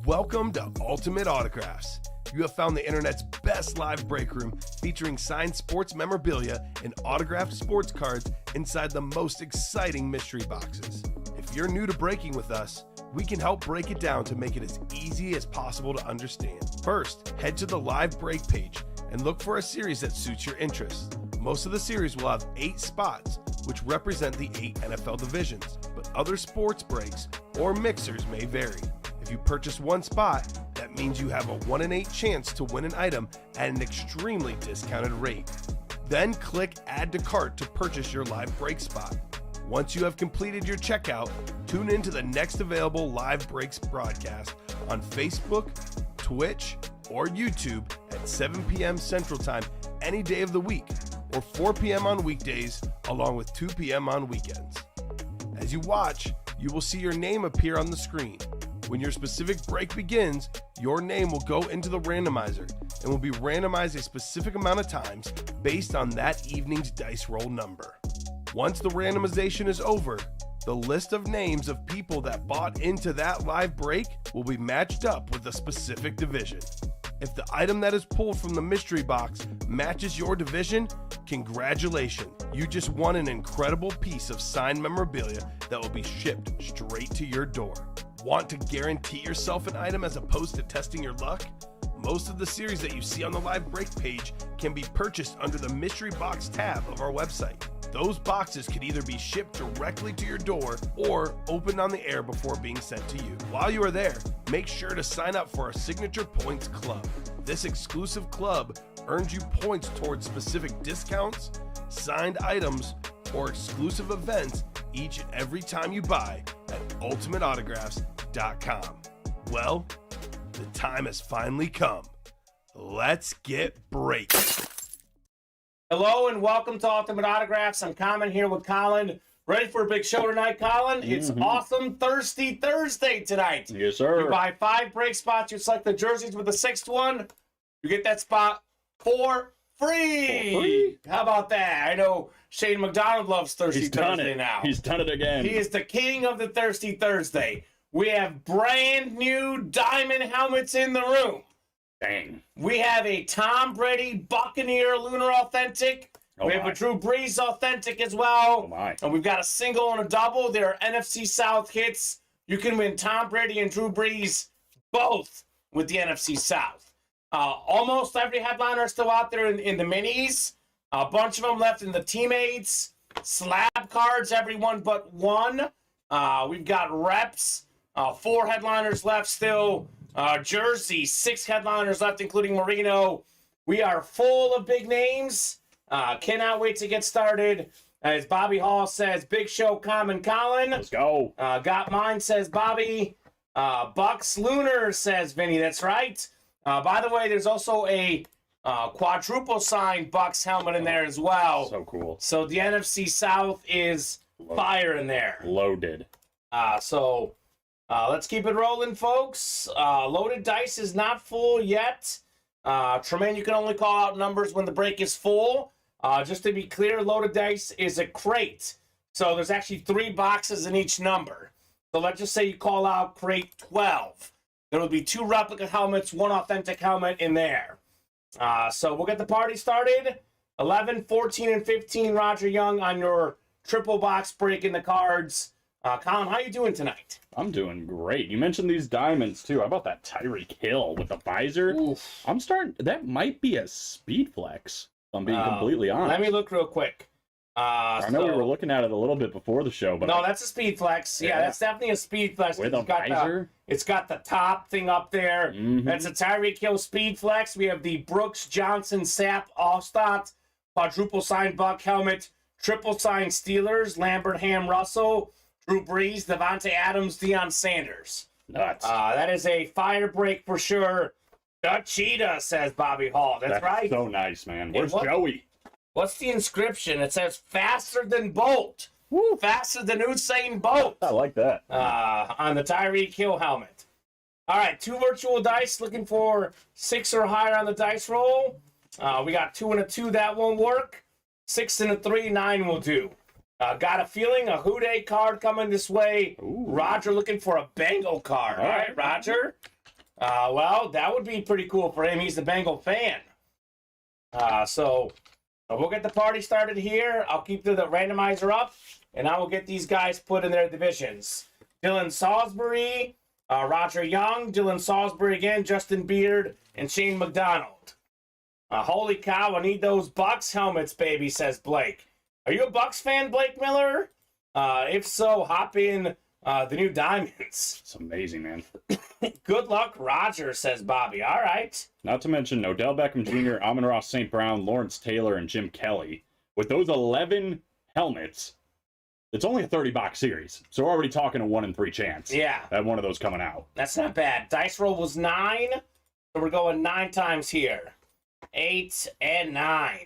Welcome to Ultimate Autographs. You have found the internet's best live break room featuring signed sports memorabilia and autographed sports cards inside the most exciting mystery boxes. If you're new to breaking with us, we can help break it down to make it as easy as possible to understand. First, head to the live break page and look for a series that suits your interests. Most of the series will have 8 spots, which represent the 8 NFL divisions, but other sports breaks or mixers may vary. If you purchase one spot, that means you have a 1 in 8 chance to win an item at an extremely discounted rate. Then click Add to Cart to purchase your live break spot. Once you have completed your checkout, tune into the next available live breaks broadcast on Facebook, Twitch, or YouTube at 7 p.m. Central Time any day of the week, or 4 p.m. on weekdays, along with 2 p.m. on weekends. As you watch, you will see your name appear on the screen. When your specific break begins, your name will go into the randomizer and will be randomized a specific amount of times based on that evening's dice roll number. Once the randomization is over, the list of names of people that bought into that live break will be matched up with a specific division. If the item that is pulled from the mystery box matches your division, congratulations, you just won an incredible piece of signed memorabilia that will be shipped straight to your door. Want to guarantee yourself an item as opposed to testing your luck? Most of the series that you see on the live break page can be purchased under the mystery box tab of our website. Those boxes could either be shipped directly to your door or opened on the air before being sent to you. While you are there, make sure to sign up for our Signature Points Club. This exclusive club earns you points towards specific discounts, signed items, or exclusive events each and every time you buy at ultimateautographs.com. Well, the time has finally come. Let's get breaking. Hello and welcome to Ultimate Autographs. I'm Kamen here with Colin. Ready for a big show tonight, Colin? It's Awesome Thirsty Thursday tonight. Yes, sir. You buy 5 break spots, you select the jerseys with the 6th one, you get that spot for free. How about that? I know Shane McDonald loves Thirsty Thursday now. He's done it again. He is the king of the Thirsty Thursday. We have brand new diamond helmets in the room. Dang. We have a Tom Brady Buccaneer Lunar Authentic. Oh we have my. a Drew Brees Authentic as well. Oh my. And we've got a single and a double. They're NFC South hits. You can win Tom Brady and Drew Brees both with the NFC South. Almost every headliner is still out there in the minis. A bunch of them left in the teammates. Slab cards, everyone but one. We've got reps. 4 headliners left still. Jersey, 6 headliners left, including Marino. We are full of big names. Cannot wait to get started. As Bobby Hall says, big show, Kamen Colin. Let's go. Got mine, says Bobby. Bucks Lunar, says Vinny. That's right. By the way, there's also a quadruple signed Bucks helmet in there as well. So cool. So the NFC South is fire in there. Loaded. Let's keep it rolling, folks. Loaded dice is not full yet. Tremaine, you can only call out numbers when the break is full. Just to be clear, loaded dice is a crate. So there's actually 3 boxes in each number. So let's just say you call out crate 12. There will be 2 replica helmets, 1 authentic helmet in there. So we'll get the party started. 11, 14, and 15, Roger Young on your triple box break in the cards. Colin, how you doing tonight? I'm doing great. You mentioned these diamonds, too. How about that Tyreek Hill with the visor? Oof. That might be a speed flex, if I'm being completely honest. Let me look real quick. I know we were looking at it a little bit before the show, but... No, that's a speed flex. Yeah, that's definitely a speed flex. With a visor? It's got the top thing up there. Mhm. That's a Tyreek Hill speed flex. We have the Brooks Johnson Sapp Allstott quadruple signed Buck helmet, triple signed Steelers, Lambert Ham Russell, Drew Brees, Devontae Adams, Deion Sanders. Nuts. That is a fire break for sure. The Cheetah, says Bobby Hall. That's right. So nice, man. Where's what- Joey? What's the inscription? It says faster than Bolt. Woo. Faster than Usain Bolt. I like that. On the Tyreek Hill helmet. All right, 2 virtual dice, looking for 6 or higher on the dice roll. We got 2 and a 2, that won't work. 6 and a 3, 9 will do. Got a feeling a Houday card coming this way. Ooh. Roger looking for a Bengal card. All right, Roger. Well, that would be pretty cool for him. He's the Bengal fan. So we'll get the party started here. I'll keep the randomizer up, and I will get these guys put in their divisions. Dylan Salisbury, Roger Young, Dylan Salisbury again, Justin Beard, and Shane McDonald. Holy cow, I need those Bucks helmets, baby, says Blake. Are you a Bucks fan, Blake Miller? If so, hop in the new diamonds. It's amazing, man. Good luck, Roger, says Bobby. All right. Not to mention Odell Beckham Jr., Amon-Ra St. Brown, Lawrence Taylor, and Jim Kelly. With those 11 helmets, it's only a 30-box series. So we're already talking a 1 in 3 chance. Yeah. That one of those coming out. That's not bad. Dice roll was 9, so we're going 9 times here. 8 and 9.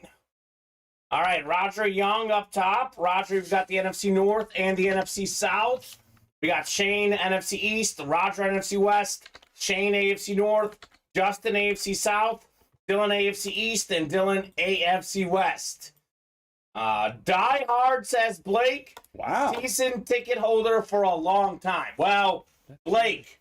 All right, Roger Young up top. Roger, you've got the NFC North and the NFC South. We got Shane, NFC East, Roger, NFC West, Shane, AFC North, Justin, AFC South, Dylan, AFC East, and Dylan, AFC West. Die Hard, says Blake. Wow. Season ticket holder for a long time. Well, Blake,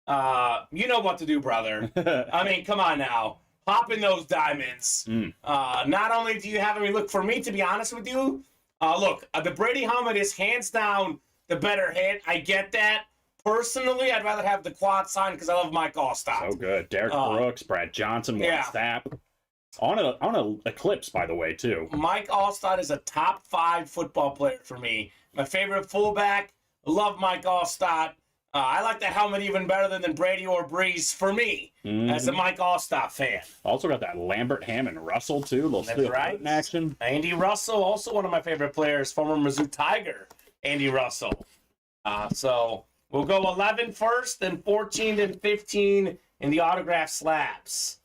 you know what to do, brother. I mean, come on now. Hop in those diamonds. Not only do you have me look for me, to be honest with you, look, the Brady helmet is hands down the better hit. I get that. Personally, I'd rather have the quad sign because I love Mike Allstott. So good. Derek Brooks, Brad Johnson, Warren Stapp. On a Eclipse, by the way, too. Mike Allstott is a top 5 football player for me. My favorite fullback. Love Mike Allstott. I like the helmet even better than Brady or Breeze for me, as a Mike Allstott fan. Also got that Lambert, Hammond, Russell, too. Little steel in action. Andy Russell, also one of my favorite players, former Mizzou Tiger, Andy Russell. So we'll go 11 first, then 14, and 15 in the autograph slabs.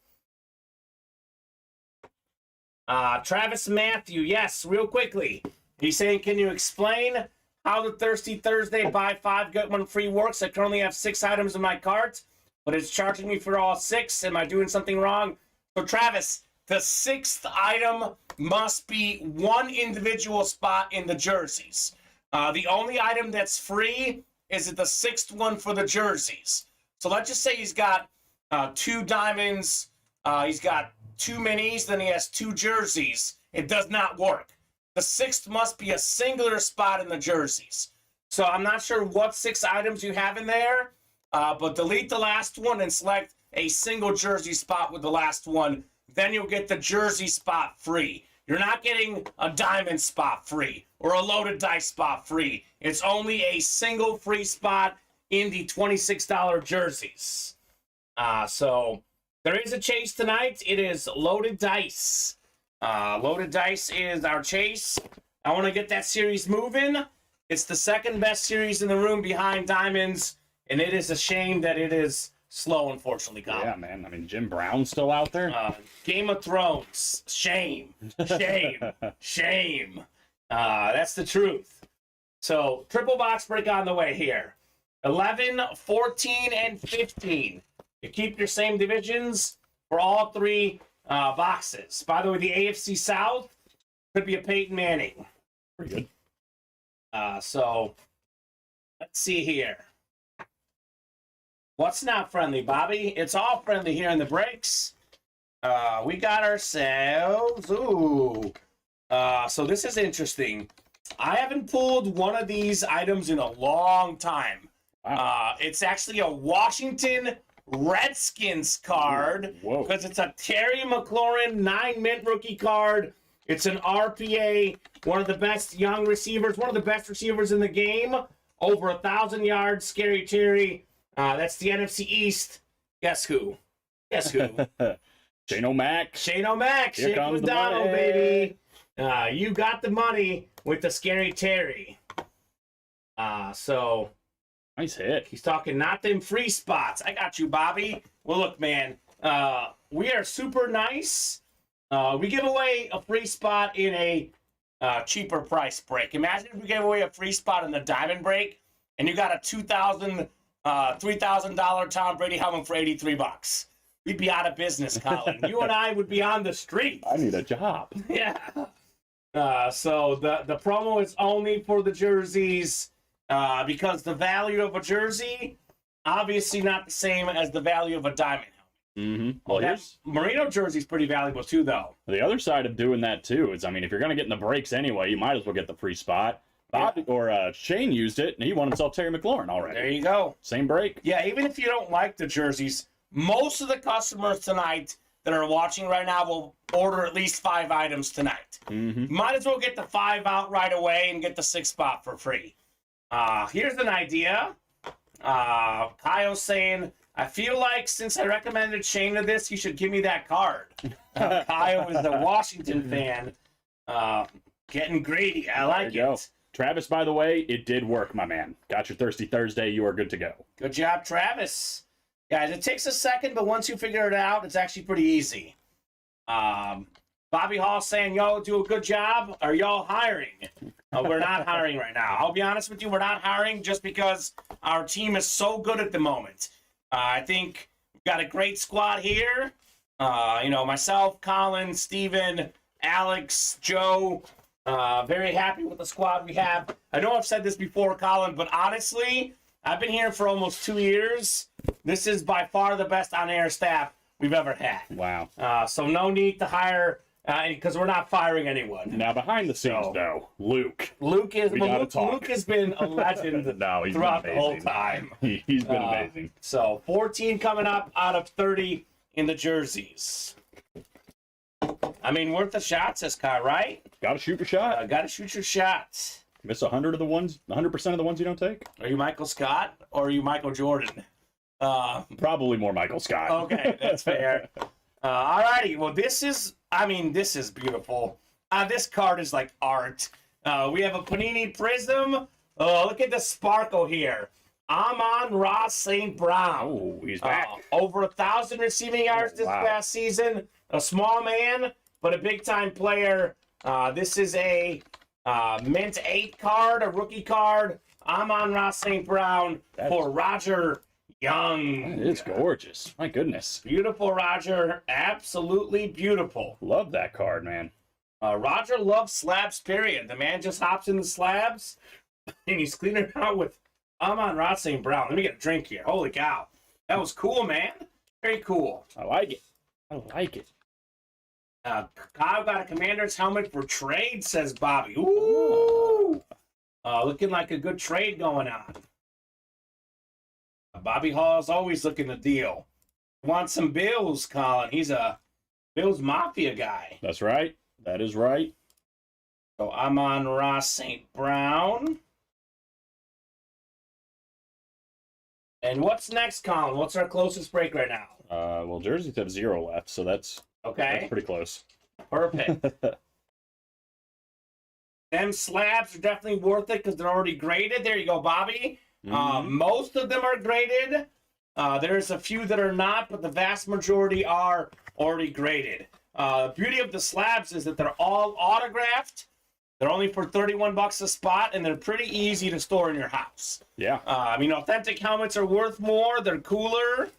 Travis Matthew, yes, real quickly. He's saying, can you explain how the Thirsty Thursday buy 5, get 1 free works? I currently have 6 items in my cart, but it's charging me for all 6. Am I doing something wrong? So, Travis, the 6th item must be 1 individual spot in the jerseys. The only item that's free is the 6th one for the jerseys. So let's just say he's got 2 diamonds, he's got 2 minis, then he has 2 jerseys. It does not work. The 6th must be a singular spot in the jerseys. So I'm not sure what 6 items you have in there, but delete the last one and select a single jersey spot with the last one. Then you'll get the jersey spot free. You're not getting a diamond spot free or a loaded dice spot free. It's only a single free spot in the $26 jerseys. So there is a chase tonight. It is loaded dice. Loaded dice is our chase. I want to get that series moving. It's the 2nd best series in the room behind diamonds, and it is a shame that it is slow, unfortunately, Colin. Yeah, man. I mean, Jim Brown's still out there. Game of Thrones. Shame. Shame. Shame. That's the truth. So, triple box break on the way here. 11, 14, and 15. You keep your same divisions for all 3 boxes. By the way, the AFC South could be a Peyton Manning. Pretty good. So, let's see here. What's not friendly, Bobby? It's all friendly here in the breaks. We got ourselves... Ooh. So this is interesting. I haven't pulled one of these items in a long time. Wow. It's actually a Washington Redskins card because it's a Terry McLaurin 9-mint rookie card. It's an RPA, one of the best young receivers, one of the best receivers in the game. Over 1,000 yards, Scary Terry. That's the NFC East. Guess who? Guess who? Shane O'Mac. Shane O'Mac. Here Shake comes the Donald, money. baby. You got the money with the Scary Terry. So Nice hit. he's talking not them free spots. I got you, Bobby. Well, look, man. We are super nice. We give away a free spot in a cheaper price break. Imagine if we gave away a free spot in the diamond break and you got a $2,000, $3,000 Tom Brady helmet for $83. We'd be out of business, Colin. You and I would be on the street. I need a job. Yeah. So the promo is only for the jerseys because the value of a jersey Obviously not the same as the value of a diamond helmet. Mm-hmm. Well, that here's Merino jersey's pretty valuable too, though. the other side of doing that too. Is, I mean, if you're going to get in the breaks anyway, you might as well get the free spot. Shane used it, and he won himself Terry McLaurin already. There you go. Same break. Yeah, even if you don't like the jerseys, most of the customers tonight that are watching right now will order at least 5 items tonight. Mm-hmm. Might as well get the 5 out right away and get the 6th spot for free. Here's an idea. Kyle's saying, I feel like since I recommended Shane to this, he should give me that card. Kyle is a Washington fan. Getting greedy. I like it. Go. Travis, by the way, it did work, my man. Got your Thirsty Thursday. You are good to go. Good job, Travis. Guys, it takes a second, but once you figure it out, it's actually pretty easy. Bobby Hall saying, y'all do a good job. Are y'all hiring? We're not hiring right now. I'll be honest with you, we're not hiring just because our team is so good at the moment. I think we've got a great squad here. Myself, Colin, Steven, Alex, Joe. Very happy with the squad we have. I know I've said this before, Colin, but honestly, I've been here for almost 2 years. This is by far the best on-air staff we've ever had. Wow. So no need to hire, because we're not firing anyone. Now, behind the scenes, though, Luke. Luke has been a legend throughout the whole time. He's been amazing. So 14 coming up out of 30 in the jerseys. I mean, worth a shot, says Kai, right? Gotta shoot your shot. Gotta shoot your shot. Miss 100% of the ones you don't take? Are you Michael Scott or are you Michael Jordan? Probably more Michael Scott. Okay, that's fair. Alrighty, well, this is beautiful. This card is like art. We have a Panini Prism. Look at the sparkle here. Amon-Ra St. Brown. Oh, he's back. Over 1,000 receiving yards this past season. A small man, but a big-time player. This is a Mint 8 card, a rookie card. Amon-Ra St. Brown for Roger Young. It's gorgeous. My goodness. Beautiful, Roger. Absolutely beautiful. Love that card, man. Roger loves slabs, period. The man just hops in the slabs, and he's cleaning it out with Amon-Ra St. Brown. Let me get a drink here. Holy cow. That was cool, man. Very cool. I like it. I like it. Kyle got a Commander's helmet for trade, says Bobby. Ooh! Looking like a good trade going on. Bobby Hall is always looking to deal. Want some Bills, Colin. He's a Bills Mafia guy. That's right. That is right. So Amon-Ra St. Brown. And what's next, Colin? What's our closest break right now? Well, jerseys have 0 left, so that's pretty close. Perfect. Them slabs are definitely worth it because they're already graded. There you go, Bobby. Most of them are graded. There's a few that are not, but the vast majority are already graded. The beauty of the slabs is that they're all autographed. They're only for $31 a spot, and they're pretty easy to store in your house. Yeah. Authentic helmets are worth more. They're cooler.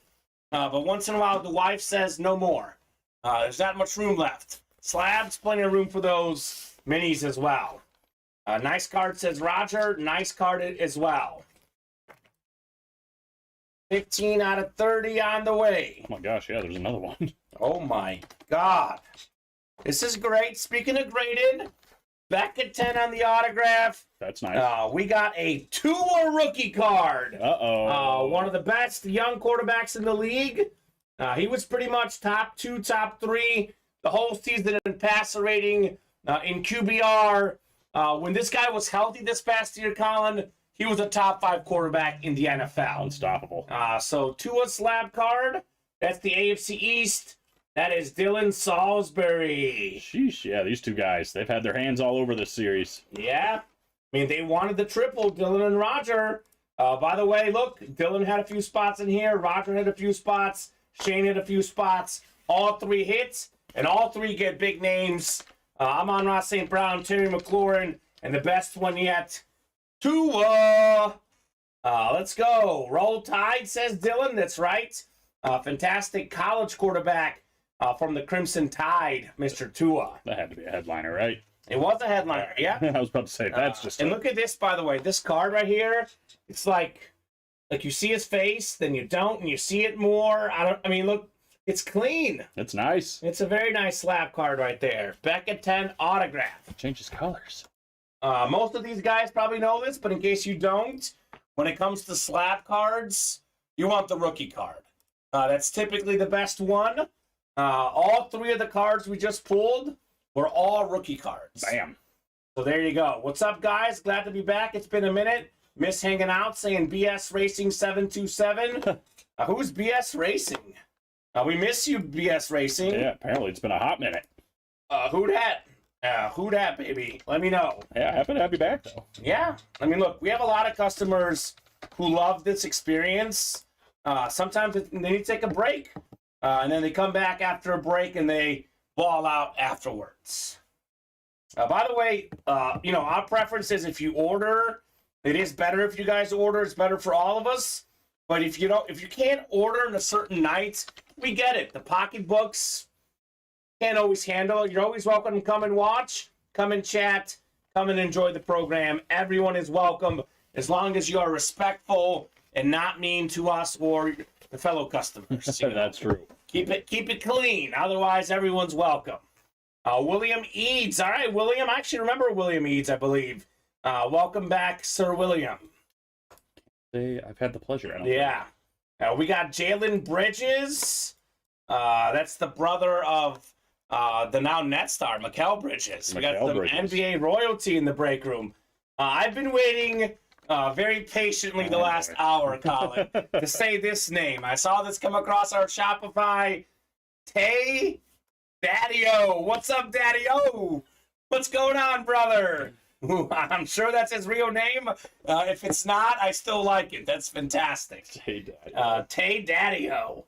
But once in a while, the wife says no more. There's not much room left. Slabs, plenty of room for those minis as well. Nice card, says Roger. Nice card as well. 15 out of 30 on the way. Oh my gosh, yeah, there's another one. Oh my God. This is great. Speaking of graded, back at 10 on the autograph. That's nice. We got a Tua rookie card. Uh-oh. One of the best young quarterbacks in the league. He was pretty much top 2, top 3 the whole season in passer rating, in QBR. When this guy was healthy this past year, Colin, he was a top 5 quarterback in the NFL. Unstoppable. So Tua slab card. That's the AFC East. That is Dylan Salisbury. Sheesh, yeah, these two guys, they've had their hands all over this series. Yeah. I mean, they wanted the triple, Dylan and Roger. By the way, look, Dylan had a few spots in here. Roger had a few spots. Shane had a few spots. All 3 hits, and all 3 get big names. Amon-Ra St. Brown, Terry McLaurin, and the best one yet, Tua. Let's go. Roll Tide, says Dylan. That's right. Fantastic college quarterback from the Crimson Tide, Mr. Tua. That had to be a headliner, right? It was a headliner, yeah. I was about to say, that's just... And look at this, by the way. This card right here, it's like Like, you see his face, then you don't, and you see it more. I mean, look, it's clean. It's nice. It's a very nice slab card right there. Beckett 10 autograph. It changes colors. Most of these guys probably know this, but in case you don't, when it comes to slab cards, you want the rookie card. That's typically the best one. All three of the cards we just pulled were all rookie cards. Bam. So there you go. What's up, guys? Glad to be back. It's been a minute. Miss hanging out, saying BS Racing 727. Who's BS Racing? We miss you, BS Racing. Yeah, apparently it's been a hot minute. Who dat? Who dat, baby? Let me know. Yeah, happy to have you back, though. Yeah. I mean, look, we have a lot of customers who love this experience. Sometimes they need to take a break, and then they come back after a break and they ball out afterwards. By the way, our preference is if you order, it is better if you guys order. It's better for all of us. But if you can't order in a certain night, we get it. The pocketbooks can't always handle it. You're always welcome to come and watch, come and chat, come and enjoy the program. Everyone is welcome as long as you are respectful and not mean to us or the fellow customers. That's true. Keep it clean. Otherwise, everyone's welcome. William Eads. All right, William. I actually remember William Eads, I believe. Welcome back, Sir William. I've had the pleasure. Yeah. We got Jalen Bridges. That's the brother of the now net star, Mikal Bridges. We got some NBA royalty in the break room. I've been waiting very patiently the last hour, Colin, to say this name. I saw this come across our Shopify. Tay Daddy-O. What's up, Daddy-O? What's going on, brother? I'm sure that's his real name. If it's not, I still like it. That's fantastic. Tay Daddy-O.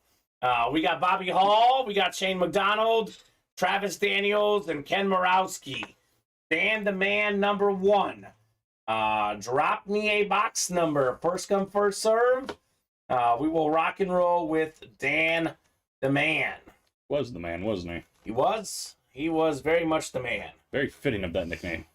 We got Bobby Hall. We got Shane McDonald, Travis Daniels, and Ken Morawski. Dan the Man, number 1. Drop me a box number. First come, first serve. We will rock and roll with Dan the Man. Was the man, wasn't he? He was. He was very much the man. Very fitting of that nickname.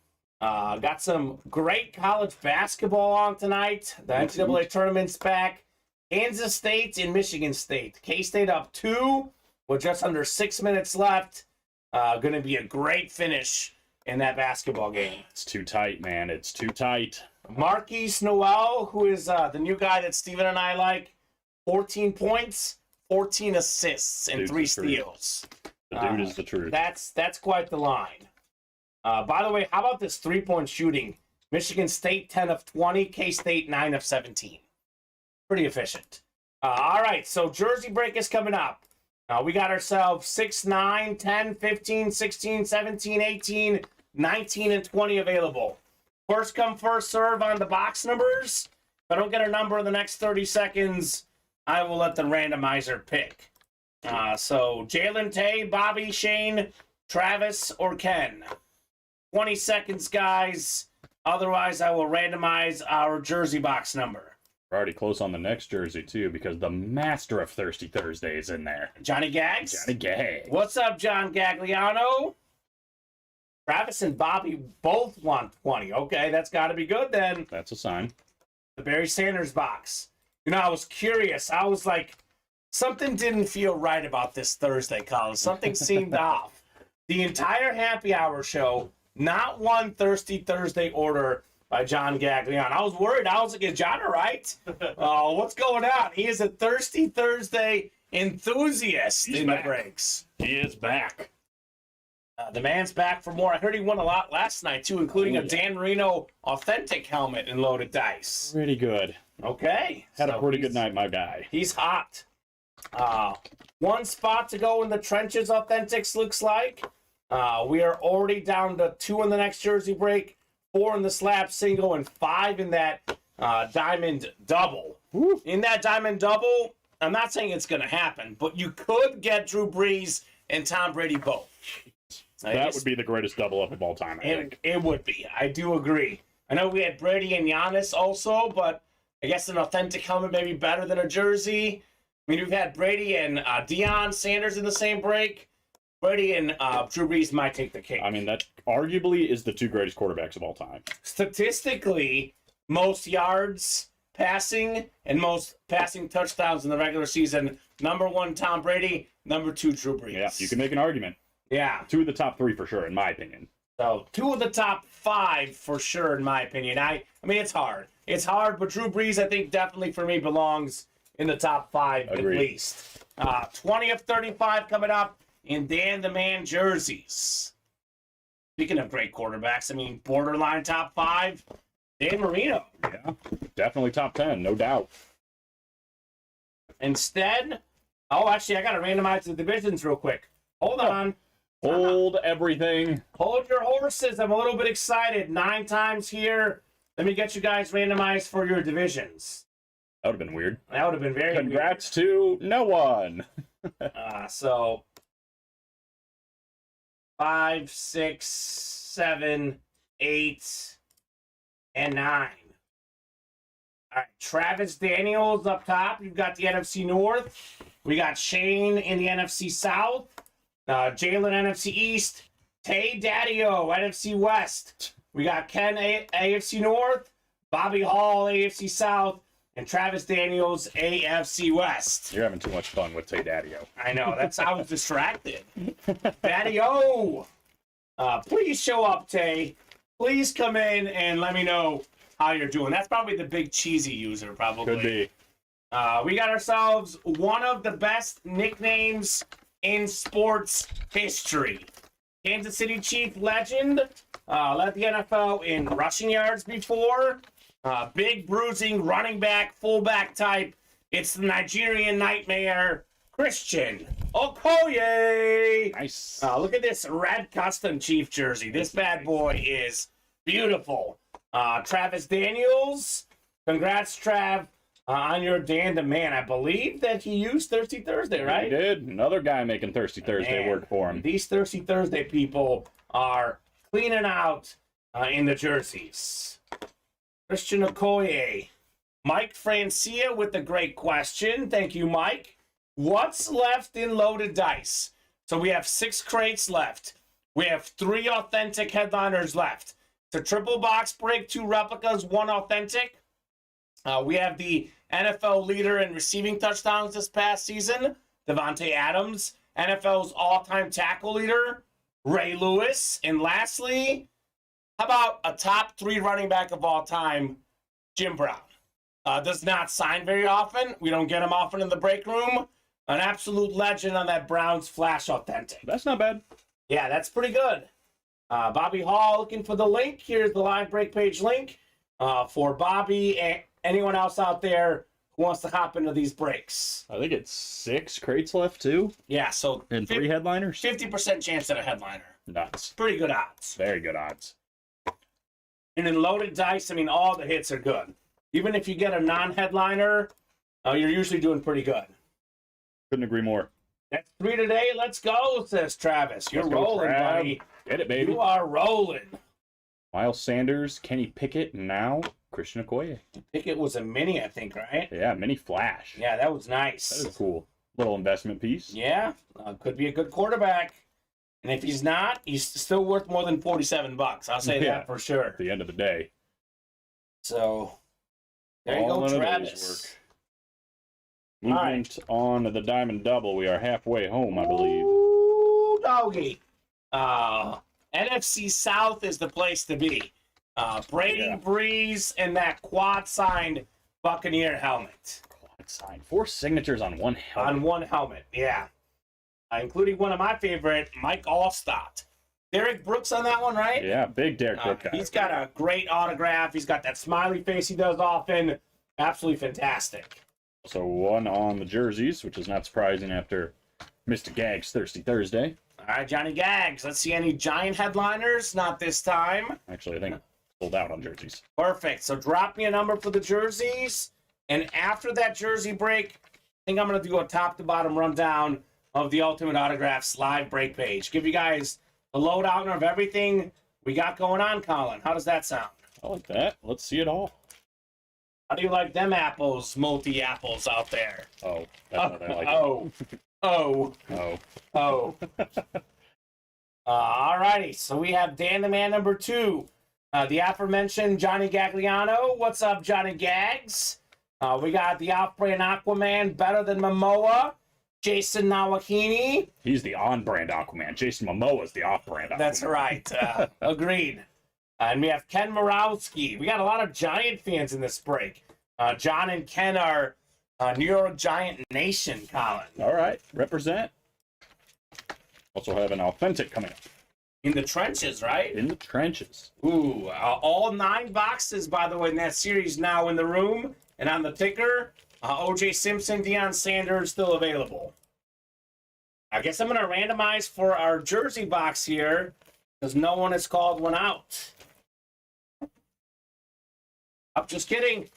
Got some great college basketball on tonight. The NCAA tournament's back. Kansas State and Michigan State. K-State up 2 with just under 6 minutes left. Going to be a great finish in that basketball game. It's too tight, man. It's too tight. Marquise Noel, who is the new guy that Steven and I like, 14 points, 14 assists, and 3 steals. The dude is the truth. That's quite the line. By the way, how about this 3-point shooting? Michigan State 10 of 20, K-State 9 of 17. Pretty efficient. All right, so Jersey break is coming up. We got ourselves 6, 9, 10, 15, 16, 17, 18, 19, and 20 available. First come, first serve on the box numbers. If I don't get a number in the next 30 seconds, I will let the randomizer pick. So Jalen, Tay, Bobby, Shane, Travis, or Ken. 20 seconds, guys. Otherwise, I will randomize our jersey box number. We're already close on the next jersey, too, because the master of Thirsty Thursday is in there. Johnny Gags? Johnny Gags. What's up, John Gagliano? Travis and Bobby both want 20. Okay, that's got to be good then. That's a sign. The Barry Sanders box. I was curious. I was like, something didn't feel right about this Thursday, Colin. Something seemed off. The entire happy hour show, not one Thirsty Thursday order by John Gagliano. I was worried. I was like, is John all right? What's going on? He is a Thirsty Thursday enthusiast in the breaks. He is back. The man's back for more. I heard he won a lot last night, too, including a Dan Marino authentic helmet and loaded dice. Pretty good. Okay. Had a pretty good night, my guy. He's hot. One spot to go in the trenches, Authentics looks like. We are already down to 2 in the next jersey break, 4 in the slab single, and 5 in that diamond double. Woo. In that diamond double, I'm not saying it's going to happen, but you could get Drew Brees and Tom Brady both. That would be the greatest double up of all time, I think. It would be. I do agree. I know we had Brady and Giannis also, but I guess an authentic helmet may be better than a jersey. I mean, we've had Brady and Deion Sanders in the same break. Brady and Drew Brees might take the cake. I mean, that arguably is the 2 greatest quarterbacks of all time. Statistically, most yards passing and most passing touchdowns in the regular season. Number 1, Tom Brady. Number 2, Drew Brees. Yeah, you can make an argument. Yeah. 2 of the top 3 for sure, in my opinion. So 2 of the top 5 for sure, in my opinion. I mean, it's hard. It's hard, but Drew Brees, I think, definitely for me belongs in the top 5 Agreed. at least. 20 of 35 coming up in Dan the Man jerseys. Speaking of great quarterbacks, I mean, borderline top 5, Dan Marino. Yeah, definitely top 10, no doubt. Instead, actually, I got to randomize the divisions real quick. Hold on. Hold everything. Hold your horses. I'm a little bit excited. 9 times here. Let me get you guys randomized for your divisions. That would have been weird. That would have been very Congrats to no one. So 5, 6, 7, 8, and 9. All right, Travis Daniels up top. You've got the NFC North. We got Shane in the NFC South. Jalen NFC East. Tay Daddy-O, NFC West. We got Ken AFC North. Bobby Hall AFC South. And Travis Daniels AFC West. You're having too much fun with Tay Daddy-O. I know. I was distracted. Daddy-O. Please show up, Tay. Please come in and let me know how you're doing. That's probably the big cheesy user, probably. Could be. We got ourselves one of the best nicknames in sports history. Kansas City Chief legend. Led the NFL in rushing yards before. Big bruising running back, fullback type. It's the Nigerian nightmare, Christian Okoye. Nice. Look at this red custom Chief jersey. This bad boy is beautiful. Travis Daniels. Congrats, Trav, on your Dan the Man. I believe that he used Thirsty Thursday, right? He did. Another guy making Thirsty Thursday work for him. These Thirsty Thursday people are cleaning out in the jerseys. Christian Okoye. Mike Francia with the great question. Thank you, Mike. What's left in Loaded Dice? So we have 6 crates left. We have 3 authentic headliners left. It's a triple box break, 2 replicas, 1 authentic. We have the NFL leader in receiving touchdowns this past season, Devontae Adams. NFL's all-time tackle leader, Ray Lewis. And lastly, how about a top 3 running back of all time, Jim Brown? Does not sign very often. We don't get him often in the break room. An absolute legend on that Browns Flash Authentic. That's not bad. Yeah, that's pretty good. Bobby Hall looking for the link. Here's the live break page link for Bobby and anyone else out there who wants to hop into these breaks. I think it's 6 crates left too. Yeah, so And 3 headliners. 50% chance at a headliner. Nuts. Pretty good odds. Very good odds. And in Loaded Dice, I mean, all the hits are good. Even if you get a non-headliner, you're usually doing pretty good. Couldn't agree more. That's 3 today. Let's go, says Travis. You're Let's go, rolling, Trav. buddy. Get it, baby. You are rolling. Miles Sanders, Kenny Pickett, and now Christian Okoye. Pickett was a mini, I think, right? Yeah, mini flash. Yeah, that was nice. That is cool. Little investment piece. Yeah, could be a good quarterback. And if he's not, he's still worth more than $47. I'll say that for sure. At the end of the day. So, there you All go, none of Travis. those work. Movement on the Diamond Double. We are halfway home, I believe. Ooh, doggy. NFC South is the place to be. Brady Breeze and that quad signed Buccaneer helmet. Quad sign. 4 signatures on one helmet. On one helmet, yeah. Including one of my favorite, Mike Allstott. Derek Brooks on that one, right? Yeah, big Derek Brooks guy. He's got a great autograph. He's got that smiley face he does often. Absolutely fantastic. So 1 on the jerseys, which is not surprising after Mr. Gag's Thirsty Thursday. All right, Johnny Gags. Let's see any giant headliners. Not this time. Actually, I think sold out on jerseys. Perfect. So drop me a number for the jerseys. And after that jersey break, I think I'm going to do a top-to-bottom rundown of the Ultimate Autographs live break page. Give you guys a lowdown of everything we got going on, Colin. How does that sound? I like that. Let's see it all. How do you like them apples, multi-apples out there? Oh, that's what I like. Oh. All righty. So we have Dan the Man number 2. The aforementioned Johnny Gagliano. What's up, Johnny Gags? We got the Osprey and Aquaman, better than Momoa. Jason Nawakini. He's the on-brand Aquaman. Jason Momoa is the off-brand Aquaman. That's right. Agreed. And we have Ken Morawski. We got a lot of Giant fans in this break. John and Ken are New York Giant Nation, Colin. All right, represent. Also have an authentic coming up. In the trenches, right? In the trenches. Ooh, all 9 boxes, by the way, in that series now in the room. And on the ticker, O.J. Simpson, Deion Sanders still available. I guess I'm going to randomize for our jersey box here because no one has called one out. I'm just kidding.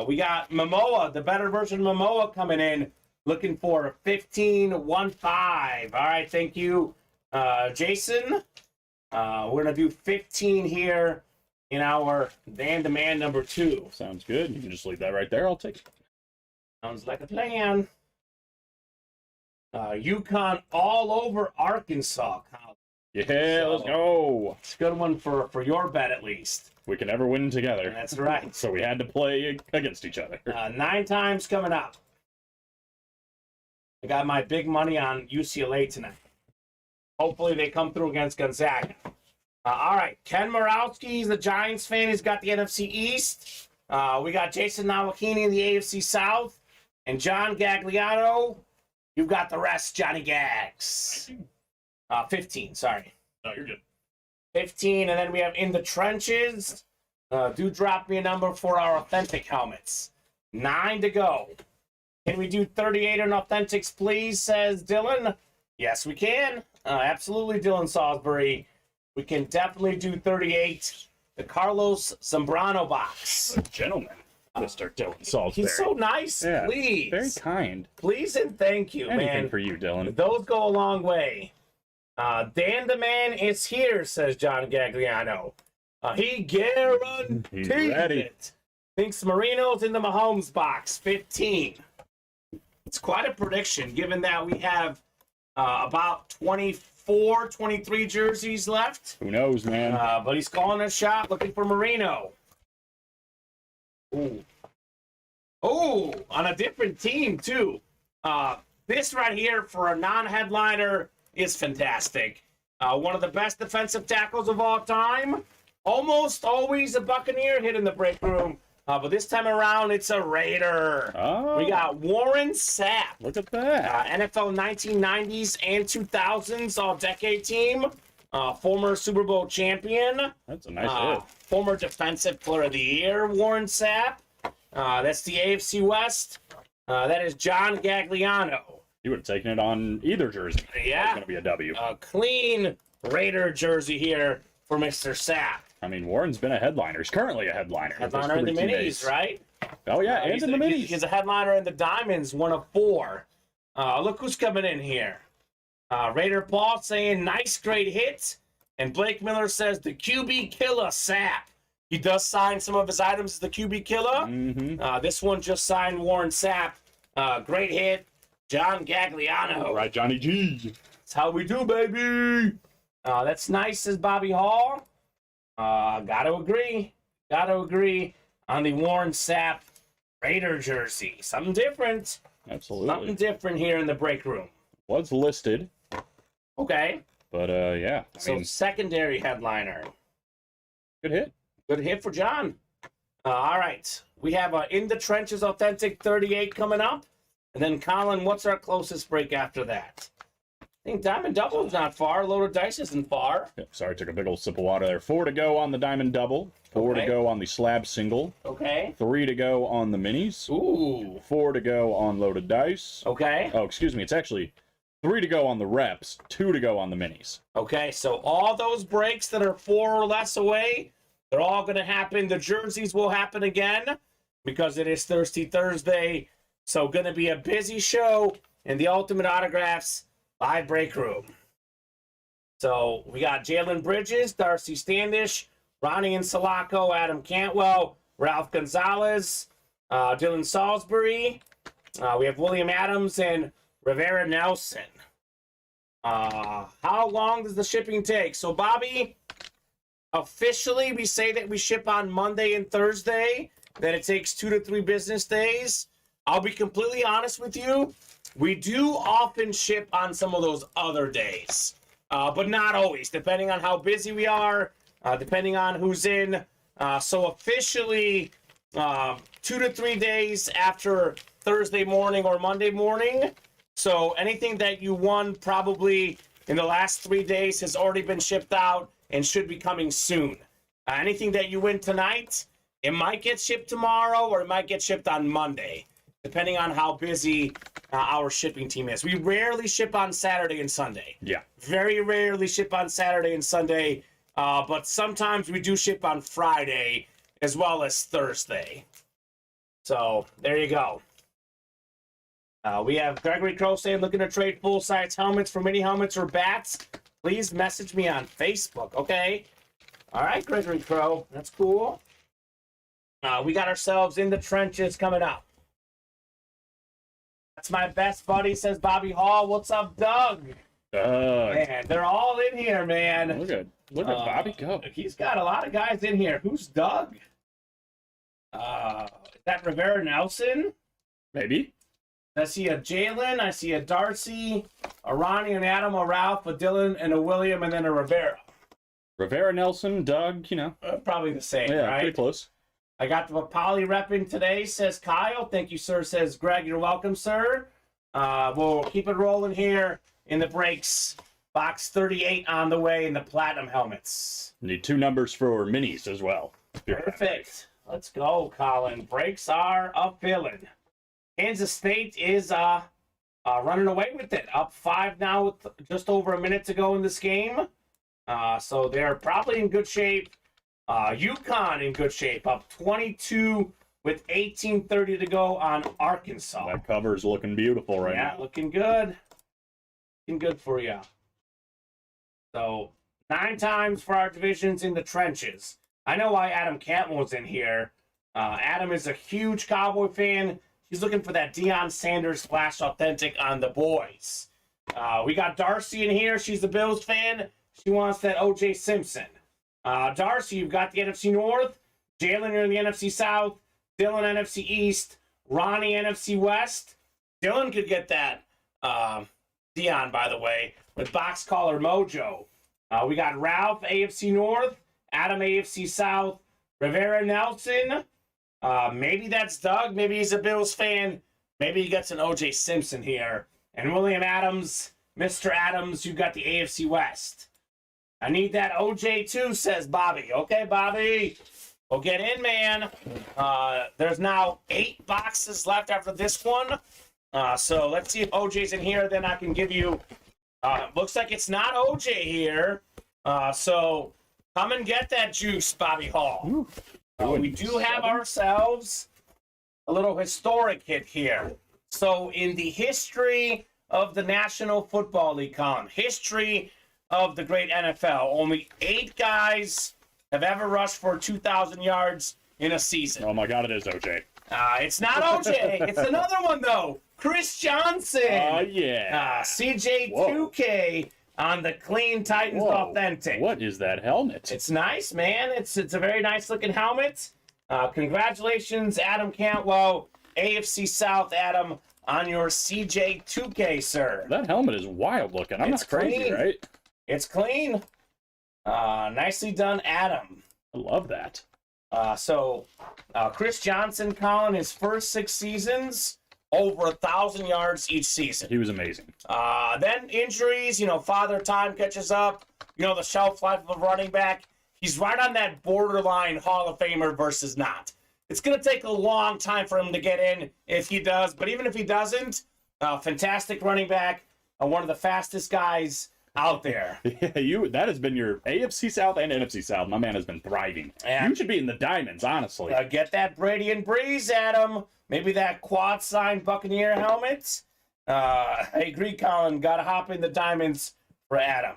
We got Momoa, the better version of Momoa coming in, looking for 15-1-5. All right, thank you, Jason. We're going to do 15 here in our man-to-man number 2. Sounds good. You can just leave that right there. I'll take it. Sounds like a plan. UConn all over Arkansas. Yeah, let's go. It's a good one for your bet, at least. We can never win together. That's right. So we had to play against each other. 9 times coming up. I got my big money on UCLA tonight. Hopefully they come through against Gonzaga. All right, Ken Morawski, he's a Giants fan. He's got the NFC East. We got Jason Nawakini in the AFC South. And John Gagliano, you've got the rest, Johnny Gags. 15, sorry. No, you're good. 15, and then we have In the Trenches. Do drop me a number for our authentic helmets. 9 to go. Can we do 38 on authentics, please, says Dylan. Yes, we can. Absolutely, Dylan Salisbury. We can definitely do 38. The Carlos Zambrano box. Gentleman, Mr. Dylan Salisbury. He's so nice. Yeah, Please. very kind. Please and thank you, Anything man. for you, Dylan. Those go a long way. Dan the Man is here, says John Gagliano. He guarantees He's ready. it. Thinks Marino's in the Mahomes box, 15. It's quite a prediction, given that we have about 24, 23 jerseys left. Who knows, man? But he's calling a shot, looking for Marino. Ooh. Oh, on a different team, too. This right here for a non-headliner is fantastic. One of the best defensive tackles of all time. Almost always a Buccaneer hit in the break room. But this time around, it's a Raider. Oh, We got Warren Sapp. look at that. NFL 1990s and 2000s all-decade team. Former Super Bowl champion. That's a nice hit. Former Defensive Player of the Year, Warren Sapp. That's the AFC West. That is John Gagliano. You would have taken it on either jersey. Yeah. It's going to be a W. A clean Raider jersey here for Mr. Sapp. I mean, Warren's been a headliner. He's currently a headliner. with his Headliner in the 3 minis, teammates. right? Oh, yeah, and He's in the minis. He's a headliner in the Diamonds, 1 of 4. Look who's coming in here. Raider Paul saying, nice, great hit. And Blake Miller says, the QB killer, Sapp. He does sign some of his items as the QB killer. Mm-hmm. This one just signed Warren Sapp. Great hit. John Gagliano. All right, Johnny G. That's how we do, baby. That's nice, says Bobby Hall. Gotta agree. On the Warren Sapp Raider jersey. Something different. Absolutely. Something different here in the break room. Was listed, Okay. but yeah. I So mean, secondary headliner. good hit. Good hit for John. All right. We have In the Trenches Authentic 38 coming up. And then, Colin, what's our closest break after that? I think Diamond Double is not far. Loaded Dice isn't far. Yep, sorry, took a big old sip of water there. 4 to go on the Diamond Double. 4 Okay. to go on the Slab Single. Okay. 3 to go on the Minis. Ooh. 4 to go on Loaded Dice. Okay. Oh, excuse me. It's actually 3 to go on the Reps. 2 to go on the Minis. Okay, so all those breaks that are 4 or less away, they're all going to happen. The jerseys will happen again because it is Thirsty Thursday. So going to be a busy show in the Ultimate Autographs live break room. So we got Jalen Bridges, Darcy Standish, Ronnie and Sulaco, Adam Cantwell, Ralph Gonzalez, Dylan Salisbury. We have William Adams and Rivera Nelson. How long does the shipping take? So, Bobby, officially we say that we ship on Monday and Thursday, that it takes 2 to 3 business days. I'll be completely honest with you. We do often ship on some of those other days, but not always, depending on how busy we are, depending on who's in. So officially, 2 to 3 days after Thursday morning or Monday morning. So anything that you won probably in the last 3 days has already been shipped out and should be coming soon. Anything that you win tonight, it might get shipped tomorrow or it might get shipped on Monday, depending on how busy our shipping team is. We rarely ship on Saturday and Sunday. Yeah. Very rarely ship on Saturday and Sunday, but sometimes we do ship on Friday as well as Thursday. So there you go. We have Gregory Crow saying, looking to trade full-size helmets for mini helmets or bats. Please message me on Facebook, okay? All right, Gregory Crow. That's cool. We got ourselves in the trenches coming up. That's my best buddy, says Bobby Hall. What's up, Doug? Man, they're all in here, man. Look at Bobby go. He's got a lot of guys in here. Who's Doug? Is that Rivera Nelson? Maybe. I see a Jalen, I see a Darcy, a Ronnie, an Adam, a Ralph, a Dylan, and a William, and then a Rivera. Rivera, Nelson, Doug, Probably the same, yeah, right? pretty close. I got the poly repping today, says Kyle. Thank you, sir, says Greg. You're welcome, sir. We'll keep it rolling here in the breaks. Box 38 on the way in the platinum helmets. Need 2 numbers for minis as well. Perfect. Let's go, Colin. Breaks are a filling. Kansas State is running away with it. Up 5 now with just over a minute to go in this game. So they're probably in good shape. UConn in good shape. Up 22 with 18:30 to go on Arkansas. That cover's looking beautiful right now. Yeah, looking good. Looking good for you. So 9 times for our divisions in the trenches. I know why Adam Campbell was in here. Adam is a huge Cowboy fan. He's looking for that Deion Sanders Flash Authentic on the boys. We got Darcy in here. She's a Bills fan. She wants that O.J. Simpson. Darcy, you've got the NFC North. Jalen, you're in the NFC South. Dylan, NFC East. Ronnie, NFC West. Dylan could get that Deion, by the way, with Box Caller Mojo. We got Ralph, AFC North. Adam, AFC South. Rivera Nelson. Maybe that's Doug. Maybe he's a Bills fan. Maybe he gets an O.J. Simpson here. And William Adams, Mr. Adams, you got the AFC West. I need that O.J. too, says Bobby. Okay, Bobby. Well, get in, man. There's now 8 boxes left after this one. So let's see if O.J.'s in here. Then I can give you... looks like it's not O.J. here. So come and get that juice, Bobby Hall. We do have ourselves a little historic hit here. So in the history of the National Football League column, history of the great NFL, only 8 guys have ever rushed for 2,000 yards in a season. Oh my God, it is OJ. It's not OJ. It's another one, though. Chris Johnson. Oh, yeah. CJ2K on the Clean Titans Authentic. What is that helmet? It's nice, man. It's a very nice-looking helmet. Congratulations, Adam Cantwell, AFC South, Adam, on your CJ2K, sir. That helmet is wild looking. I'm not crazy, clean. right? It's clean. Nicely done, Adam. I love that. So Chris Johnson, Colin, his first 6 seasons, over 1,000 yards each season. He was amazing. Then injuries, father time catches up. The shelf life of a running back. He's right on that borderline Hall of Famer versus not. It's going to take a long time for him to get in if he does. But even if he doesn't, fantastic running back, one of the fastest guys out there. Yeah, that has been your AFC South and NFC South. My man has been thriving. And you should be in the diamonds, honestly. Get that Brady and Breeze, Adam. Maybe that quad sign Buccaneer helmet. I agree, Colin. Got to hop in the diamonds for Adam.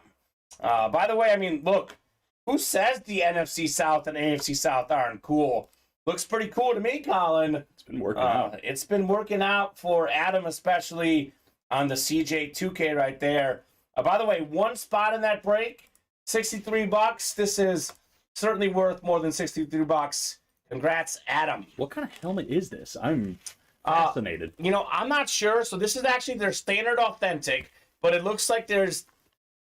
By the way, look, who says the NFC South and AFC South aren't cool? Looks pretty cool to me, Colin. It's been working out. It's been working out for Adam, especially on the CJ2K right there. By the way, 1 spot in that break, $63. This is certainly worth more than $63. Congrats, Adam. What kind of helmet is this? I'm fascinated. You know, I'm not sure. So this is actually their standard authentic, but it looks like there's,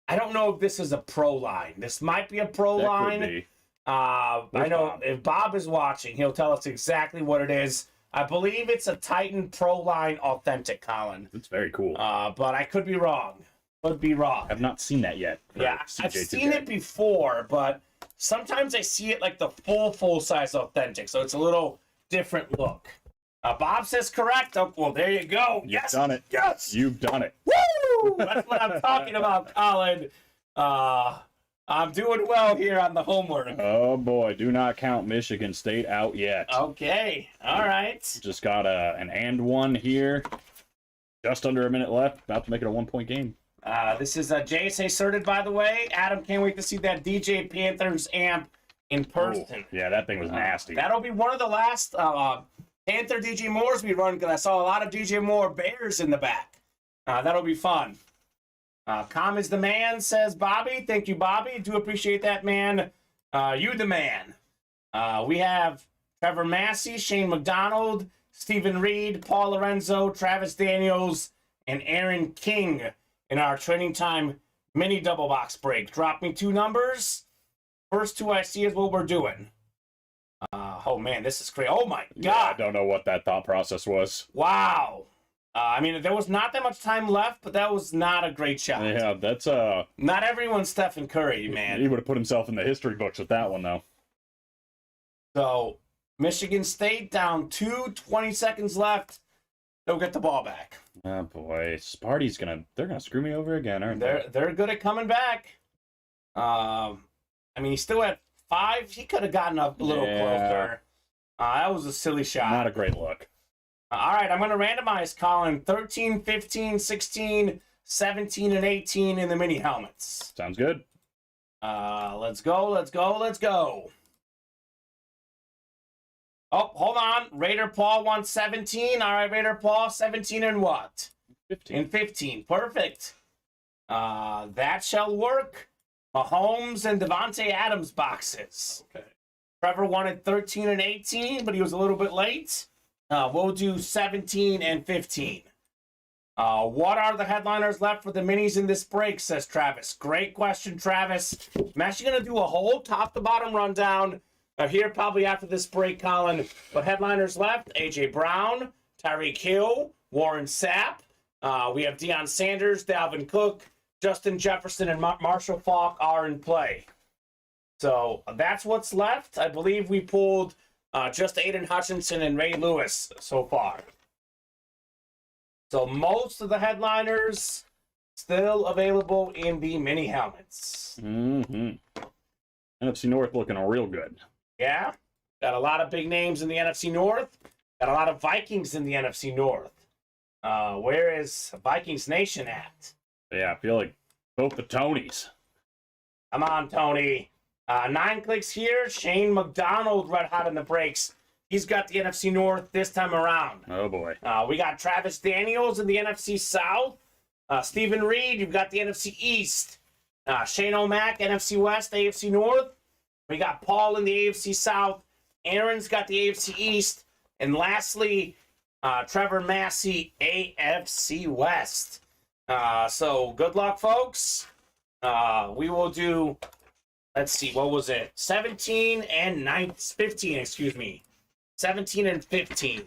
I don't know if this is a pro line. This might be a pro That line. could be. I know Bob? if Bob is watching, he'll tell us exactly what it is. I believe it's a Titan Pro Line Authentic, Colin. It's very cool. But I could be wrong. Could be wrong. I've not seen that yet. Yeah, I've seen it before, but sometimes I see it like the full size Authentic, so it's a little different look. Bob says correct. Oh, well, there you go. You've done it. Yes. You've done it. Woo! That's what I'm talking about, Colin. I'm doing well here on the homework. Oh boy, do not count Michigan State out yet. Okay, all right. Just got an and one here. Just under a minute left. About to make it a 1-point game. This is JSA certed, by the way. Adam, can't wait to see that DJ Panthers amp in person. Oh, yeah, that thing was nasty. That'll be one of the last Panther DJ Moores we run, because I saw a lot of DJ Moore Bears in the back. That'll be fun. Calm is the man, says Bobby. Thank you, Bobby. Do appreciate that, man. You the man. We have Trevor Massey, Shane McDonald, Stephen Reed, Paul Lorenzo, Travis Daniels, and Aaron King in our training time mini double box break. Drop me 2 numbers. First 2 I see is what we're doing. Oh, man, this is crazy. Oh, my God. Yeah, I don't know what that thought process was. Wow. I mean, there was not that much time left, but that was not a great shot. Yeah, that's Not everyone's Stephen Curry, man. He would have put himself in the history books with that one, though. So, Michigan State down 20 seconds left. They'll get the ball back. Oh boy, Sparty's they're gonna screw me over again, aren't they? They're good at coming back. I mean, he's still at 5. He could have gotten up a little closer. That was a silly shot. Not a great look. All right, I'm going to randomize, Colin. 13, 15, 16, 17, and 18 in the mini helmets. Sounds good. Let's go. Oh, hold on. Raider Paul wants 17. All right, Raider Paul, 17 and what? 15. And 15. Perfect. That shall work. Mahomes and Devontae Adams boxes. Okay. Trevor wanted 13 and 18, but he was a little bit late. We'll do 17 and 15. What are the headliners left for the minis in this break, says Travis. Great question, Travis. I'm actually going to do a whole top-to-bottom rundown here probably after this break, Colin. But headliners left, A.J. Brown, Tyreek Hill, Warren Sapp. We have Deion Sanders, Dalvin Cook, Justin Jefferson, and Marshall Faulk are in play. So that's what's left. I believe we pulled just Aiden Hutchinson and Ray Lewis so far. So most of the headliners still available in the mini helmets. Mm-hmm. NFC North looking real good. Yeah, got a lot of big names in the NFC North. Got a lot of Vikings in the NFC North. Where is Vikings Nation at? Yeah, I feel like both the Tonys. Come on, Tony. 9 clicks here. Shane McDonald red hot in the breaks. He's got the NFC North this time around. Oh, boy. We got Travis Daniels in the NFC South. Stephen Reed, you've got the NFC East. Shane O'Mac, NFC West, AFC North. We got Paul in the AFC South. Aaron's got the AFC East. And lastly, Trevor Massey, AFC West. So good luck, folks. We will do, let's see, what was it? 17 and 15, excuse me. 17 and 15.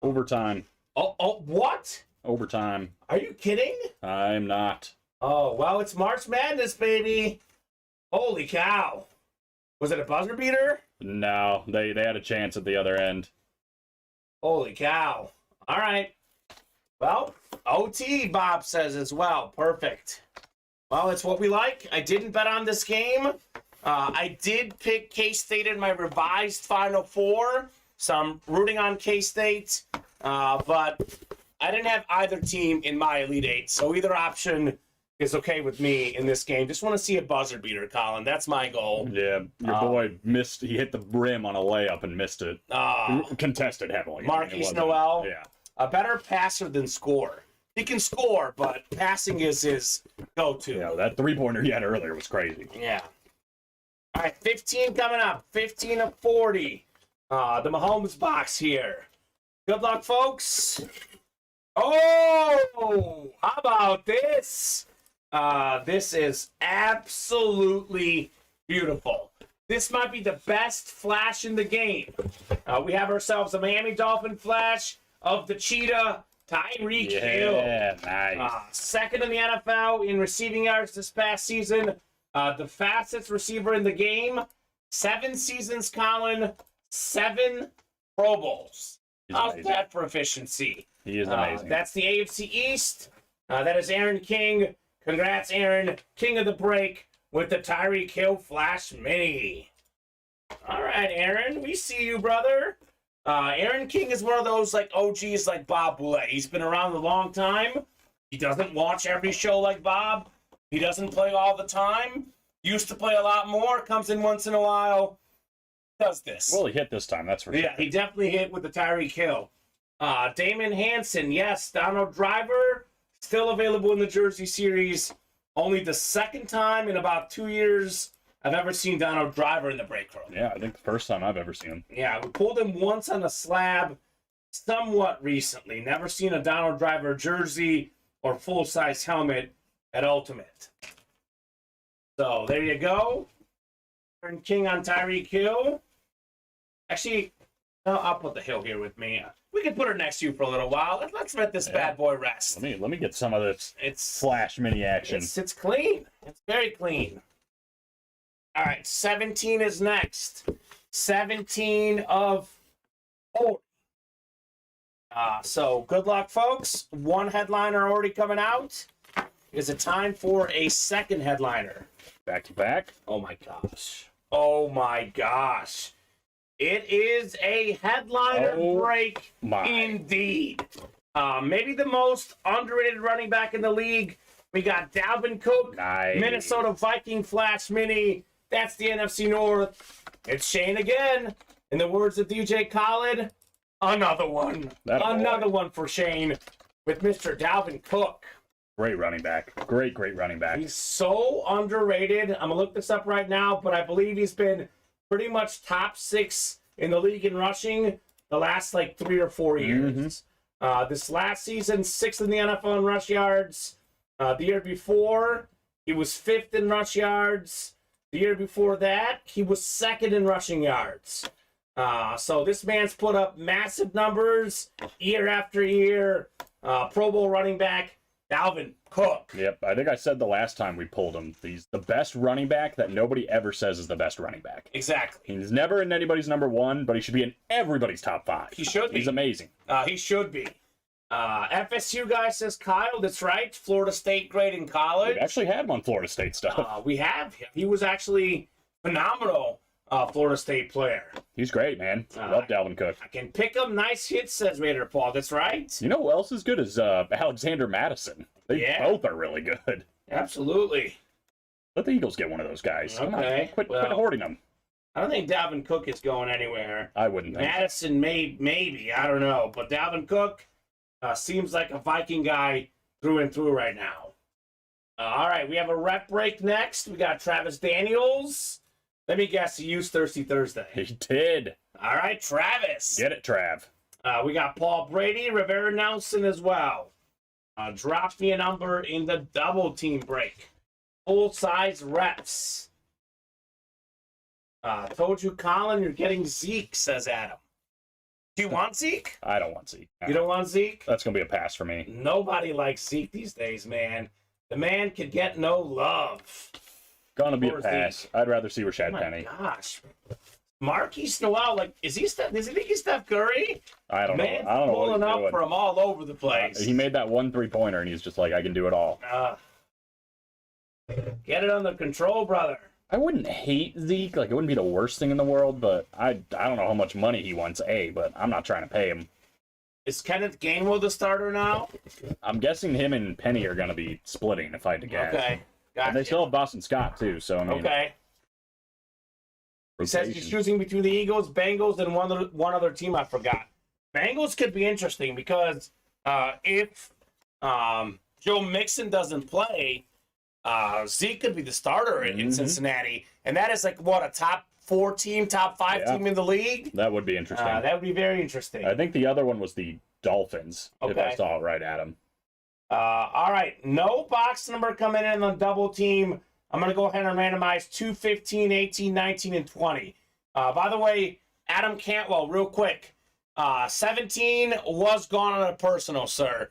Overtime. Oh, what? Overtime. Are you kidding? I'm not. Oh, well, it's March Madness, baby. Holy cow. Was it a buzzer beater? No, they had a chance at the other end. Holy cow. All right. Well, OT, Bob says as well. Perfect. Well, it's what we like. I didn't bet on this game. I did pick K-State in my revised Final Four, so I'm rooting on K-State. But I didn't have either team in my Elite Eight, so either option is okay with me in this game. Just want to see a buzzer beater, Colin. That's my goal. Yeah, your boy missed. He hit the rim on a layup and missed it. Contested heavily. Marquise Noel. Yeah. A better passer than scorer. He can score, but passing is his go-to. Yeah, that three-pointer he had earlier was crazy. Yeah. All right, 15 coming up. 15 of 40. The Mahomes box here. Good luck, folks. Oh, how about this? This is absolutely beautiful. This might be the best flash in the game. We have ourselves a Miami Dolphin flash of the Cheetah, Tyreek Hill. Yeah, nice. Second in the NFL in receiving yards this past season. The fastest receiver in the game. 7 seasons, Colin. 7 Pro Bowls. How's that for efficiency? He is amazing. That's the AFC East. That is Aaron King. Congrats, Aaron. King of the break with the Tyreek Hill Flash Mini. All right, Aaron. We see you, brother. Aaron King is one of those like OGs like Bob Boulay. He's been around a long time. He doesn't watch every show like Bob. He doesn't play all the time. Used to play a lot more. Comes in once in a while. Does this. Well, he hit this time, that's for sure. Yeah, he definitely hit with the Tyreek Hill. Damon Hansen, yes. Donald Driver, still available in the Jersey Series. Only the second time in about 2 years I've ever seen Donald Driver in the break room. Yeah, I think the first time I've ever seen him. Yeah, we pulled him once on a slab somewhat recently. Never seen a Donald Driver jersey or full-size helmet at Ultimate. So, there you go. Aaron King on Tyreek Hill. Actually, I'll put the Hill here with me. We can put her next to you for a little while. Let's let this bad boy rest. Let me get some of this Flash Mini action. It's clean. It's very clean. All right, 17 is next. 17 of 40. So good luck, folks. One headliner already coming out. Is it time for a second headliner? Back to back. Oh my gosh. Oh my gosh. It is a headliner break indeed. Maybe the most underrated running back in the league. We got Dalvin Cook, nice. Minnesota Viking Flash Mini. That's the NFC North. It's Shane again. In the words of DJ Khaled, another one. Another one for Shane with Mr. Dalvin Cook. Great running back. Great running back. He's so underrated. I'm going to look this up right now, but I believe he's been pretty much top 6 in the league in rushing the last like 3 or 4 years. This last season, 6th in the NFL in rush yards. The year before, he was 5th in rush yards. The year before that, he was 2nd in rushing yards. So this man's put up massive numbers year after year. Pro Bowl running back, Dalvin Cook. Yep, I think I said the last time we pulled him, he's the best running back that nobody ever says is the best running back. Exactly. He's never in anybody's number 1, but he should be in everybody's top 5. He should be. He's amazing. He should be. FSU guy says Kyle, that's right. Florida State grade in college. We've actually had him on Florida State stuff. We have him. He was actually phenomenal Florida State player. He's great, man. Love Dalvin Cook. I can pick him. Nice hit, says Raider Paul. That's right. You know who else is good is Alexander Madison. They both are really good. Absolutely. Let the Eagles get one of those guys. Okay. Quit hoarding them. I don't think Dalvin Cook is going anywhere. I wouldn't think. Madison maybe. I don't know. But Dalvin Cook seems like a Viking guy through and through right now. All right, we have a rep break next. We got Travis Daniels. Let me guess, he used Thirsty Thursday. He did. All right, Travis. Get it, Trav. We got Paul Brady, Rivera Nelson as well. Drop me a number in the double team break. Full-size reps. Told you, Colin, you're getting Zeke, says Adam. Do you want Zeke? I don't want Zeke. No. You don't want Zeke? That's going to be a pass for me. Nobody likes Zeke these days, man. The man could get no love. Gonna be a pass. Zeke. I'd rather see Rashad Penny. Oh my gosh. Marquise Noel, like, does he think he's Steph Curry? I don't know. I don't know pulling what he's up doing. from all over the place. He made that one 3-pointer, and he's just like, I can do it all. Get it under control, brother. I wouldn't hate Zeke. Like, it wouldn't be the worst thing in the world, but I don't know how much money he wants, but I'm not trying to pay him. Is Kenneth Gainwell the starter now? I'm guessing him and Penny are going to be splitting, if I had to guess. Okay. Gotcha. And they still have Boston Scott, too, so I mean... Okay. He says he's choosing between the Eagles, Bengals, and one other team I forgot. Bengals could be interesting because if Joe Mixon doesn't play, Zeke could be the starter in Cincinnati. And that is like, what, a top 4 team, top 5 team in the league? That would be interesting. That would be very interesting. I think the other one was the Dolphins, if I saw it right, Adam. All right. No box number coming in on the double team. I'm going to go ahead and randomize 2, 15, 18, 19, and 20. By the way, Adam Cantwell, real quick. 17 was gone on a personal, sir.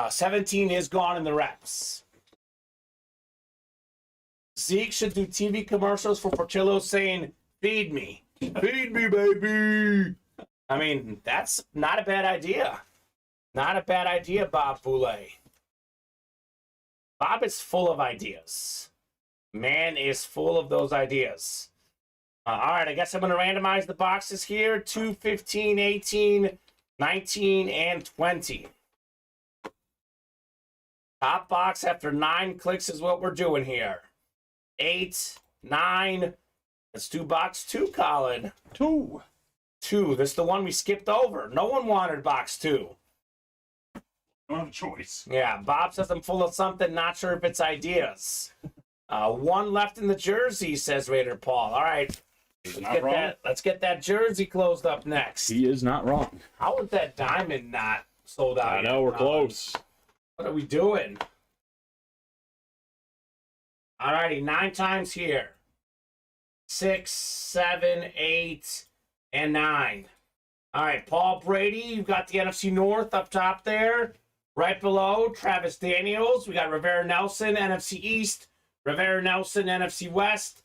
17 is gone in the reps. Zeke should do TV commercials for Portillo saying, "Feed me. Feed me, baby." I mean, that's not a bad idea. Not a bad idea, Bob Boulay. Bob is full of ideas. Man is full of those ideas. All right, I guess I'm going to randomize the boxes here. 2, 15, 18, 19, and 20. Top box after 9 clicks is what we're doing here. 8, 9. Let's do box 2, Colin. 2. This is the one we skipped over. No one wanted box 2. Don't have a choice. Yeah, Bob says I'm full of something. Not sure if it's ideas. 1 left in the jersey, says Raider Paul. All right. Let's get that jersey closed up next. He is not wrong. How is that diamond not sold out? I know, we're close. What are we doing? All righty, 9 times here. 6, 7, 8, and 9. All right, Paul Brady, you've got the NFC North up top there. Right below, Travis Daniels. We got Rivera Nelson, NFC East. Rivera Nelson, NFC West.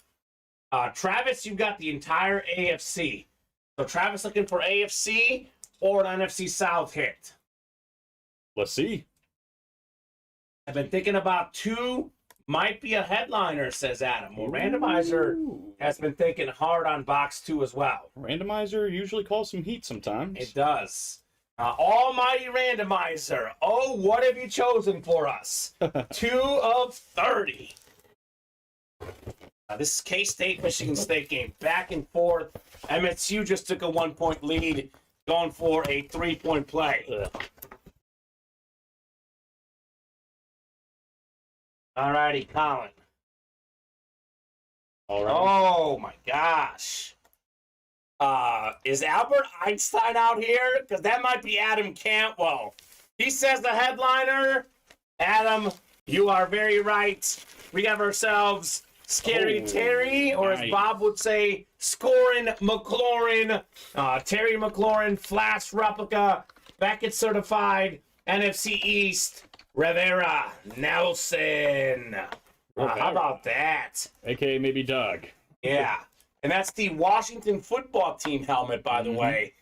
Travis, you've got the entire AFC. So Travis looking for AFC or an NFC South hit. Let's see. I've been thinking about 2 might be a headliner, says Adam. Well, Randomizer has been thinking hard on box 2 as well. Randomizer usually calls some heat sometimes. It does. Almighty Randomizer. Oh, what have you chosen for us? 2 of 30. This is K-State, Michigan State game. Back and forth. MSU just took a 1-point lead, going for a 3-point play. All righty, Colin. All right. Oh, my gosh. Is Albert Einstein out here? Because that might be Adam Cantwell. He says the headliner. Adam, you are very right. We have ourselves Scary Terry, or as Bob would say, Scoring McLaurin. Terry McLaurin, Flash Replica, Beckett Certified, NFC East, Rivera Nelson. How about that? AKA maybe Doug. Yeah. And that's the Washington football team helmet, by the way.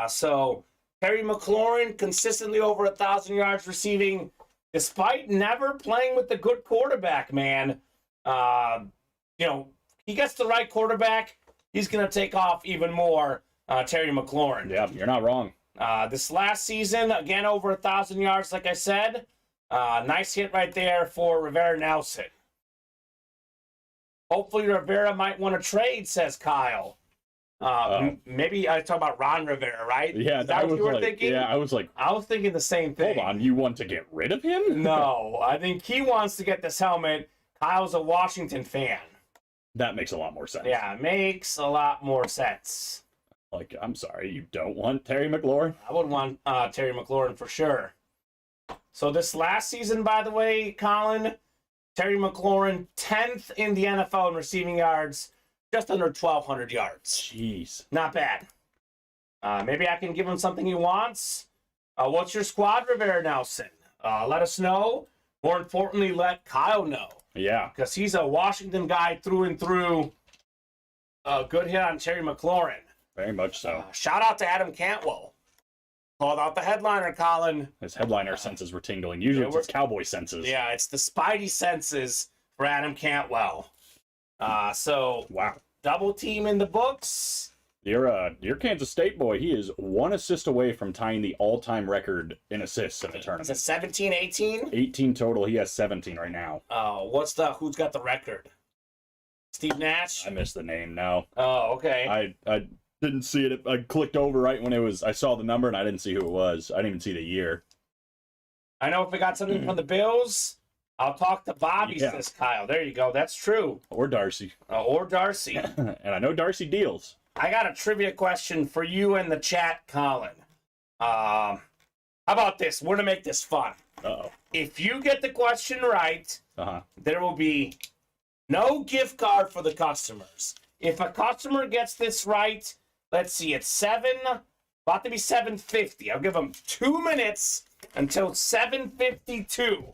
So Terry McLaurin consistently over 1,000 yards receiving, despite never playing with the good quarterback, man. He gets the right quarterback, he's going to take off even more, Terry McLaurin. Yeah, you're not wrong. This last season, again, over 1,000 yards, like I said. Nice hit right there for Rivera Nelson. Hopefully Rivera might want to trade, says Kyle. Maybe I talk about Ron Rivera, right? Yeah, is that what you were thinking? Yeah, I was thinking the same thing. Hold on, you want to get rid of him? No, I think he wants to get this helmet. Kyle's a Washington fan. That makes a lot more sense. Yeah, makes a lot more sense. Like, I'm sorry, you don't want Terry McLaurin? I would want Terry McLaurin for sure. So this last season, by the way, Colin, Terry McLaurin, 10th in the NFL in receiving yards, just under 1,200 yards. Jeez. Not bad. Maybe I can give him something he wants. What's your squad, Rivera Nelson? Let us know. More importantly, let Kyle know. Yeah. Because he's a Washington guy through and through. Good hit on Terry McLaurin. Very much so. Shout out to Adam Cantwell. Called out the headliner, Colin. His headliner senses were tingling. Usually it's Cowboy senses. Yeah, it's the Spidey senses for Adam Cantwell. So, wow. Double team in the books. Your Kansas State boy, he is 1 assist away from tying the all-time record in assists in the tournament. Is it 17, 18? 18 total. He has 17 right now. Who's got the record? Steve Nash? I missed the name now. Oh, okay. I didn't see it. I clicked over right when I saw the number and I didn't see who it was. I didn't even see the year. I know if we got something from the Bills, I'll talk to Bobby, Yeah. says Kyle. There you go. That's true. Or Darcy. Or Darcy. And I know Darcy deals. I got a trivia question for you in the chat, Colin. How about this? We're going to make this fun. Uh-oh. If you get the question right, there will be no gift card for the customers. If a customer gets this right, let's see, it's about to be 7:50. I'll give them 2 minutes until 7:52.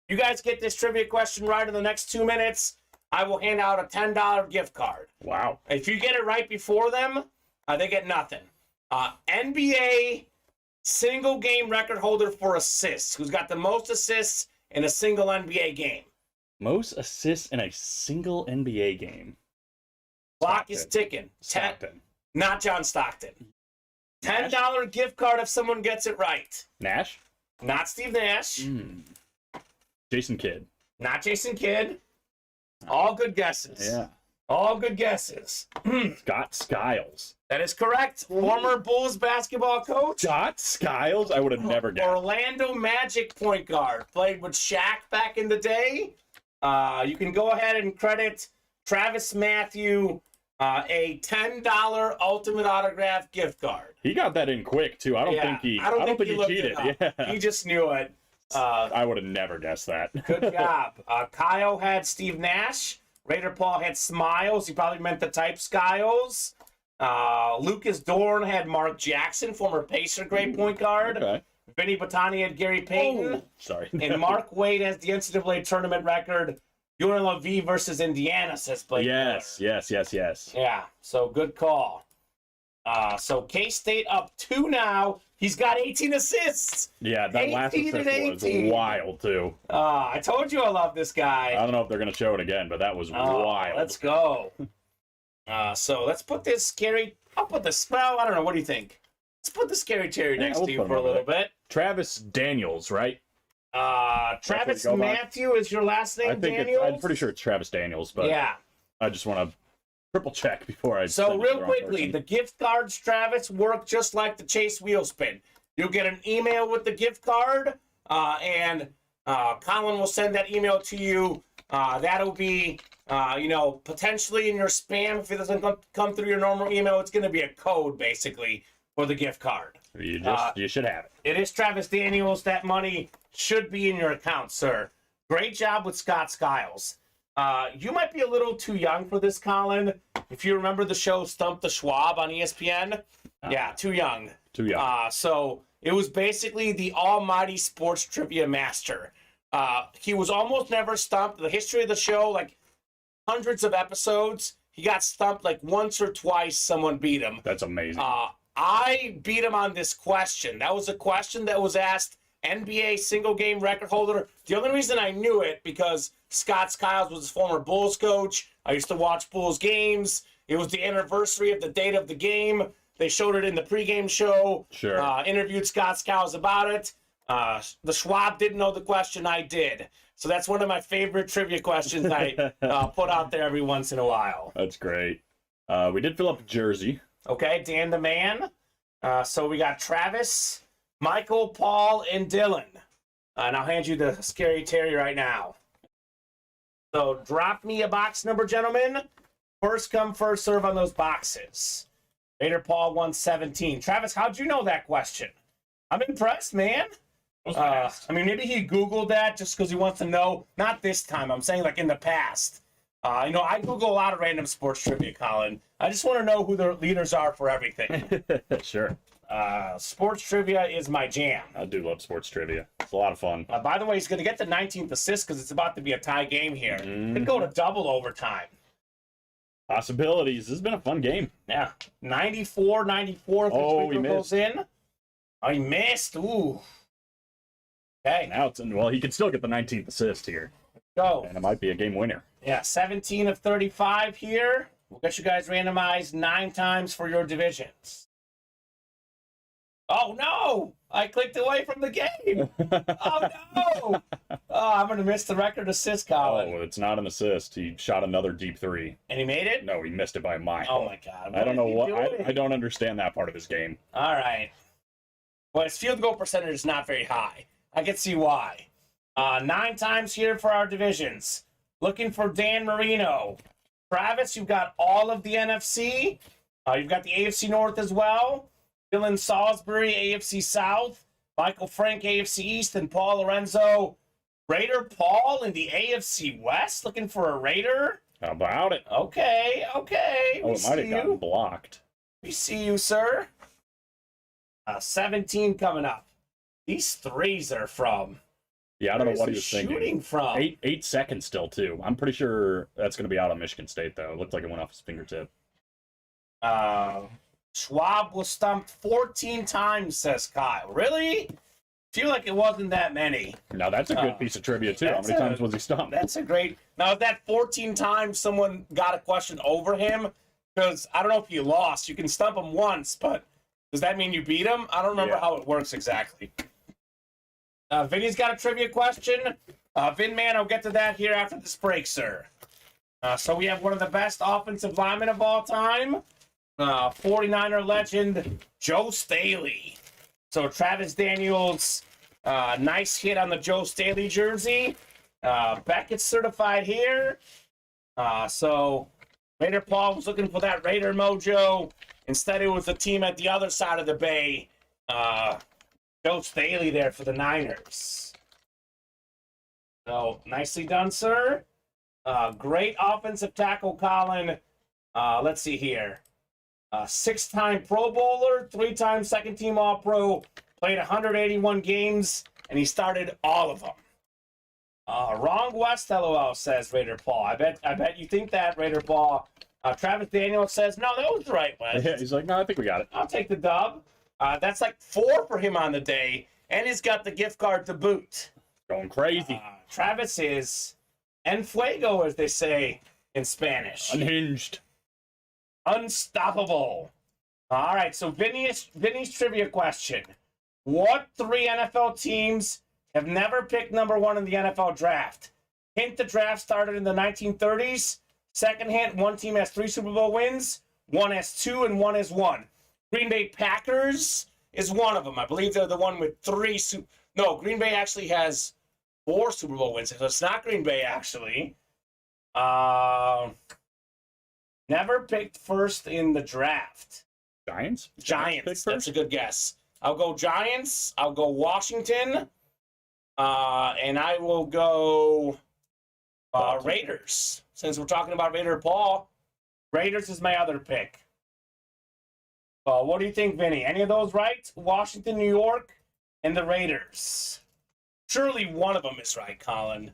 You guys get this trivia question right in the next 2 minutes, I will hand out a $10 gift card. Wow. If you get it right before them, they get nothing. NBA single game record holder for assists. Who's got the most assists in a single NBA game? Most assists in a single NBA game. Clock is ticking. Stockton. Not John Stockton. $10 gift card if someone gets it right. Nash? Not Steve Nash. Jason Kidd. Not Jason Kidd. All good guesses. Yeah. All good guesses. Scott Skiles. That is correct. Former Bulls basketball coach. Scott Skiles? I would have never guessed. Orlando Magic point guard. Played with Shaq back in the day. You can go ahead and credit Travis Matthew a $10 Ultimate Autograph gift card. He got that in quick, too. I don't think he looked cheated. it up. Yeah. He just knew it. I would have never guessed that. Good job. Kyle had Steve Nash. Raider Paul had Smiles. He probably meant the type Skiles. Lucas Dorn had Mark Jackson, former Pacer great point guard. Okay. Vinny Bottani had Gary Payton. Oh, sorry. And Mark Wade has the NCAA tournament record. UNLV versus Indiana, says Blake. Yes. Yeah, so good call. So K-State up 2 now. He's got 18 assists. Yeah, that last 18 assist and was 18. wild, too. I told you I love this guy. I don't know if they're going to show it again, but that was wild. Let's go. So let's put this scary. I'll put the spell. I don't know. What do you think? Let's put the scary Terry next to you for a little bit. Travis Daniels, right? Travis Matthew is your last name, Daniels? I'm pretty sure it's Travis Daniels, but yeah. I just want to triple check before I. So real quickly, the gift cards, Travis, work just like the Chase wheel spin. You'll get an email with the gift card, and Colin will send that email to you. That'll be, potentially in your spam. If it doesn't come through your normal email, it's going to be a code, basically, for the gift card. You should have it. It is Travis Daniels. That money should be in your account, sir. Great job with Scott Skiles. You might be a little too young for this, Colin. If you remember the show Stump the Schwab on ESPN. Yeah, too young. Too young. So it was basically the almighty sports trivia master. He was almost never stumped. The history of the show, like hundreds of episodes, he got stumped like once or twice someone beat him. That's amazing. I beat him on this question. That was a question that was asked, NBA single game record holder. The only reason I knew it because Scott Skiles was his former Bulls coach. I used to watch Bulls games. It was the anniversary of the date of the game. They showed it in the pregame show. Sure. Interviewed Scott Skiles about it. The Schwab didn't know the question. I did. So that's one of my favorite trivia questions I put out there every once in a while. That's great. We did fill up a jersey. Okay, Dan the Man. So we got Travis, Michael, Paul, and Dylan. And I'll hand you the Scary Terry right now. So drop me a box number, gentlemen. First come, first serve on those boxes. Raider Paul 117. Travis, how'd you know that question? I'm impressed, man. Maybe he Googled that just because he wants to know. Not this time. I'm saying like in the past. I Google a lot of random sports trivia, Colin. I just want to know who the leaders are for everything. Sure. Sports trivia is my jam. I do love sports trivia. It's a lot of fun. By the way, he's going to get the 19th assist because it's about to be a tie game here. Could go to double overtime. Possibilities. This has been a fun game. Yeah. 94. Oh, he goes in. Oh, he missed. Ooh. Okay. Now he can still get the 19th assist here. Go. And it might be a game winner. Yeah, 17 of 35 here. We'll get you guys randomized 9 times for your divisions. Oh, no! I clicked away from the game. Oh, no! Oh, I'm going to miss the record assist, Colin. Oh, it's not an assist. He shot another deep three. And he made it? No, he missed it by a mile. Oh, my God. I don't know what. I don't understand that part of his game. All right. Well, his field goal percentage is not very high. I can see why. 9 times here for our divisions. Looking for Dan Marino. Travis, you've got all of the NFC. You've got the AFC North as well. Dylan Salisbury, AFC South. Michael Frank, AFC East. And Paul Lorenzo, Raider Paul in the AFC West. Looking for a Raider. How about it? Okay. Oh, it might have gotten blocked. We see you, sir. 17 coming up. These threes are from. Yeah, I don't know what he Where's was he shooting thinking. from? 8 seconds still, too. I'm pretty sure that's going to be out on Michigan State, though. It looked like it went off his fingertip. Schwab was stumped 14 times, says Kyle. Really? Feel like it wasn't that many. Now, that's a good piece of trivia, too. How many times was he stumped? That's a great... Now, if that 14 times someone got a question over him, because I don't know if you lost. You can stump him once, but does that mean you beat him? I don't remember how it works exactly. Vinny's got a trivia question. Vin Man, I'll get to that here after this break, sir. So we have one of the best offensive linemen of all time, 49er legend, Joe Staley. So Travis Daniels, nice hit on the Joe Staley jersey. Beckett's certified here. So Raider Paul was looking for that Raider mojo. Instead, it was the team at the other side of the bay. Joe Staley there for the Niners. So, nicely done, sir. Great offensive tackle, Colin. Let's see here. 6-time Pro Bowler, 3-time second-team All-Pro, played 181 games, and he started all of them. Wrong West, LOL, says Raider Paul. I bet you think that, Raider Paul. Travis Daniels says, no, that was the right West. Yeah, he's like, no, I think we got it. I'll take the dub. That's like 4 for him on the day, and he's got the gift card to boot. Going crazy. Travis is en fuego, as they say in Spanish. Unhinged. Unstoppable. All right, so Vinny's trivia question. What 3 NFL teams have never picked number 1 in the NFL draft? Hint, the draft started in the 1930s. Second hint, one team has 3 Super Bowl wins, one has 2, and one has 1. Green Bay Packers is one of them. I believe they're the one with 3. No, Green Bay actually has 4 Super Bowl wins. So it's not Green Bay, actually. Never picked first in the draft. Giants? Giants. That's a good guess. I'll go Giants. I'll go Washington. And I will go Raiders. Since we're talking about Raider Paul, Raiders is my other pick. What do you think, Vinny? Any of those right? Washington, New York, and the Raiders. Surely one of them is right, Colin.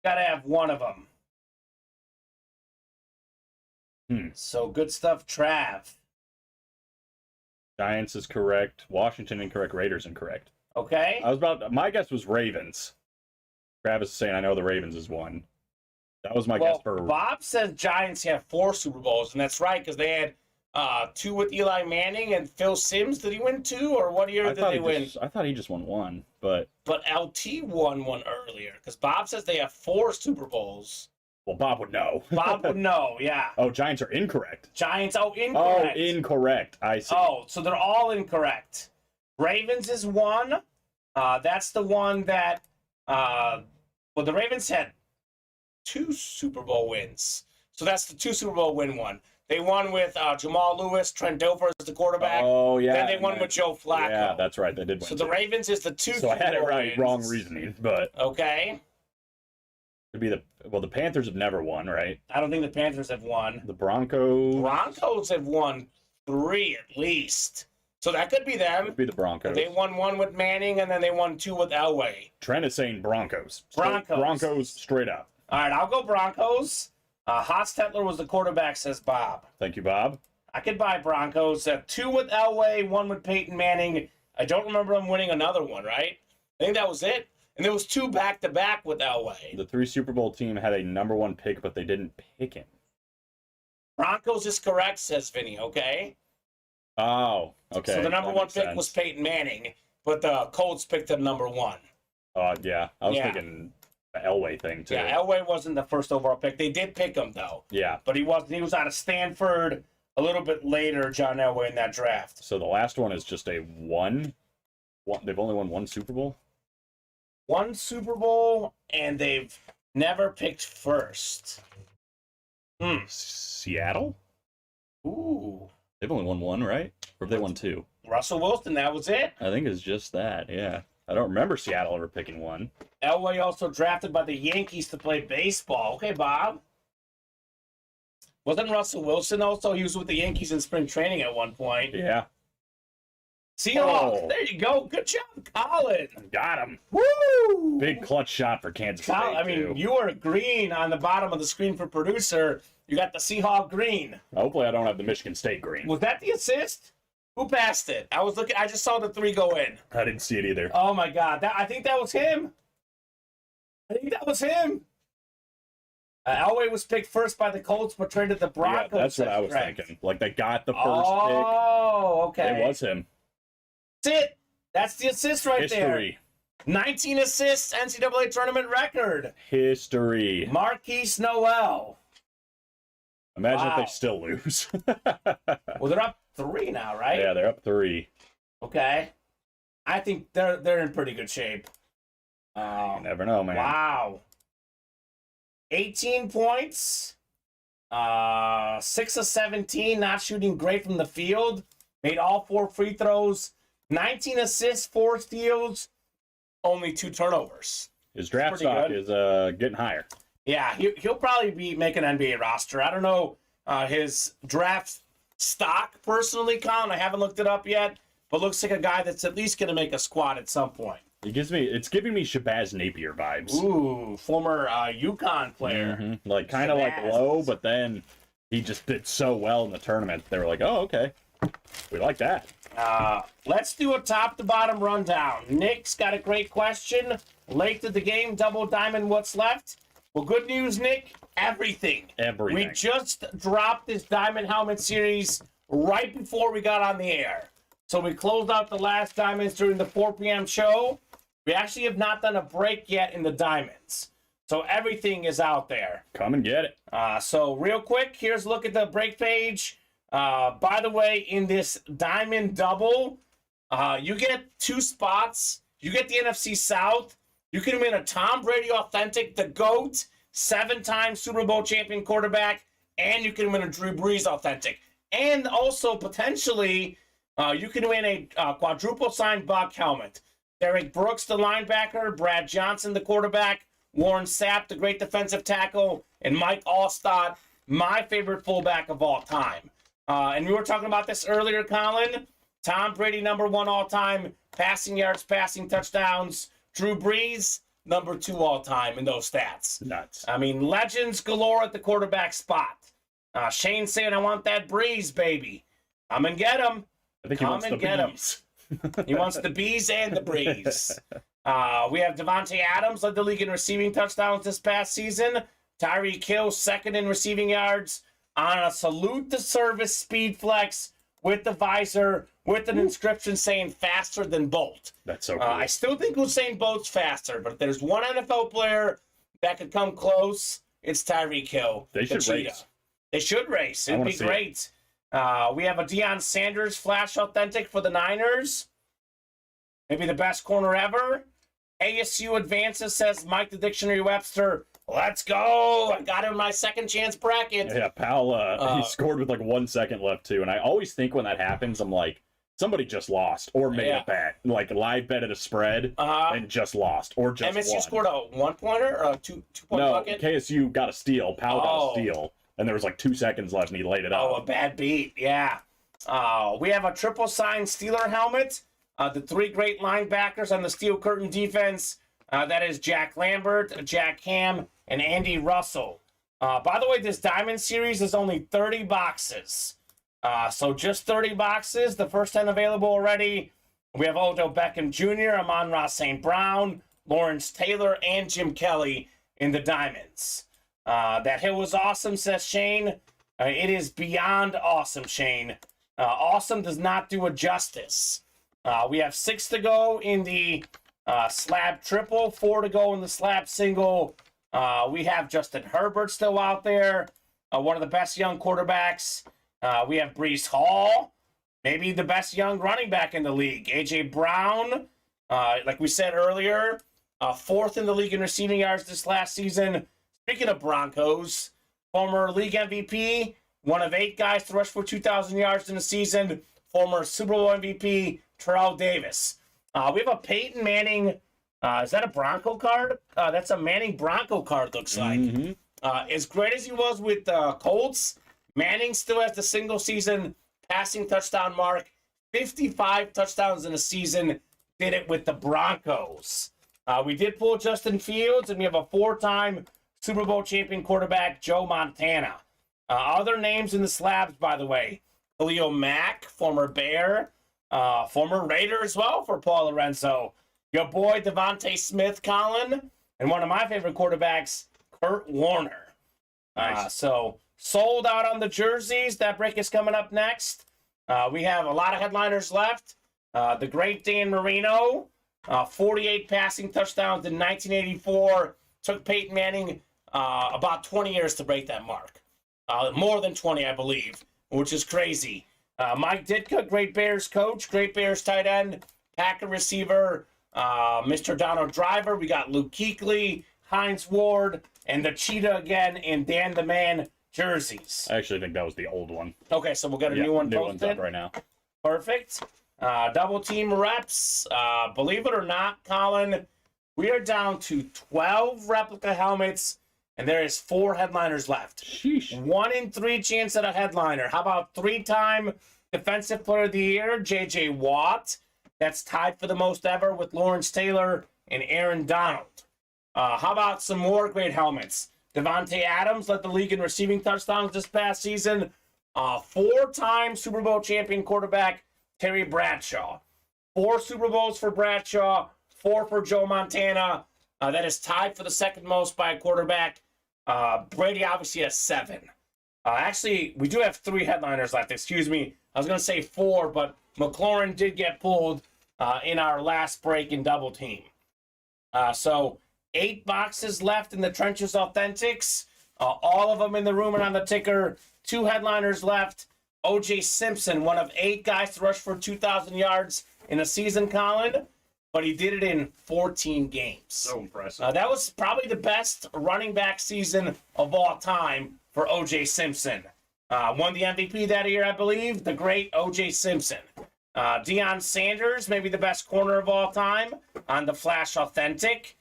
Got to have one of them. So good stuff, Trav. Giants is correct. Washington incorrect. Raiders incorrect. Okay. My guess was Ravens. Travis is saying I know the Ravens is one. That was my guess for. Bob says Giants have 4 Super Bowls, and that's right because they had 2 with Eli Manning and Phil Simms. Did he win 2, or what year did they win? I thought he just won 1, but LT won 1 earlier because Bob says they have 4 Super Bowls. Well, Bob would know. Bob would know, yeah. Oh, Giants are incorrect. Giants, incorrect. Oh, incorrect. I see. Oh, so they're all incorrect. Ravens is 1. That's the one that, the Ravens had 2 Super Bowl wins. So that's the 2 Super Bowl win one. They won with Jamal Lewis, Trent Dover as the quarterback. Oh, yeah. Then they won with Joe Flacco. Yeah, that's right. They did win. So the Ravens is the 2 So I had it right. wins. Wrong reasoning, but. Okay. It'd be the Panthers have never won, right? I don't think the Panthers have won. The Broncos. Broncos have won 3 at least. So that could be them. Could be the Broncos. They won 1 with Manning, and then they won 2 with Elway. Trent is saying Broncos. Broncos straight up. All right, I'll go Broncos. Hostetler was the quarterback, says Bob. Thank you, Bob. I could buy Broncos. 2 with Elway, 1 with Peyton Manning. I don't remember them winning another one, right? I think that was it. And there was 2 back-to-back with Elway. The 3 Super Bowl team had a number 1 pick, but they didn't pick him. Broncos is correct, says Vinny, okay? Oh, okay. So the number 1 pick sense. was Peyton Manning, but the Colts picked him number 1. Yeah. I was thinking the Elway thing, too. Yeah, Elway wasn't the first overall pick. They did pick him, though. Yeah. But he wasn't. He was out of Stanford a little bit later, John Elway, in that draft. So the last one is just a 1. They've only won 1 Super Bowl? one Super Bowl, and they've never picked first. Seattle? Ooh. They've only won one, right? Or have they won two? Russell Wilson, that was it. I think it's just that, yeah. I don't remember Seattle ever picking one. Elway also drafted by the Yankees to play baseball. Okay, Bob. Wasn't Russell Wilson also? He was with the Yankees in spring training at one point. Yeah. Seahawks. Oh. There you go. Good job, Colin. Got him. Woo! Big clutch shot for Kansas State, I mean, too. you were green on the bottom of the screen for producer. You got the Seahawk green. Hopefully I don't have the Michigan State green. Was that the assist? Who passed it? I was looking. I just saw the three go in. I didn't see it either. Oh my God! I think that was him. Elway was picked first by the Colts, but traded the Broncos. Yeah, that's what I was thinking. Like, they got the first pick. Oh, okay. It was him. That's it. That's the assist right History. there. 19 assists, NCAA tournament record. History. Marquise Noel. Imagine if Wow. they still lose. Well, they're up 3 now, right? Yeah, they're up 3. Okay. I think they're in pretty good shape. You never know, man. Wow. 18 points. 6 of 17, not shooting great from the field. Made all 4 free throws. 19 assists, 4 steals, only 2 turnovers. His draft pretty stock good. is getting higher. Yeah, he'll probably be making an NBA roster. I don't know his draft stock personally, Colin. I haven't looked it up yet, but looks like a guy that's at least going to make a squad at some point. It's giving me Shabazz Napier vibes. Ooh, former UConn player. Mm-hmm. Like, kind of like Shabazz. low, but then he just did so well in the tournament. They were like, oh, okay. We like that. Let's do a top to bottom rundown. Nick's got a great question. Late to the game, double diamond, what's left? Well, good news, Nick. Everything. Everything. We just dropped this Diamond Helmet series right before we got on the air. So we closed out the last diamonds during the 4 p.m. show. We actually have not done a break yet in the diamonds. So everything is out there. Come and get it. So real quick, here's a look at the break page. By the way, in this diamond double, you get 2 spots. You get the NFC South. You can win a Tom Brady authentic, the GOAT, 7-time Super Bowl champion quarterback, and you can win a Drew Brees authentic. And also, potentially, you can win a quadruple signed Buck helmet. Derek Brooks, the linebacker, Brad Johnson, the quarterback, Warren Sapp, the great defensive tackle, and Mike Allstott, my favorite fullback of all time. And we were talking about this earlier, Colin. Tom Brady, #1 all-time, passing yards, passing touchdowns. Drew Brees, #2 all-time in those stats. Nuts. I mean, legends galore at the quarterback spot. Shane saying, I want that Brees, baby. Come and get him. I think he Come wants and the get him. bees. He wants the bees and the breeze. We have Devontae Adams led the league in receiving touchdowns this past season. Tyreek Hill second in receiving yards on a salute to service speed flex with the visor with an inscription saying faster than Bolt. That's so cool. I still think Usain Bolt's faster, but if there's one NFL player that could come close, it's Tyreek Hill. They should the race. cheetah. They should race. I It'd wanna be see it. great. We have a Deion Sanders flash authentic for the Niners. Maybe the best corner ever. ASU advances, says Mike the Dictionary Webster. Let's go. I got him in my second chance bracket. Yeah, Powell, he scored with like 1 second left, too. And I always think when that happens, I'm like, somebody just lost or made a bet. Like, live bet at a spread and just lost or just MSU won. scored a 1-pointer or a two-point No, bucket? KSU got a steal. Powell got a steal. And there was like 2 seconds left, and he laid it Oh, up. a bad beat. Yeah. We have a triple sign Steeler helmet. The 3 great linebackers on the Steel Curtain defense. That is Jack Lambert, Jack Ham, and Andy Russell. By the way, this Diamond Series is only 30 boxes. So just 30 boxes. The first 10 available already. We have Odell Beckham Jr., Amon-Ra St. Brown, Lawrence Taylor, and Jim Kelly in the Diamonds. That hit was awesome, says Shane. It is beyond awesome, Shane. Awesome does not do it justice. We have 6 to go in the slab triple, 4 to go in the slab single. We have Justin Herbert still out there, one of the best young quarterbacks. We have Breece Hall, maybe the best young running back in the league. A.J. Brown, like we said earlier, 4th in the league in receiving yards this last season. Speaking of Broncos, former league MVP, one of 8 guys to rush for 2,000 yards in a season, former Super Bowl MVP, Terrell Davis. We have a Peyton Manning. Is that a Bronco card? That's a Manning Bronco card, looks like. Mm-hmm. As great as he was with the Colts, Manning still has the single season passing touchdown mark. 55 touchdowns in a season. Did it with the Broncos. We did pull Justin Fields, and we have a 4-time Super Bowl champion quarterback, Joe Montana. Other names in the slabs, by the way. Khalil Mack, former Bear, former Raider as well for Paul Lorenzo. Your boy Devontae Smith, Colin, and one of my favorite quarterbacks, Kurt Warner. Nice. So sold out on the jerseys. That break is coming up next. We have a lot of headliners left. The great Dan Marino, 48 passing touchdowns in 1984. Took Peyton Manning about 20 years to break that mark. More than 20, I believe, which is crazy. Mike Ditka, great Bears coach, great Bears tight end, Packer receiver, Mr. Donald Driver. We got Luke Kuechly, Hines Ward, and the Cheetah again in Dan the Man jerseys. I actually think that was the old one. Okay, so we'll get a new one new one's posted. up right now. Perfect. Double team reps. Believe it or not, Colin, we are down to 12 replica helmets, and there is 4 headliners left. Sheesh. 1 in 3 chance at a headliner. How about 3-time Defensive Player of the Year, J.J. Watt? That's tied for the most ever with Lawrence Taylor and Aaron Donald. How about some more great helmets? Devontae Adams led the league in receiving touchdowns this past season. 4-time Super Bowl champion quarterback, Terry Bradshaw. 4 Super Bowls for Bradshaw, 4 for Joe Montana. That is tied for the second most by a quarterback. Brady obviously has 7. Actually, we do have 3 headliners left. Excuse me. I was going to say 4, but McLaurin did get pulled in our last break in double team. So 8 boxes left in the Trenches Authentics. All of them in the room and on the ticker. 2 headliners left. O.J. Simpson, one of 8 guys to rush for 2,000 yards in a season, Colin, but he did it in 14 games. So impressive. That was probably the best running back season of all time for O.J. Simpson. Won the MVP that year, I believe, the great O.J. Simpson. Deion Sanders, maybe the best corner of all time on the Flash Authentic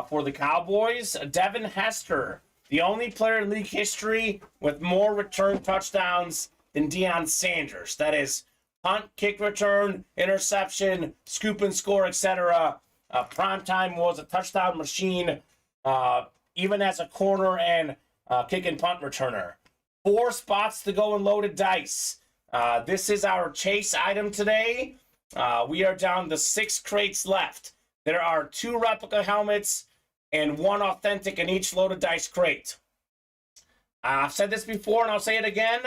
for the Cowboys. Devin Hester, the only player in league history with more return touchdowns than Deion Sanders. That is punt, kick return, interception, scoop and score, etc. Primetime was a touchdown machine, even as a corner and kick and punt returner. 4 spots to go in loaded dice. This is our chase item today. We are down to 6 crates left. There are 2 replica helmets and 1 authentic in each loaded dice crate. I've said this before and I'll say it again.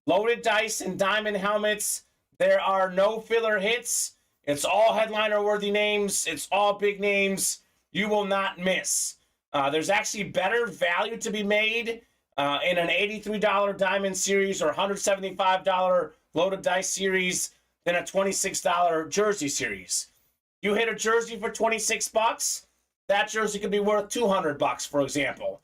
Loaded dice and diamond helmets. There are no filler hits. It's all headliner-worthy names. It's all big names. You will not miss. There's actually better value to be made in an $83 diamond series or $175 loaded dice series than a $26 jersey series. You hit a jersey for $26, that jersey could be worth $200, for example.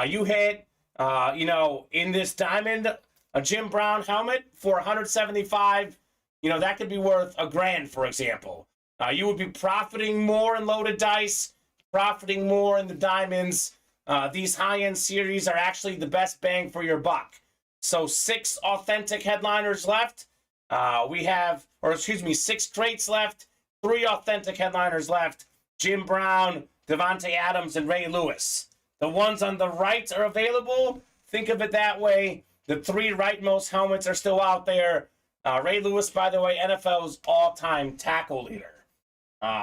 You hit, in this diamond, a Jim Brown helmet for $175, that could be worth $1,000, for example. You would be profiting more in loaded dice, profiting more in the diamonds. These high-end series are actually the best bang for your buck. So 6 authentic headliners left. We have, 6 crates left, 3 authentic headliners left. Jim Brown, Devontae Adams, and Ray Lewis. The ones on the right are available. Think of it that way. The 3 rightmost helmets are still out there. Ray Lewis, by the way, NFL's all-time tackle leader.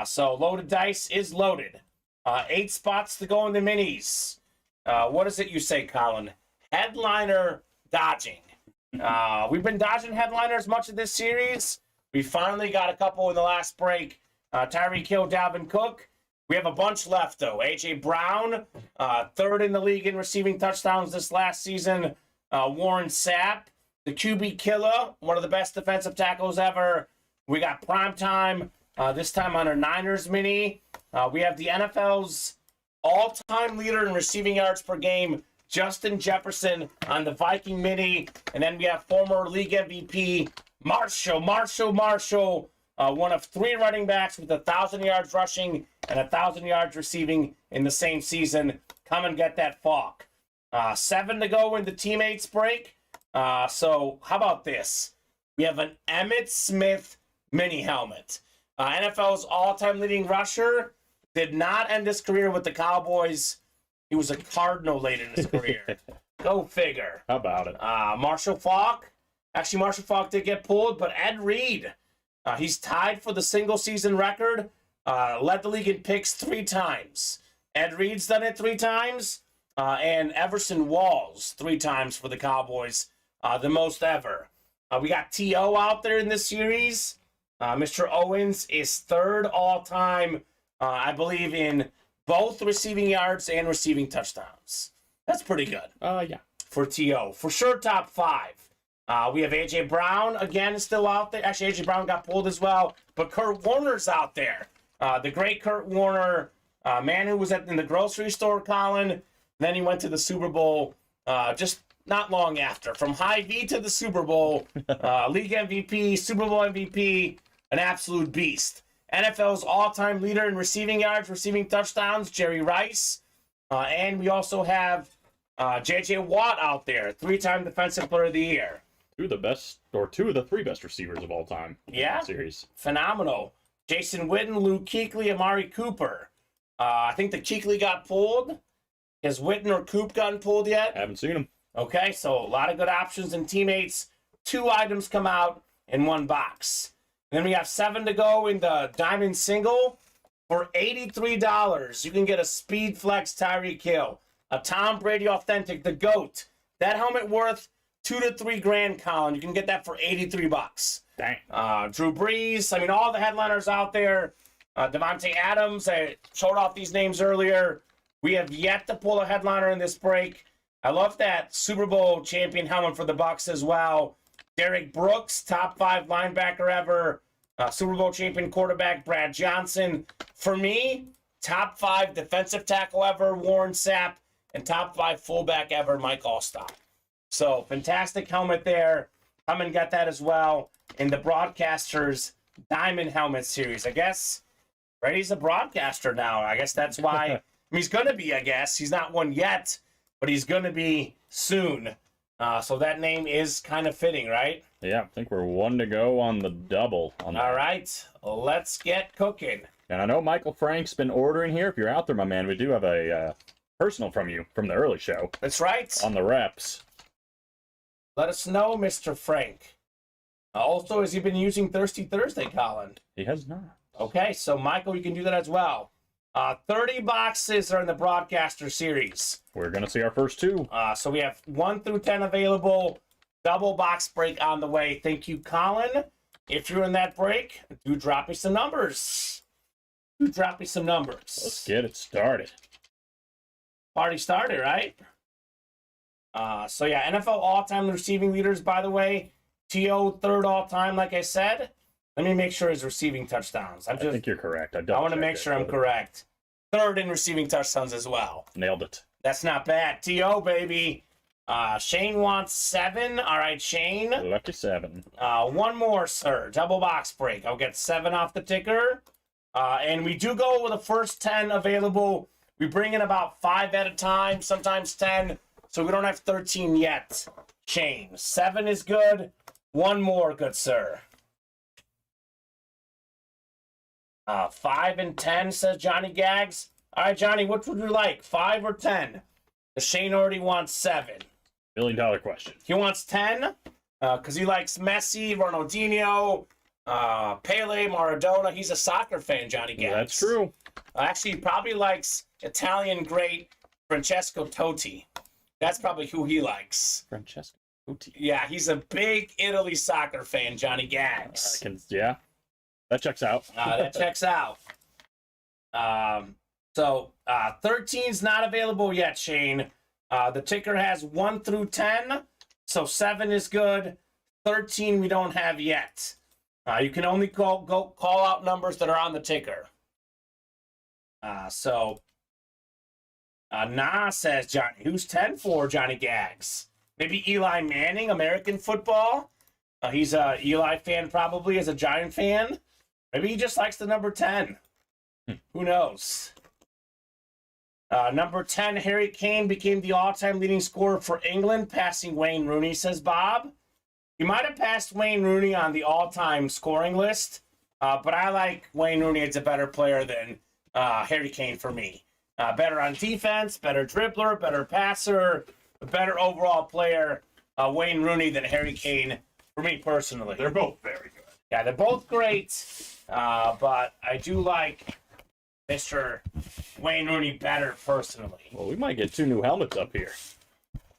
So loaded dice is loaded. 8 spots to go in the minis. What is it you say, Colin? Headliner dodging. We've been dodging headliners much of this series. We finally got a couple in the last break. Tyreek Hill, Dalvin Cook. We have a bunch left, though. A.J. Brown, 3rd in the league in receiving touchdowns this last season. Warren Sapp, the QB killer, one of the best defensive tackles ever. We got Primetime, this time on a Niners mini. We have the NFL's all-time leader in receiving yards per game, Justin Jefferson, on the Viking Mini. And then we have former league MVP, Marshall, one of 3 running backs with 1,000 yards rushing and 1,000 yards receiving in the same season. Come and get that Falk. 7 to go in the teammates break. So how about this? We have an Emmitt Smith mini helmet. NFL's all-time leading rusher did not end his career with the Cowboys. He was a Cardinal late in his career. Go figure. How about it? Marshall Faulk. Actually, Marshall Faulk did get pulled, but Ed Reed, he's tied for the single-season record. Led the league in picks 3 times. Ed Reed's done it 3 times. And Everson Walls 3 times for the Cowboys. The most ever. We got T.O. out there in this series. Mr. Owens is 3rd all-time, I believe, in both receiving yards and receiving touchdowns. That's pretty good. Yeah. For T.O. For sure, top 5. We have A.J. Brown, again, still out there. Actually, A.J. Brown got pulled as well. But Kurt Warner's out there. The great Kurt Warner, man who was in the grocery store, Colin. Then he went to the Super Bowl just not long after. From Hy-Vee to the Super Bowl, league MVP, Super Bowl MVP, an absolute beast. NFL's all-time leader in receiving yards, receiving touchdowns, Jerry Rice. And we also have J.J. Watt out there, 3-time Defensive Player of the Year. 2 of the 3 best receivers of all time. Yeah, Series. Phenomenal. Jason Witten, Luke Kuechly, Amari Cooper. I think the Kuechly got pulled. Has Witten or Coop gotten pulled yet? Haven't seen him. Okay, so a lot of good options and teammates. 2 items come out in 1 box. And then we have 7 to go in the Diamond Single. For $83, you can get a Speed Flex Tyreek Hill, a Tom Brady Authentic, the GOAT. That helmet worth $2 to $3 grand, Colin. You can get that for $83. Dang. Drew Brees. I mean, all the headliners out there. Devontae Adams. I showed off these names earlier. We have yet to pull a headliner in this break. I love that Super Bowl champion helmet for the Bucs as well. Derek Brooks, top 5 linebacker ever. Super Bowl champion quarterback Brad Johnson. For me, top 5 defensive tackle ever, Warren Sapp. And top 5 fullback ever, Mike Allstott. So, fantastic helmet there. Come and get that as well in the Broadcasters Diamond Helmet Series. I guess Brady's a broadcaster now. I guess that's why he's going to be, I guess. He's not one yet, but he's going to be soon. So that name is kind of fitting, right? Yeah, I think we're 1 to go on the double. All right, let's get cooking. And I know Michael Frank's been ordering here. If you're out there, my man, we do have a personal from you from the early show. That's right. On the reps. Let us know, Mr. Frank. Also, has he been using Thirsty Thursday, Colin? He has not. Okay, so Michael, you can do that as well. 30 boxes are in the Broadcaster Series. We're going to see our first 2. So we have 1 through 10 available. Double box break on the way. Thank you, Colin. If you're in that break, do drop me some numbers. Let's get it started. Party started, right? So yeah, NFL all-time receiving leaders, by the way. T.O. 3rd all-time, like I said. Let me make sure his receiving touchdowns. I think you're correct. I want to make sure I'm correct. 3rd in receiving touchdowns as well. Nailed it. That's not bad. T.O., baby. Shane wants 7. All right, Shane. Lucky 7. 1 more, sir. Double box break. I'll get 7 off the ticker. And we do go with the first 10 available. We bring in about 5 at a time, sometimes 10. So we don't have 13 yet. Shane. 7 is good. 1 more, good sir. 5 and 10, says Johnny Gags. All right, Johnny, what would you like, 5 or 10? Shane already wants 7. $1 million question. He wants 10 because he likes Messi, Ronaldinho, Pele, Maradona. He's a soccer fan, Johnny Gags. That's true. Actually, he probably likes Italian great Francesco Totti. That's probably who he likes. Francesco Totti. Yeah, he's a big Italy soccer fan, Johnny Gags. Yeah. That checks out. That checks out. So 13's not available yet, Shane. The ticker has 1 through 10, so 7 is good. 13 we don't have yet. You can only call out numbers that are on the ticker. Nah says Johnny. Who's 10 for Johnny Gags? Maybe Eli Manning, American football. He's a Eli fan probably as a Giant fan. Maybe he just likes the number 10. Who knows? Number 10, Harry Kane became the all-time leading scorer for England, passing Wayne Rooney, says Bob. He might have passed Wayne Rooney on the all-time scoring list, but I like Wayne Rooney as a better player than Harry Kane for me. Better on defense, better dribbler, better passer, a better overall player, Wayne Rooney than Harry Kane for me personally. They're both very good. Yeah, they're both great, but I do like Mr. Wayne Rooney better personally. Well, we might get 2 new helmets up here.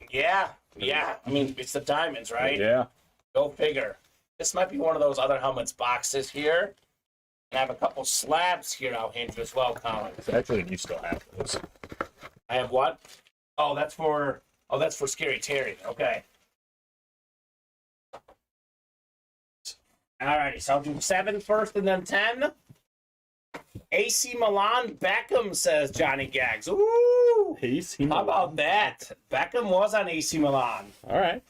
Yeah. I mean, it's the diamonds, right? Yeah. Go figure. This might be one of those other helmets boxes here. I have a couple slabs here I'll hand you as well, Colin. Actually, you still have those. I have what? Oh, that's for Scary Terry. Okay. Alrighty, so I'll do 7 first and then 10. AC Milan Beckham, says Johnny Gags. Ooh! AC How about that? Beckham was on AC Milan. All right.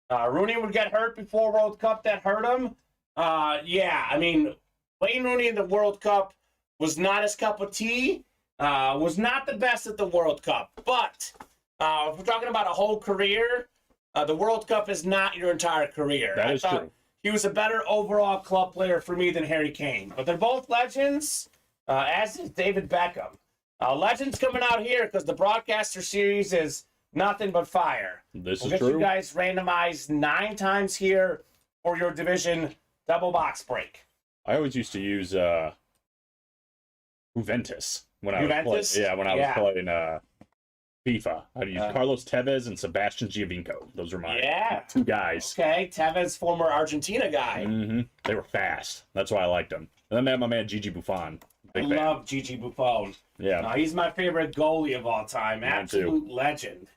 Rooney would get hurt before World Cup. That hurt him. Yeah, I mean, Wayne Rooney in the World Cup was not his cup of tea. Was not the best at the World Cup. But if we're talking about a whole career, the World Cup is not your entire career. That is true. He was a better overall club player for me than Harry Kane. But they're both legends, as is David Beckham. Legends coming out here because the Broadcaster Series is nothing but fire. This we'll is get true. you guys randomized 9 times here for your division double box break. I always used to use Juventus when I was playing. When I was playing FIFA. I'd use Carlos Tevez and Sebastian Giovinco. Those were my 2 guys. Okay, Tevez, former Argentina guy. Mm-hmm. They were fast. That's why I liked them. And then they had my man Gigi Buffon. I love Gigi Buffon. Yeah. He's my favorite goalie of all time. Absolute legend.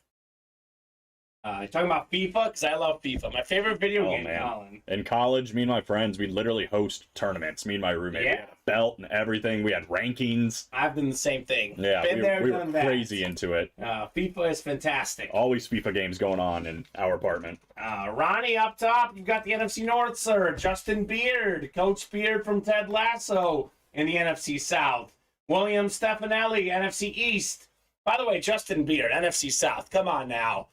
Talking about FIFA, because I love FIFA. My favorite video game, Colin. In college, me and my friends, we'd literally host tournaments. Me and my roommate. Yeah. We had a belt and everything. We had rankings. I've done the same thing. Yeah, we were that. crazy into it. FIFA is fantastic. Always FIFA games going on in our apartment. Ronnie up top, you've got the NFC North, sir. Justin Beard, Coach Beard from Ted Lasso in the NFC South. William Stefanelli, NFC East. By the way, Justin Beard, NFC South. Come on now.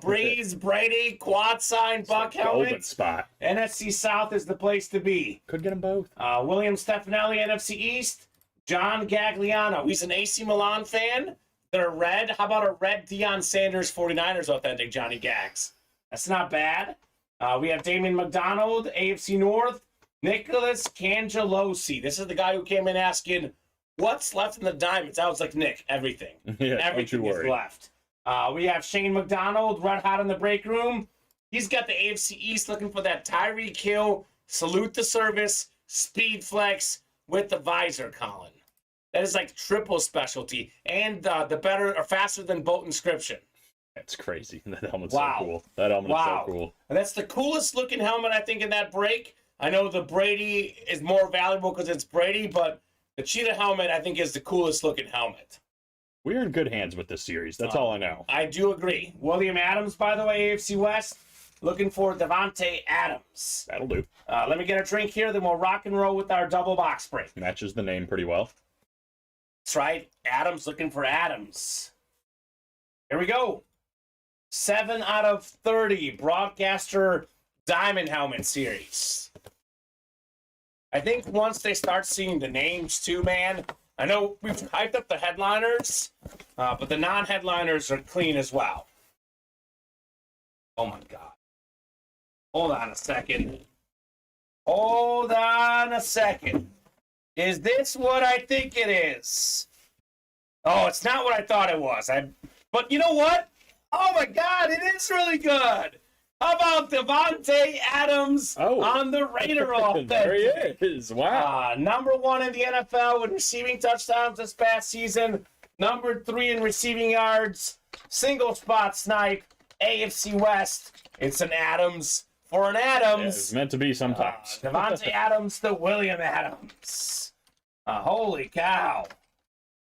Breeze, Brady, quad sign, buck helmet. Open spot. NFC South is the place to be. Could get them both. William Stefanelli, NFC East. John Gagliano. He's an AC Milan fan. They're red. How about a red Deion Sanders 49ers authentic Johnny Gags? That's not bad. We have Damon McDonald, AFC North. Nicholas Cangelosi. This is the guy who came in asking, what's left in the diamonds? I was like, Nick, everything. Everything is left. We have Shane McDonald, red hot in the break room. He's got the AFC East looking for that Tyreek Hill, salute the service, speed flex with the visor, Colin. That is like triple specialty. And the better or faster than boat inscription. That's crazy. That helmet's so cool. That helmet is so cool. And that's the coolest looking helmet, I think, in that break. I know the Brady is more valuable because it's Brady, but the Cheetah helmet, I think, is the coolest looking helmet. We're in good hands with this series. That's all I know. I do agree. William Adams, by the way, AFC West, looking for Devontae Adams. That'll do. Let me get a drink here, then we'll rock and roll with our double box break. Matches the name pretty well. That's right. Adams looking for Adams. Here we go. 7 out of 30 Broadcaster Diamond Helmet Series. I think once they start seeing the names too, man, I know we've hyped up the headliners, but the non-headliners are clean as well. Oh my God. Hold on a second. Hold on a second. Is this what I think it is? Oh, it's not what I thought it was. But you know what? Oh my God, it is really good. How about Devontae Adams on the Raider offense? There he is. Wow. Number 1 in the NFL with receiving touchdowns this past season. Number 3 in receiving yards. Single spot snipe. AFC West. It's an Adams for an Adams. Yeah, it's meant to be sometimes. Devontae Adams to William Adams. Holy cow.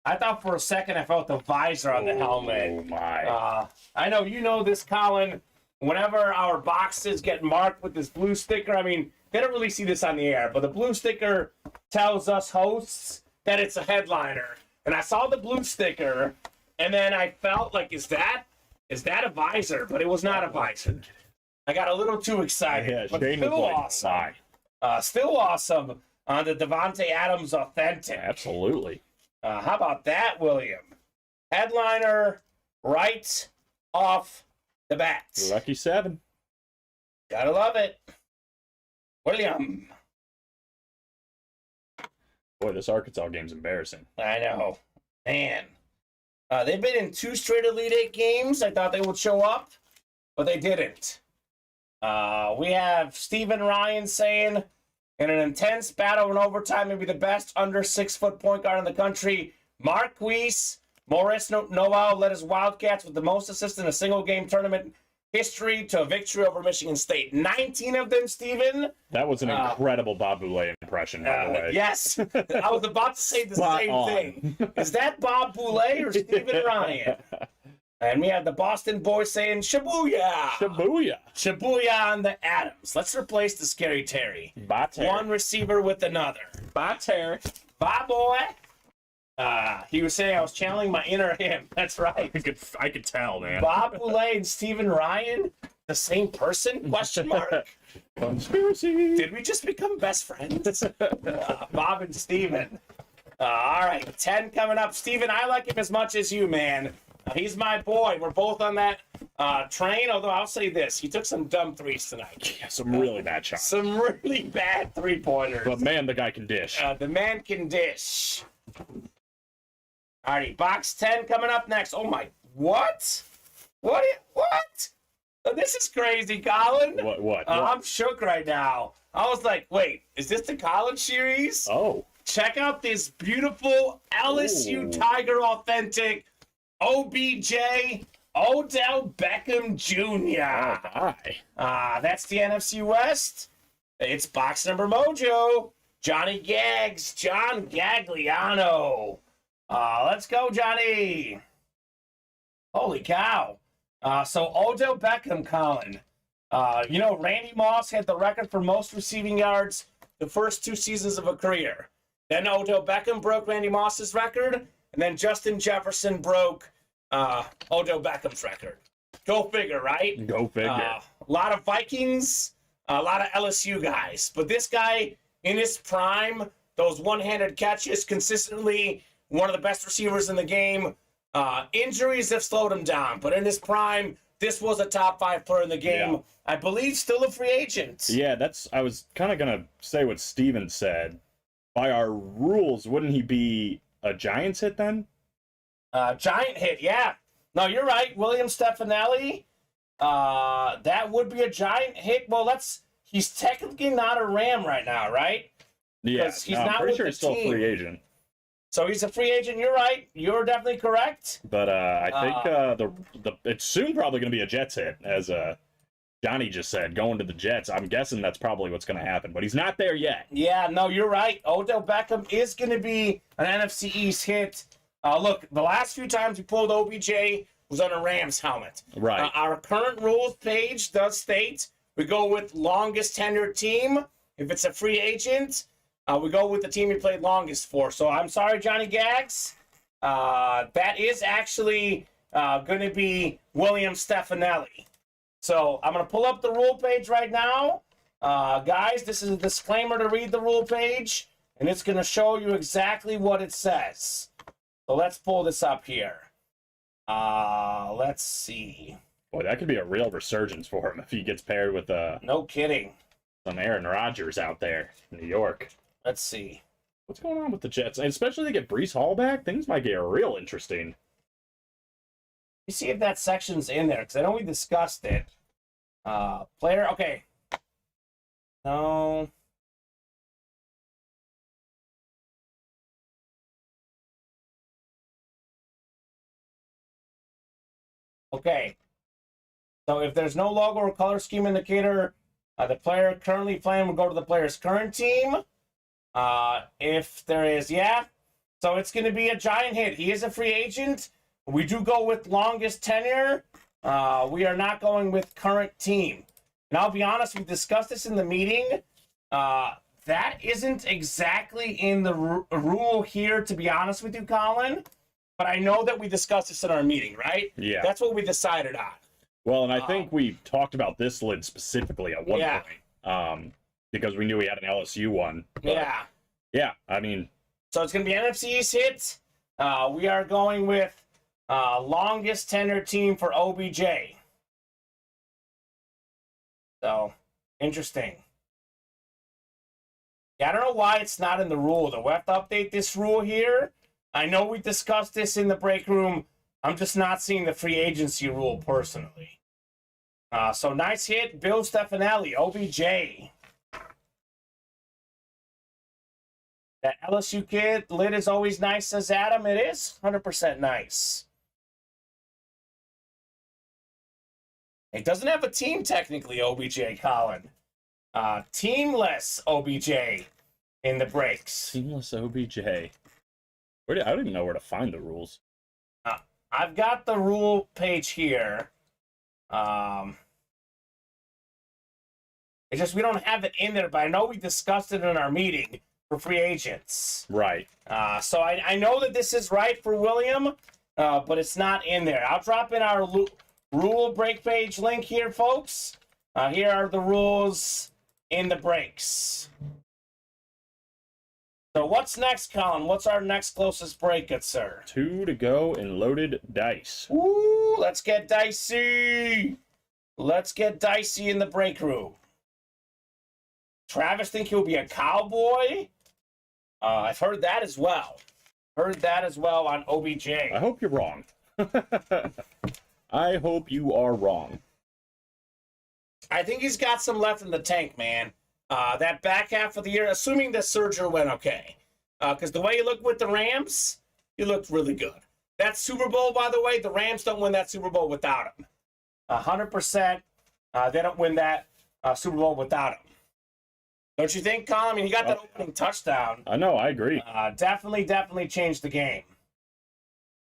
I thought for a second I felt the visor on the helmet. Oh, my. I know you know this, Colin. Whenever our boxes get marked with this blue sticker, I mean, they don't really see this on the air, but the blue sticker tells us hosts that it's a headliner. And I saw the blue sticker, and then I felt like, is that a visor? But it was not a visor. I got a little too excited. Yeah, but Shane still was like, awesome. why? Still awesome on the Devontae Adams Authentic. Absolutely. How about that, William? Headliner right off the bat. Lucky 7. Gotta love it. William. Boy, this Arkansas game's embarrassing. I know. Man. They've been in 2 straight Elite 8 games. I thought they would show up, but they didn't. We have Stephen Ryan saying, in an intense battle in overtime, maybe the best under 6-foot point guard in the country, Marquise Morris Noel led his Wildcats with the most assists in a single game tournament history to a victory over Michigan State. 19 of them, Stephen. That was an incredible Bob Boulay impression, by the way. Yes. I was about to say the same thing. Is that Bob Boulay or Stephen Ryan? And we have the Boston boys saying, Shibuya. Shibuya. Shibuya on the Adams. Let's replace the Scary Terry. Bye, Terry. One receiver with another. Bye, Terry. Bye, boy. He was saying I was channeling my inner him. That's right. I could tell, man. Bob Boulay and Stephen Ryan, the same person? Question mark. Conspiracy. Did we just become best friends? Bob and Stephen. All right, 10 coming up. Stephen, I like him as much as you, man. He's my boy. We're both on that train, although I'll say this. He took some dumb threes tonight. Yeah, some really bad shots. Some really bad three-pointers. But, man, the guy can dish. The man can dish. All right, box 10 coming up next. Oh, my. What? What? This is crazy, Colin. What? I'm shook right now. I was like, wait, is this the college series? Oh. Check out this beautiful LSU Tiger Authentic OBJ Odell Beckham Jr. Oh, my. That's the NFC West. It's box number mojo. Johnny Gags, John Gagliano. Let's go, Johnny. Holy cow. So Odell Beckham, Colin. Randy Moss had the record for most receiving yards the first 2 seasons of a career. Then Odell Beckham broke Randy Moss's record, and then Justin Jefferson broke Odell Beckham's record. Go figure, right? Go figure. A lot of Vikings, a lot of LSU guys. But this guy, in his prime, those one-handed catches, consistently one of the best receivers in the game. Injuries have slowed him down, but in his prime, this was a top 5 player in the game. Yeah. I believe still a free agent. Yeah, I was kind of going to say what Steven said. By our rules, wouldn't he be a Giants hit then? Giant hit, yeah. No, you're right. William Stefanelli, that would be a Giant hit. Well, he's technically not a Ram right now, right? Yeah, he's not pretty with sure the he's still team. a free agent. So he's a free agent. You're right. You're definitely correct. But I think it's soon probably going to be a Jets hit, as Johnny just said, going to the Jets. I'm guessing that's probably what's going to happen, but he's not there yet. Yeah, no, you're right. Odell Beckham is going to be an NFC East hit. Look, the last few times we pulled OBJ was on a Rams helmet. Right. Our current rules page does state we go with longest tenured team. If it's a free agent, we go with the team he played longest for. So I'm sorry, Johnny Gags. That is actually going to be William Stefanelli. So I'm going to pull up the rule page right now. Guys, this is a disclaimer to read the rule page, and it's going to show you exactly what it says. So let's pull this up here. Let's see. Boy, that could be a real resurgence for him if he gets paired with No kidding. some Aaron Rodgers out there in New York. Let's see. What's going on with the Jets? And especially they get Breece Hall back, things might get real interesting. You see if that section's in there, because I know we discussed it. Player, okay. No. Okay. So if there's no logo or color scheme indicator, the player currently playing will go to the player's current team. If there is, yeah. So it's going to be a giant hit. He is a free agent. We do go with longest tenure. We are not going with current team. And I'll be honest, we discussed this in the meeting. That isn't exactly in the rule here, to be honest with you, Colin. But I know that we discussed this in our meeting, right? Yeah. That's what we decided on. Well, and I think we talked about this lid specifically at one point. Because we knew we had an LSU one. But yeah, I mean. So it's going to be NFC East hit. We are going with longest tenure team for OBJ. So, interesting. Yeah, I don't know why it's not in the rule, though. We'll have to update this rule here. I know we discussed this in the break room. I'm just not seeing the free agency rule personally. So, nice hit. Bill Stefanelli, OBJ. That LSU kid lid is always nice, says Adam. It is 100% nice. It doesn't have a team, technically, OBJ, Colin. Teamless OBJ in the breaks. Teamless OBJ. I don't even know where to find the rules. I've got the rule page here. It's just we don't have it in there, but I know we discussed it in our meeting for free agents. Right. So I know that this is right for William, but it's not in there. I'll drop in our rule break page link here, folks. Here are the rules in the breaks. So what's next, Colin? What's our next closest break, good sir? 2 to go in loaded dice. Ooh, let's get dicey. Let's get dicey in the break room. Travis think he'll be a cowboy. I've heard that as well. Heard that as well on OBJ. I hope you're wrong. I hope you are wrong. I think he's got some left in the tank, man. That back half of the year, assuming the surgery went okay. Because the way you look with the Rams, you looked really good. That Super Bowl, by the way, the Rams don't win that Super Bowl without him. 100%. They don't win that Super Bowl without him. Don't you think, Colin? I mean, he got that opening touchdown. I know, I agree. Definitely changed the game.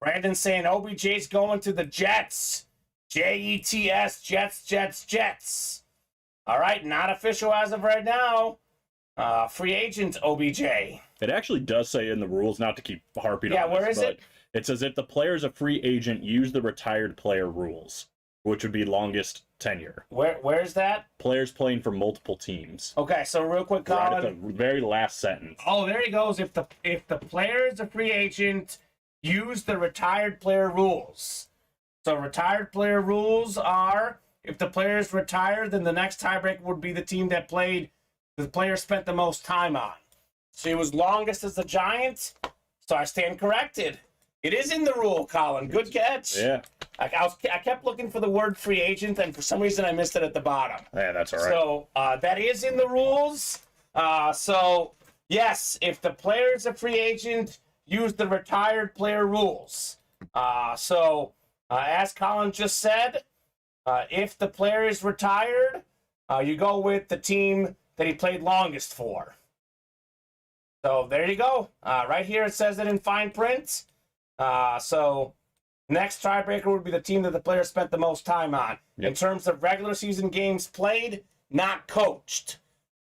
Brandon saying OBJ's going to the Jets. Jets, Jets. All right, not official as of right now. Free agent OBJ. It actually does say in the rules, not to keep harping on this. Yeah, where is it? It says if the player is a free agent, use the retired player rules, which would be longest tenure. Where is that? Players playing for multiple teams. Okay, so real quick, Colin. Right at the very last sentence. Oh, there he goes. If the player is a free agent, use the retired player rules. So retired player rules are, if the player is retired, then the next tiebreaker would be the team that the player spent the most time on. So he was longest as a Giant, so I stand corrected. It is in the rule, Colin. Good catch. Yeah. I kept looking for the word free agent, and for some reason I missed it at the bottom. Yeah, that's all right. So that is in the rules. So, yes, if the player is a free agent, use the retired player rules. As Colin just said, if the player is retired, you go with the team that he played longest for. So there you go. Right here it says it in fine print. So next tiebreaker would be the team that the player spent the most time on. Yep. In terms of regular season games played, not coached.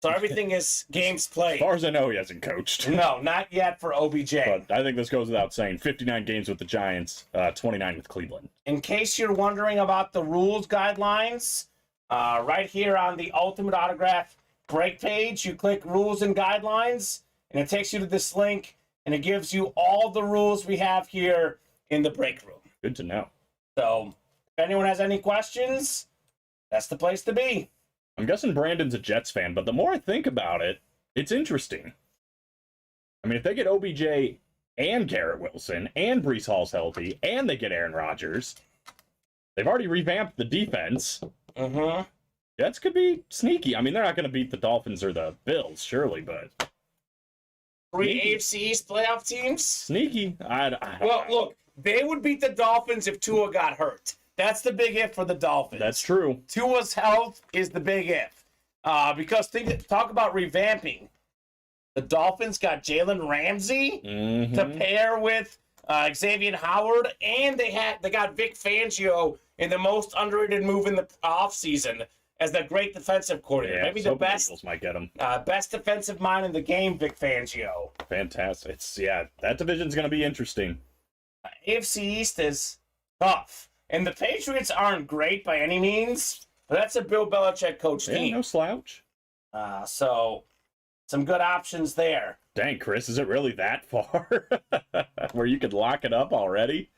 So everything is games played. As far as I know, he hasn't coached. No, not yet for OBJ. But I think this goes without saying. 59 games with the Giants, 29 with Cleveland. In case you're wondering about the rules guidelines, right here on the Ultimate Autograph break page, you click Rules and Guidelines, and it takes you to this link, and it gives you all the rules we have here in the break room. Good to know. So, if anyone has any questions, that's the place to be. I'm guessing Brandon's a Jets fan, but the more I think about it, it's interesting. I mean, if they get OBJ and Garrett Wilson and Breece Hall's healthy, and they get Aaron Rodgers, they've already revamped the defense. Mm-hmm. Jets could be sneaky. I mean, they're not going to beat the Dolphins or the Bills, surely, but... Three AFC East playoff teams? Sneaky. Well, look, they would beat the Dolphins if Tua got hurt. That's the big if for the Dolphins. That's true. Tua's health is the big if. Because talk about revamping. The Dolphins got Jalen Ramsey to pair with Xavier Howard, and they got Vic Fangio in the most underrated move in the offseason as the great defensive coordinator. Maybe the best Eagles might get him. Best defensive mind in the game, Vic Fangio. Fantastic. That division's going to be interesting. AFC East is tough. And the Patriots aren't great by any means, but that's a Bill Belichick coach team. No slouch. So some good options there. Dang, Chris, is it really that far? Where you could lock it up already?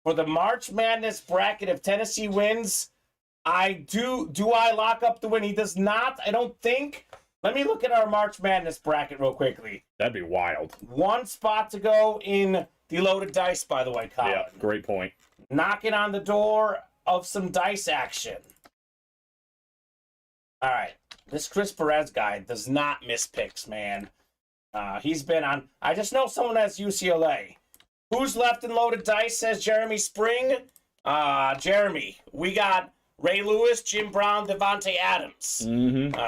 For the March Madness bracket, if Tennessee wins, do I lock up the win? He does not, I don't think. Let me look at our March Madness bracket real quickly. That'd be wild. One spot to go in the loaded dice, by the way, Colin. Yeah, great point. Knocking on the door of some dice action. All right. This Chris Perez guy does not miss picks, man. He's been on... I just know someone has UCLA. Who's left in loaded dice, says Jeremy Spring. Jeremy, we got Ray Lewis, Jim Brown, Devontae Adams.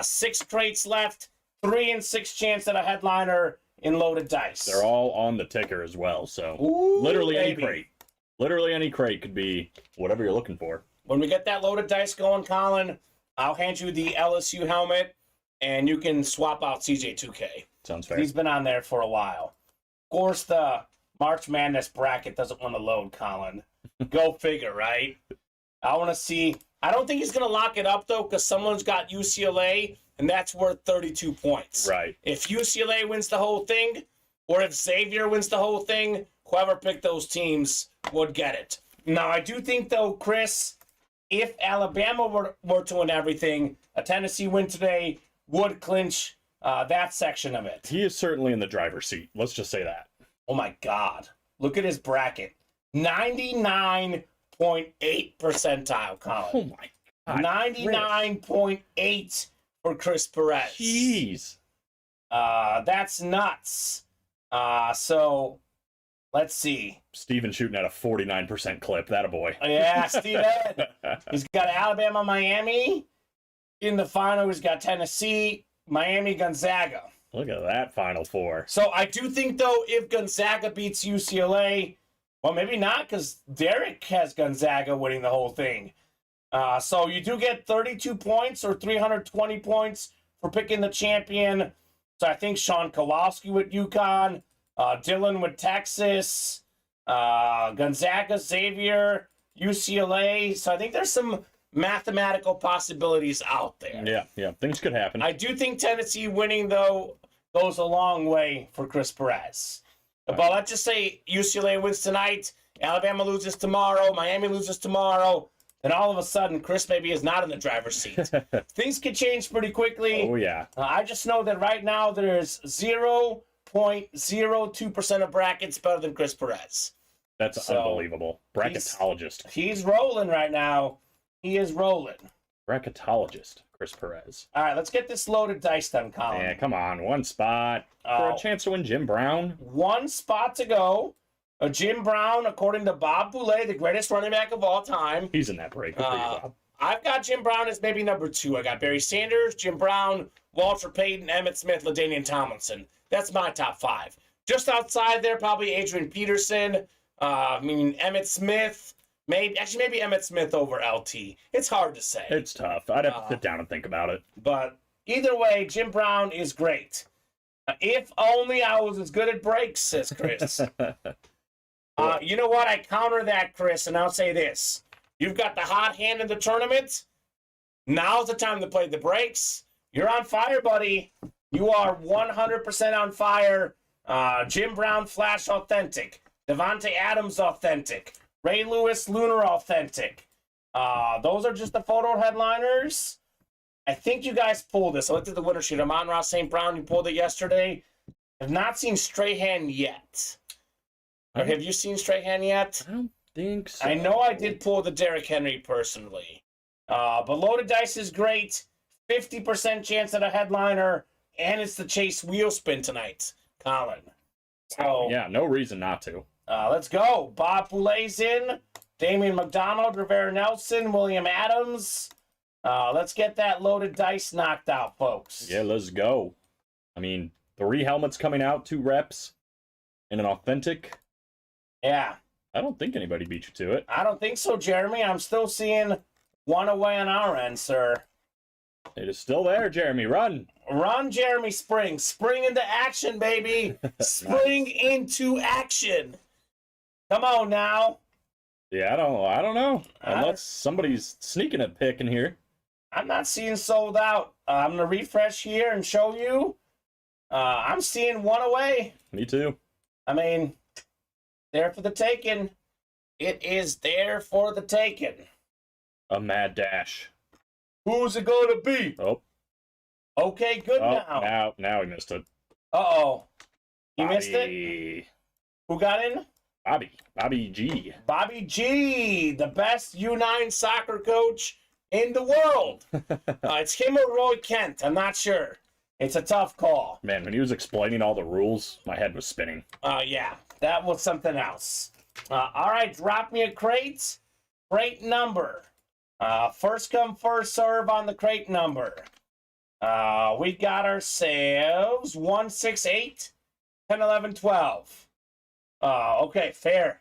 6 crates left. 3 and 6 chance at a headliner in loaded dice. They're all on the ticker as well, so Ooh, literally baby. any crate. Literally any crate could be whatever you're looking for. When we get that loaded dice going, Colin, I'll hand you the LSU helmet, and you can swap out CJ2K. Sounds fair. He's been on there for a while. Of course, the March Madness bracket doesn't want to load, Colin. Go figure, right? I want to see. I don't think he's going to lock it up, though, because someone's got UCLA, and that's worth 32 points. Right. If UCLA wins the whole thing, or if Xavier wins the whole thing, whoever picked those teams would get it. Now, I do think, though, Chris, if Alabama were to win everything, a Tennessee win today would clinch that section of it. He is certainly in the driver's seat. Let's just say that. Oh, my God. Look at his bracket. 99.8 percentile, Colin. Oh, my God. 99.8 for Chris Perez. Jeez. That's nuts. So, let's see. Steven shooting at a 49% clip. That a boy. Yeah, Steven. He's got Alabama, Miami. In the final, he's got Tennessee, Miami, Gonzaga. Look at that Final Four. So I do think, though, if Gonzaga beats UCLA, well, maybe not, because Derek has Gonzaga winning the whole thing. So you do get 32 points or 320 points for picking the champion. So I think Sean Kowalski with UConn, Dylan with Texas, Gonzaga, Xavier, UCLA. So I think there's some mathematical possibilities out there. Yeah. Things could happen. I do think Tennessee winning, though, goes a long way for Chris Perez. But let's just say UCLA wins tonight, Alabama loses tomorrow, Miami loses tomorrow, then all of a sudden Chris maybe is not in the driver's seat. Things can change pretty quickly. Oh, yeah. I just know that right now there's 0.02% of brackets better than Chris Perez. That's unbelievable. Bracketologist. He's rolling right now. He is rolling. Bracketologist, Chris Perez. All right, let's get this loaded dice done, Colin. Yeah, come on. One spot for a chance to win Jim Brown. One spot to go. Jim Brown, according to Bob Boulay, the greatest running back of all time. He's in that break. Good for you, Bob. I've got Jim Brown as maybe number 2. I got Barry Sanders, Jim Brown, Walter Payton, Emmitt Smith, LaDainian Tomlinson. That's my top 5. Just outside there, probably Adrian Peterson. Emmitt Smith. Maybe Emmitt Smith over LT. It's hard to say. It's tough. I'd have to sit down and think about it. But either way, Jim Brown is great. If only I was as good at breaks, says Chris. You know what? I counter that, Chris, and I'll say this. You've got the hot hand in the tournament. Now's the time to play the breaks. You're on fire, buddy. You are 100% on fire. Jim Brown, Flash, authentic. Devontae Adams, authentic. Ray Lewis, Lunar, authentic. Those are just the photo headliners. I think you guys pulled this. I looked at the winner sheet. Amon-Ra St. Brown, you pulled it yesterday. Have not seen Strahan yet. Or have you seen Strahan yet? I don't think so. I know I did pull the Derrick Henry personally. But loaded dice is great. 50% chance at a headliner. And it's the Chase wheel spin tonight, Colin. So yeah, no reason not to. Let's go. Bob Boulay's in. Damian McDonald, Rivera Nelson, William Adams. Let's get that loaded dice knocked out, folks. Yeah, let's go. I mean, 3 helmets coming out, 2 reps, and an authentic. Yeah. I don't think anybody beat you to it. I don't think so, Jeremy. I'm still seeing one away on our end, sir. It is still there, Jeremy. Run. Run, Jeremy Spring. Spring into action, baby. Spring into action. Come on now. Yeah, I don't know. Unless somebody's sneaking a pick in here. I'm not seeing sold out. I'm going to refresh here and show you. I'm seeing one away. Me too. I mean, there for the taking. It is there for the taking. A mad dash. Who's it going to be? Oh. Okay, good now. Now he missed it. Uh-oh. He Bobby. missed it? Who got in? Bobby G. Bobby G, the best U9 soccer coach in the world. It's him or Roy Kent. I'm not sure. It's a tough call. Man, when he was explaining all the rules, my head was spinning. Yeah, that was something else. All right, drop me a crate. Crate number. First come, first serve on the crate number. We got ourselves 168, 10, 11, 12. Okay, fair.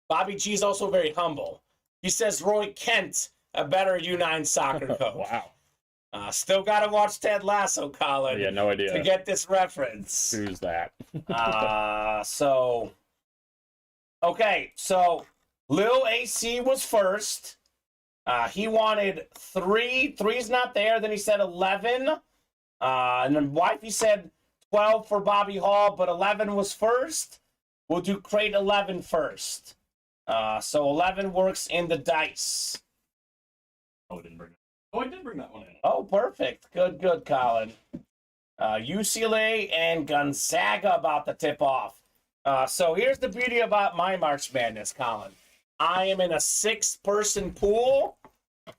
Bobby G is also very humble. He says Roy Kent, a better U9 soccer coach. Wow. Still got to watch Ted Lasso, Colin. Yeah, no idea. To get this reference. Who's that? Okay, so Lil AC was first. He wanted 3. 3's not there. Then he said 11. And then Wifey said 12 for Bobby Hall, but 11 was first. We'll do crate 11 first. So 11 works in the dice. Oh, I didn't bring it. Oh, I did bring that one in. Oh, perfect. Good, Colin. UCLA and Gonzaga about to tip off. So here's the beauty about my March Madness, Colin. I am in a 6-person pool,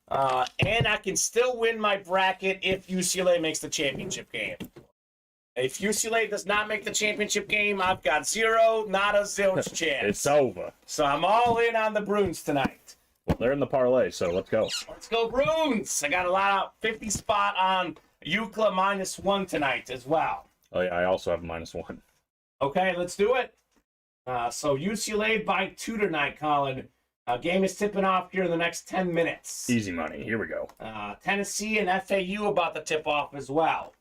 and I can still win my bracket if UCLA makes the championship game. If UCLA does not make the championship game, I've got not a zilch chance. It's over. So I'm all in on the Bruins tonight. Well, they're in the parlay, so let's go. Let's go Bruins. I got a lot of 50 spot on UCLA -1 tonight as well. Oh, yeah, I also have -1. Okay, let's do it. So UCLA by 2 tonight, Colin. Game is tipping off here in the next 10 minutes. Easy money. Here we go. Tennessee and FAU about to tip off as well.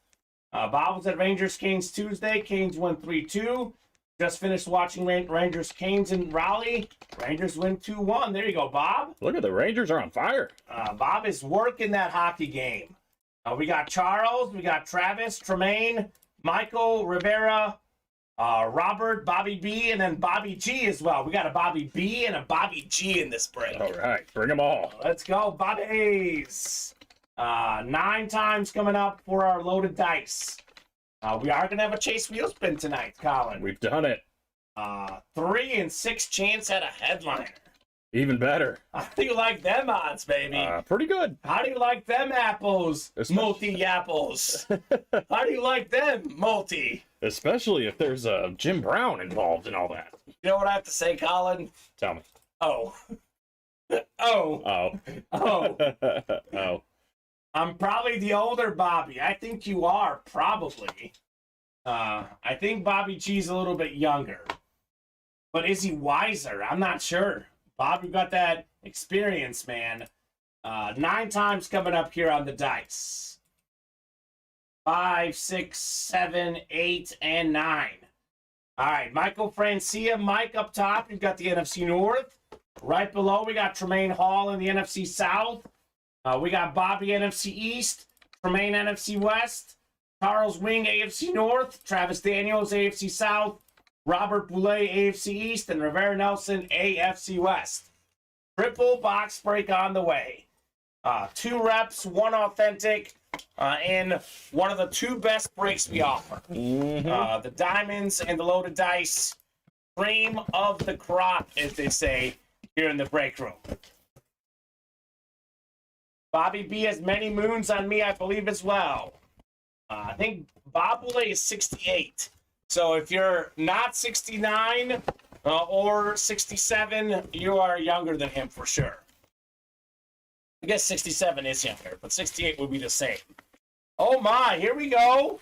Bob was at Rangers-Canes Tuesday. Canes won 3-2. Just finished watching Rangers-Canes in Raleigh. Rangers win 2-1. There you go, Bob. Look at the Rangers are on fire. Bob is working that hockey game. We got Charles, we got Travis, Tremaine, Michael, Rivera, Robert, Bobby B, and then Bobby G as well. We got a Bobby B and a Bobby G in this break. All right, bring them all. Let's go, Bobbies. 9 times coming up for our loaded dice. We are going to have a Chase Wheel spin tonight, Colin. We've done it. 3 and 6 chance at a headliner. Even better. How do you like them odds, baby? Pretty good. How do you like them apples, multi-apples? How do you like them, multi? Especially if there's Jim Brown involved in all that. You know what I have to say, Colin? Tell me. Oh. Oh. Oh. I'm probably the older Bobby. I think you are, probably. I think Bobby G's a little bit younger. But is he wiser? I'm not sure. Bobby got that experience, man. 9 times coming up here on the dice. 5, 6, 7, 8, and 9. All right, Michael Francia, Mike up top. You've got the NFC North. Right below, we got Tremaine Hall in the NFC South. We got Bobby NFC East, Tremaine NFC West, Charles Wing AFC North, Travis Daniels AFC South, Robert Boulay AFC East, and Rivera Nelson AFC West. Triple box break on the way. 2 reps, 1 authentic, and one of the 2 best breaks we offer. The diamonds and the loaded dice, cream of the crop, as they say here in the break room. Bobby B has many moons on me, I believe, as well. I think Bob Boulay is 68. So if you're not 69 or 67, you are younger than him for sure. I guess 67 is younger, but 68 would be the same. Oh my, here we go.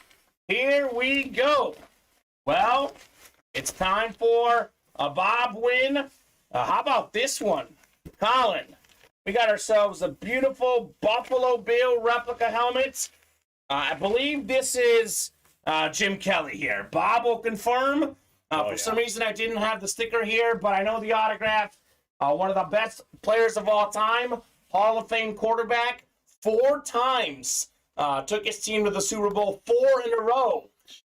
Here we go. Well, it's time for a Bob win. How about this one? Colin, we got ourselves a beautiful Buffalo Bill replica helmet. I believe this is Jim Kelly here. Bob will confirm. For some reason, I didn't have the sticker here, but I know the autograph. One of the best players of all time, Hall of Fame quarterback, 4 times. Took his team to the Super Bowl 4 in a row.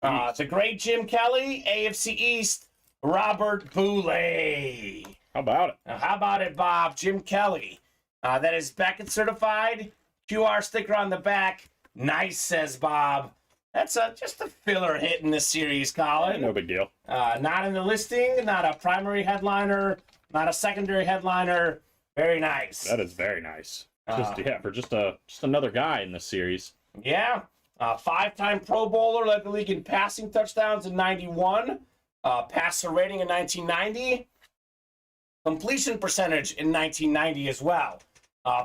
The great Jim Kelly, AFC East, Robert Boulay. How about it? How about it, Bob? Jim Kelly. That is Beckett certified. QR sticker on the back. Nice, says Bob. That's just a filler hit in this series, Colin. No big deal. Not in the listing, not a primary headliner, not a secondary headliner. Very nice. That is very nice. For just another guy in this series. Yeah. 5-time Pro Bowler, led the league in passing touchdowns in 91, passer rating in 1990, completion percentage in 1990 as well.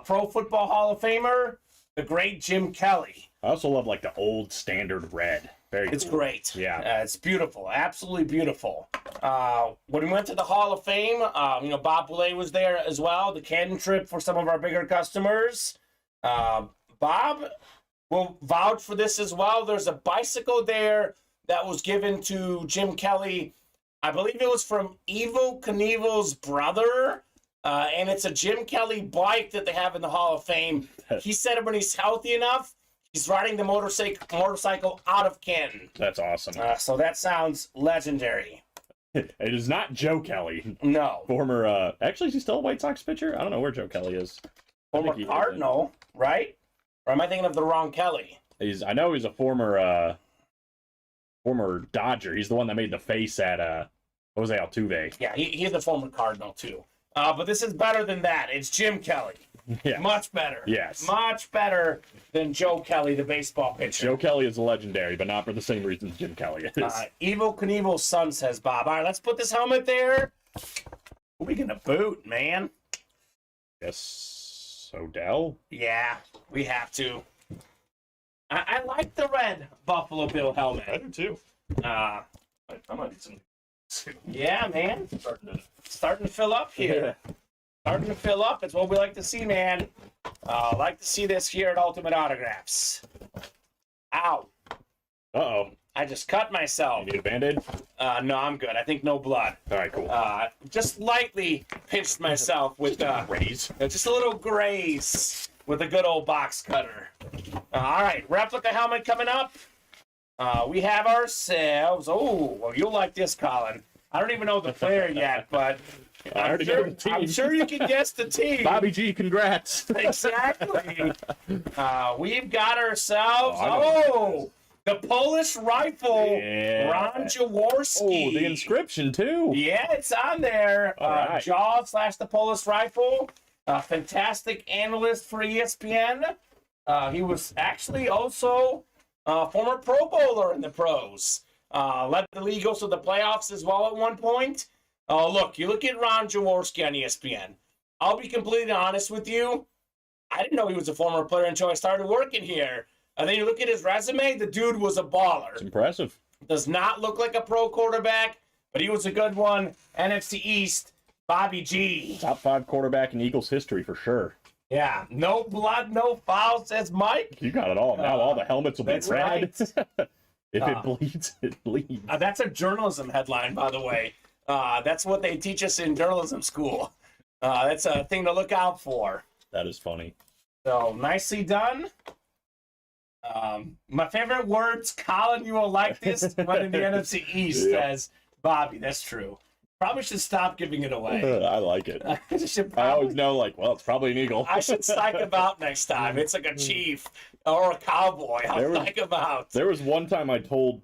Pro Football Hall of Famer, the great Jim Kelly. I also love like the old standard red. It's cool. great. Yeah. It's beautiful. Absolutely beautiful. When we went to the Hall of Fame, Bob Boulay was there as well. The Canton trip for some of our bigger customers. Bob will vouch for this as well. There's a bicycle there that was given to Jim Kelly. I believe it was from Evel Knievel's brother. And it's a Jim Kelly bike that they have in the Hall of Fame. He said when he's healthy enough, he's riding the motorcycle out of Canton. That's awesome. So that sounds legendary. It is not Joe Kelly. No. Former, actually, is he still a White Sox pitcher? I don't know where Joe Kelly is. Former Cardinal, right? Or am I thinking of the wrong Kelly? I know he's a former Dodger. He's the one that made the face at Jose Altuve. Yeah, he's the former Cardinal, too. But this is better than that. It's Jim Kelly. Yeah. Much better. Yes. Much better than Joe Kelly, the baseball pitcher. Joe Kelly is legendary, but not for the same reasons Jim Kelly is. Evel Knievel's son, says Bob. All right, let's put this helmet there. Who are we going to boot, man? Yes, Odell? Yeah, we have to. I like the red Buffalo Bill helmet. I do too. I'm gonna need some. Yeah, man. Starting to fill up here. Starting to fill up. It's what we like to see, man. Like to see this here at Ultimate Autographs. Ow. Uh-oh. I just cut myself. You need a Band-Aid? No, I'm good. I think no blood. All right, cool. Just lightly pinched myself with graze. just a little graze with a good old box cutter. All right, replica helmet coming up. We have ourselves. Oh, well, you'll like this, Colin. I don't even know the player yet, but I'm sure you can guess the team. Bobby G, congrats. Exactly. We've got ourselves. The Polish Rifle, Ron Jaworski. Oh, the inscription, too. Yeah, it's on there. Right. Jaws / the Polish Rifle. Fantastic analyst for ESPN. He was actually also a former Pro Bowler in the pros. Led the league also to the playoffs as well at one point. You look at Ron Jaworski on ESPN. I'll be completely honest with you. I didn't know he was a former player until I started working here. And then you look at his resume, the dude was a baller. It's impressive. Does not look like a pro quarterback, but he was a good one. NFC East, Bobby G. Top 5 quarterback in Eagles history for sure. Yeah, no blood, no foul, says Mike. You got it all. Now all the helmets will be red. Right. If it bleeds, it bleeds. That's a journalism headline, by the way. That's what they teach us in journalism school. That's a thing to look out for. That is funny. So, nicely done. My favorite words, Colin, you will like this, but in the NFC East, says Bobby. That's true. Probably should stop giving it away. I like it. I always know, it's probably an eagle. I should psych him out next time. It's like a chief or a cowboy. I'll psych him out. There was one time I told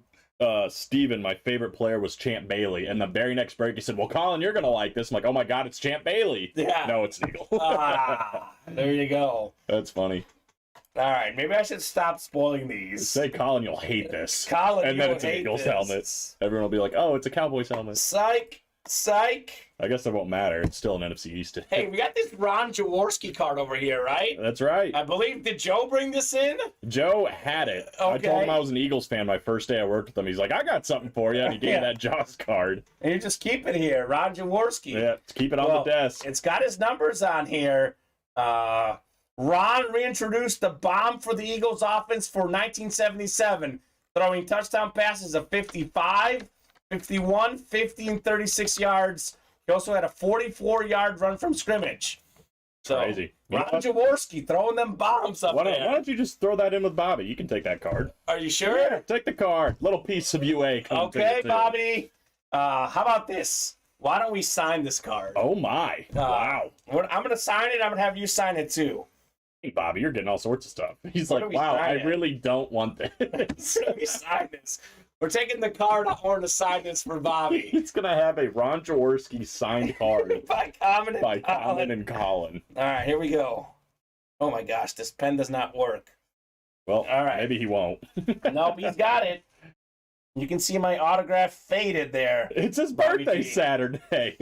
Steven my favorite player was Champ Bailey, and the very next break he said, well, Colin, you're going to like this. I'm like, oh my God, it's Champ Bailey. Yeah. No, it's an eagle. There you go. That's funny. All right, maybe I should stop spoiling these. Say, Colin, you'll hate this. Colin, and then it's an Eagles helmet. Everyone will be like, oh, it's a Cowboys helmet. Psych. Psych. I guess that won't matter. It's still an NFC East. Hey, we got this Ron Jaworski card over here, right? That's right. I believe, did Joe bring this in? Joe had it. I Okay. told him I was an Eagles fan my first day I worked with him. He's like, I got something for you. And he gave me that Jaws card. And you just keep it here, Ron Jaworski. Yeah, keep it on Well, the desk. It's got his numbers on here. Ron reintroduced the bomb for the Eagles offense for 1977, throwing touchdown passes of 55, 51, 50, and 36 yards. He also had a 44-yard run from scrimmage. So, Crazy. Ron Jaworski throwing them bombs up Why there. don't you just throw that in with Bobby? You can take that card. Are you sure? Yeah, take the card. Little piece of UA. Coming to Okay, you, too. Bobby. How about this? Why don't we sign this card? Oh, my. Wow. I'm going to sign it. I'm going to have you sign it, too. Hey, Bobby, you're getting all sorts of stuff. He's What like, do we wow, sign I it? really don't want this. Let me sign this. We're taking the card out. We're going to sign this for Bobby. He's going to have a Ron Jaworski signed card By Kamen by Kamen and Colin. All right, here we go. Oh, my gosh. This pen does not work. Well, All right. maybe he won't. Nope, he's got it. You can see my autograph faded there. It's his Bobby birthday G. Saturday.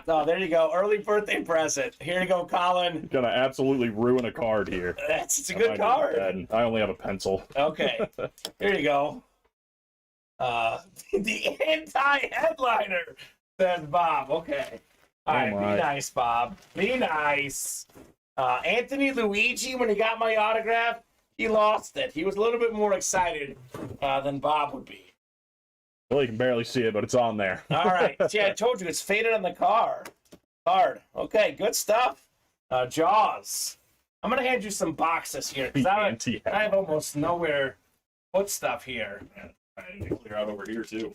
Oh, there you go. Early birthday present. Here you go, Colin. Gonna absolutely ruin a card here. It's a good card. I only have a pencil. Okay. Here you go. The anti-headliner, says Bob. Okay. All right, my. be nice, Bob. Be nice. Anthony Luigi, when he got my autograph, he lost it. He was a little bit more excited than Bob would be. Well, you can barely see it, but it's on there. All right. See, I told you it's faded on the card. Okay, good stuff. Jaws. I'm going to hand you some boxes here because I have almost nowhere to put stuff here. I need to clear out over here, too.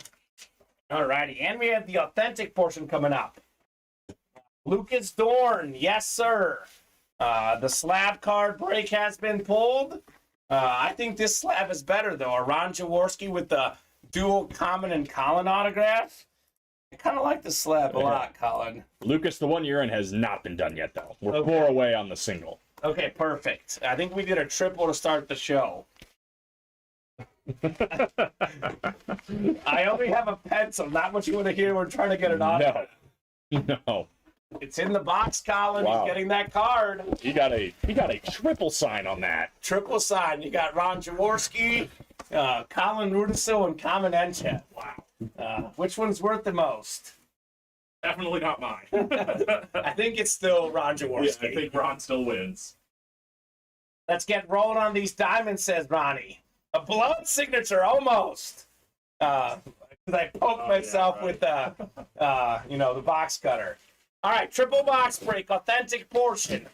All righty. And we have the authentic portion coming up. Lucas Dorn. Yes, sir. The slab card break has been pulled. I think this slab is better, though. A Ron Jaworski with the dual Kamen and Colin autograph. I kind of like the slab a lot, Colin. Lucas, the one you're in has not been done yet, though. We're 4 away on the single. Okay, perfect. I think we did a triple to start the show. I only have a pencil. Not what you want to hear. We're trying to get an autograph. No. It's in the box, Colin. Wow. He's getting that card. He got a triple sign on that. Triple sign. You got Ron Jaworski, Colin Rudisil, and Kamen Entchev. Wow. Which one's worth the most? Definitely not mine. I think it's still Ron Jaworski. I think Ron still wins. Let's get rolling on these diamonds, says Ronnie. A blood signature, almost. Because I poked myself with the box cutter. All right, triple box break, authentic portion.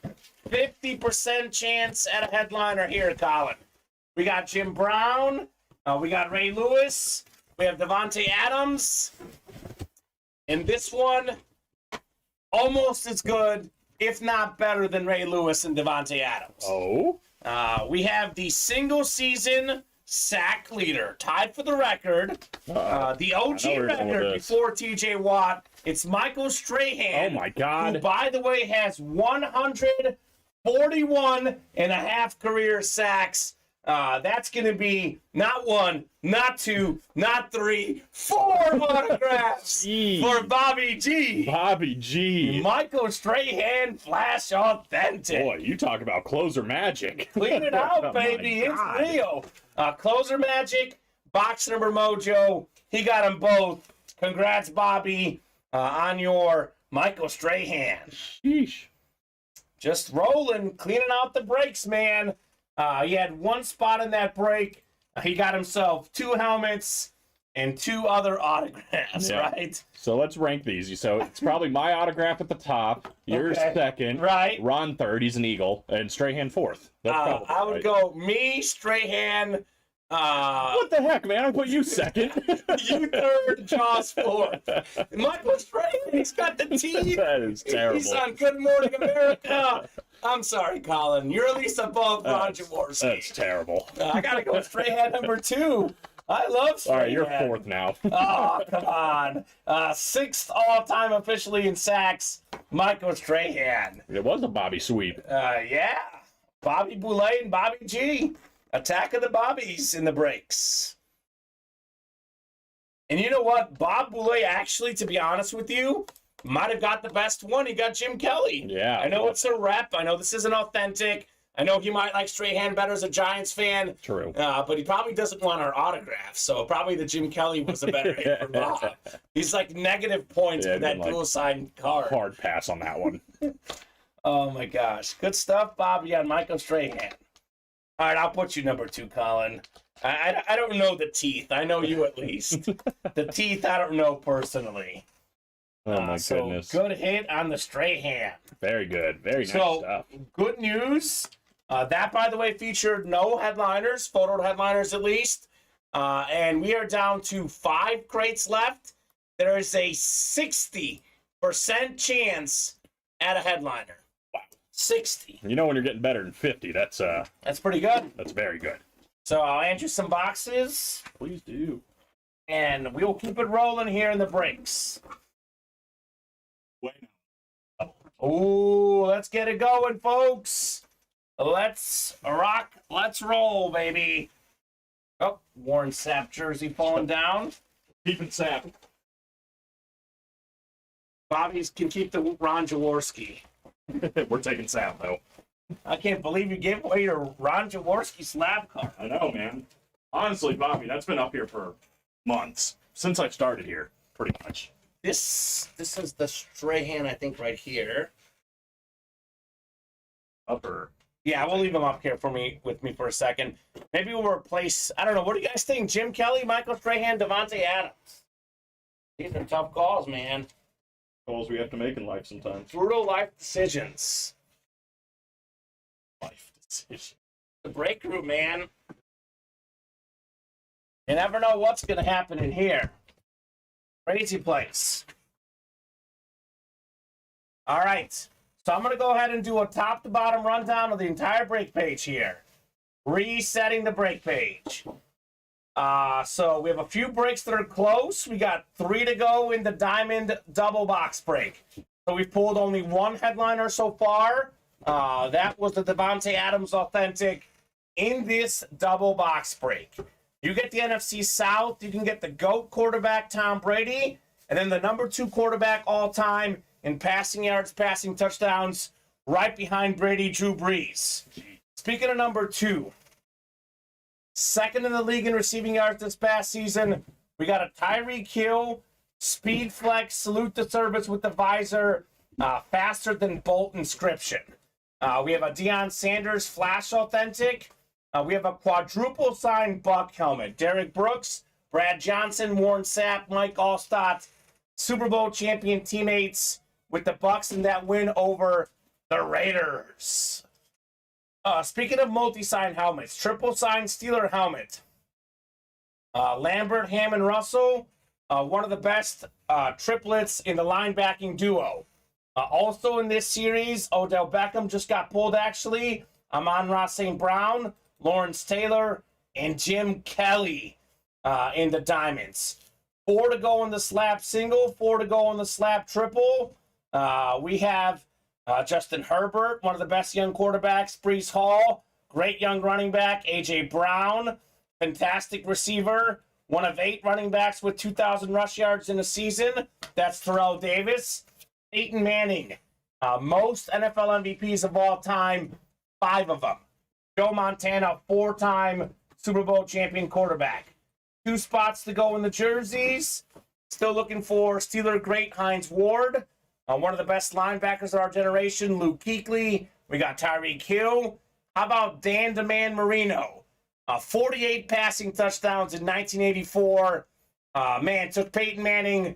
50% chance at a headliner here, Colin. We got Jim Brown. We got Ray Lewis. We have Devontae Adams. And this one, almost as good, if not better than Ray Lewis and Devontae Adams. Oh? We have the single season sack leader, tied for the record. The OG record before TJ Watt. It's Michael Strahan. Oh, my God. Who, by the way, has 141 and a half career sacks. That's going to be not 1, not 2, not 3, 4 autographs for Bobby G. Bobby G. Michael Strahan, Flash Authentic. Boy, you talk about closer magic. Clean it out, Oh, baby. my It's God. real. Closer Magic, box number Mojo. He got them both. Congrats, Bobby, on your Michael Strahan. Sheesh. Just rolling, cleaning out the breaks, man. He had one spot in that break. He got himself 2 helmets and 2 other autographs, Yeah. right? So let's rank these. So it's probably my autograph at the top, yours Okay. second, Right. Ron third, he's an Eagle, and Strahan fourth. That's probably I would right. go me, Strahan, What the heck, man? I put you second. you third, Jaws fourth. Michael Strahan, he's got the teeth. That is terrible. He's on Good Morning America. I'm sorry, Colin. You're at least above Ron Jaworski. That's terrible. I gotta go Strahan number 2. I love Strahan. All right, you're fourth now. Oh, come on. 6th all-time officially in sacks, Michael Strahan. It was a Bobby sweep. Yeah. Bobby Boulay and Bobby G. Attack of the Bobbies in the breaks. And you know what? Bob Boulay, actually, to be honest with you, might have got the best one. He got Jim Kelly. Yeah. I know it's a rep. I know this isn't authentic. I know he might like Strahan better as a Giants fan. True. But he probably doesn't want our autograph. So probably the Jim Kelly was a better hit for Bob. He's like negative points for that dual sign card. Hard pass on that one. Oh my gosh. Good stuff, Bob. You got Michael Strahan. All right, I'll put you number 2, Colin. I don't know the teeth. I know you at least. The teeth, I don't know personally. Oh my goodness. Good hit on the Strahan. Very good. Very nice stuff. Good news. That, by the way, featured no headliners, photo headliners at least. And we are down to 5 crates left. There is a 60% chance at a headliner. Wow. 60. You know when you're getting better than 50, that's pretty good. That's very good. So I'll answer some boxes. Please do. And we will keep it rolling here in the breaks. Ooh, let's get it going, folks. Let's rock. Let's roll, baby. Oh, Warren Sapp jersey falling down. Keeping Sap. Bobby's can keep the Ron Jaworski. We're taking Sap, though. I can't believe you gave away your Ron Jaworski slab card. I know, man. Honestly, Bobby, that's been up here for months. Since I started here, pretty much. This is the Strahan, I think, right here. Upper. Yeah, we'll leave him up here with me for a second. Maybe we'll replace, I don't know, what do you guys think? Jim Kelly, Michael Strahan, Devontae Adams. These are tough calls, man. Calls we have to make in life sometimes. Brutal life decisions. Life decision. The break room, man. You never know what's going to happen in here. Crazy place. All right. So I'm going to go ahead and do a top-to-bottom rundown of the entire break page here. Resetting the break page. So we have a few breaks that are close. We got 3 to go in the Diamond double box break. So we've pulled only 1 headliner so far. That was the Devontae Adams Authentic in this double box break. You get the NFC South. You can get the GOAT quarterback, Tom Brady, and then the number 2 quarterback all-time in passing yards, passing touchdowns, right behind Brady, Drew Brees. Speaking of number 2, second in the league in receiving yards this past season, we got a Tyreek Hill, speed flex, salute the service with the visor, faster than Bolt inscription. We have a Deion Sanders Flash Authentic. We have a quadruple signed Buck helmet. Derek Brooks, Brad Johnson, Warren Sapp, Mike Allstott, Super Bowl champion teammates with the Bucks in that win over the Raiders. Speaking of multi-sign helmets, triple signed Steeler helmet. Lambert, Hammond, Russell, one of the best triplets in the linebacking duo. Also in this series, Odell Beckham just got pulled, actually. Amon-Ra St. Brown, Lawrence Taylor, and Jim Kelly in the Diamonds. 4 to go in the slab single, 4 to go in the slab triple. We have Justin Herbert, one of the best young quarterbacks. Breece Hall, great young running back. A.J. Brown, fantastic receiver. One of 8 running backs with 2,000 rush yards in a season. That's Terrell Davis. Peyton Manning, most NFL MVPs of all time, 5 of them. Joe Montana, 4-time Super Bowl champion quarterback. 2 spots to go in the jerseys. Still looking for Steeler great Hines Ward. One of the best linebackers of our generation, Luke Kuechly. We got Tyreek Hill. How about Dan the Man Marino? 48 passing touchdowns in 1984. Took Peyton Manning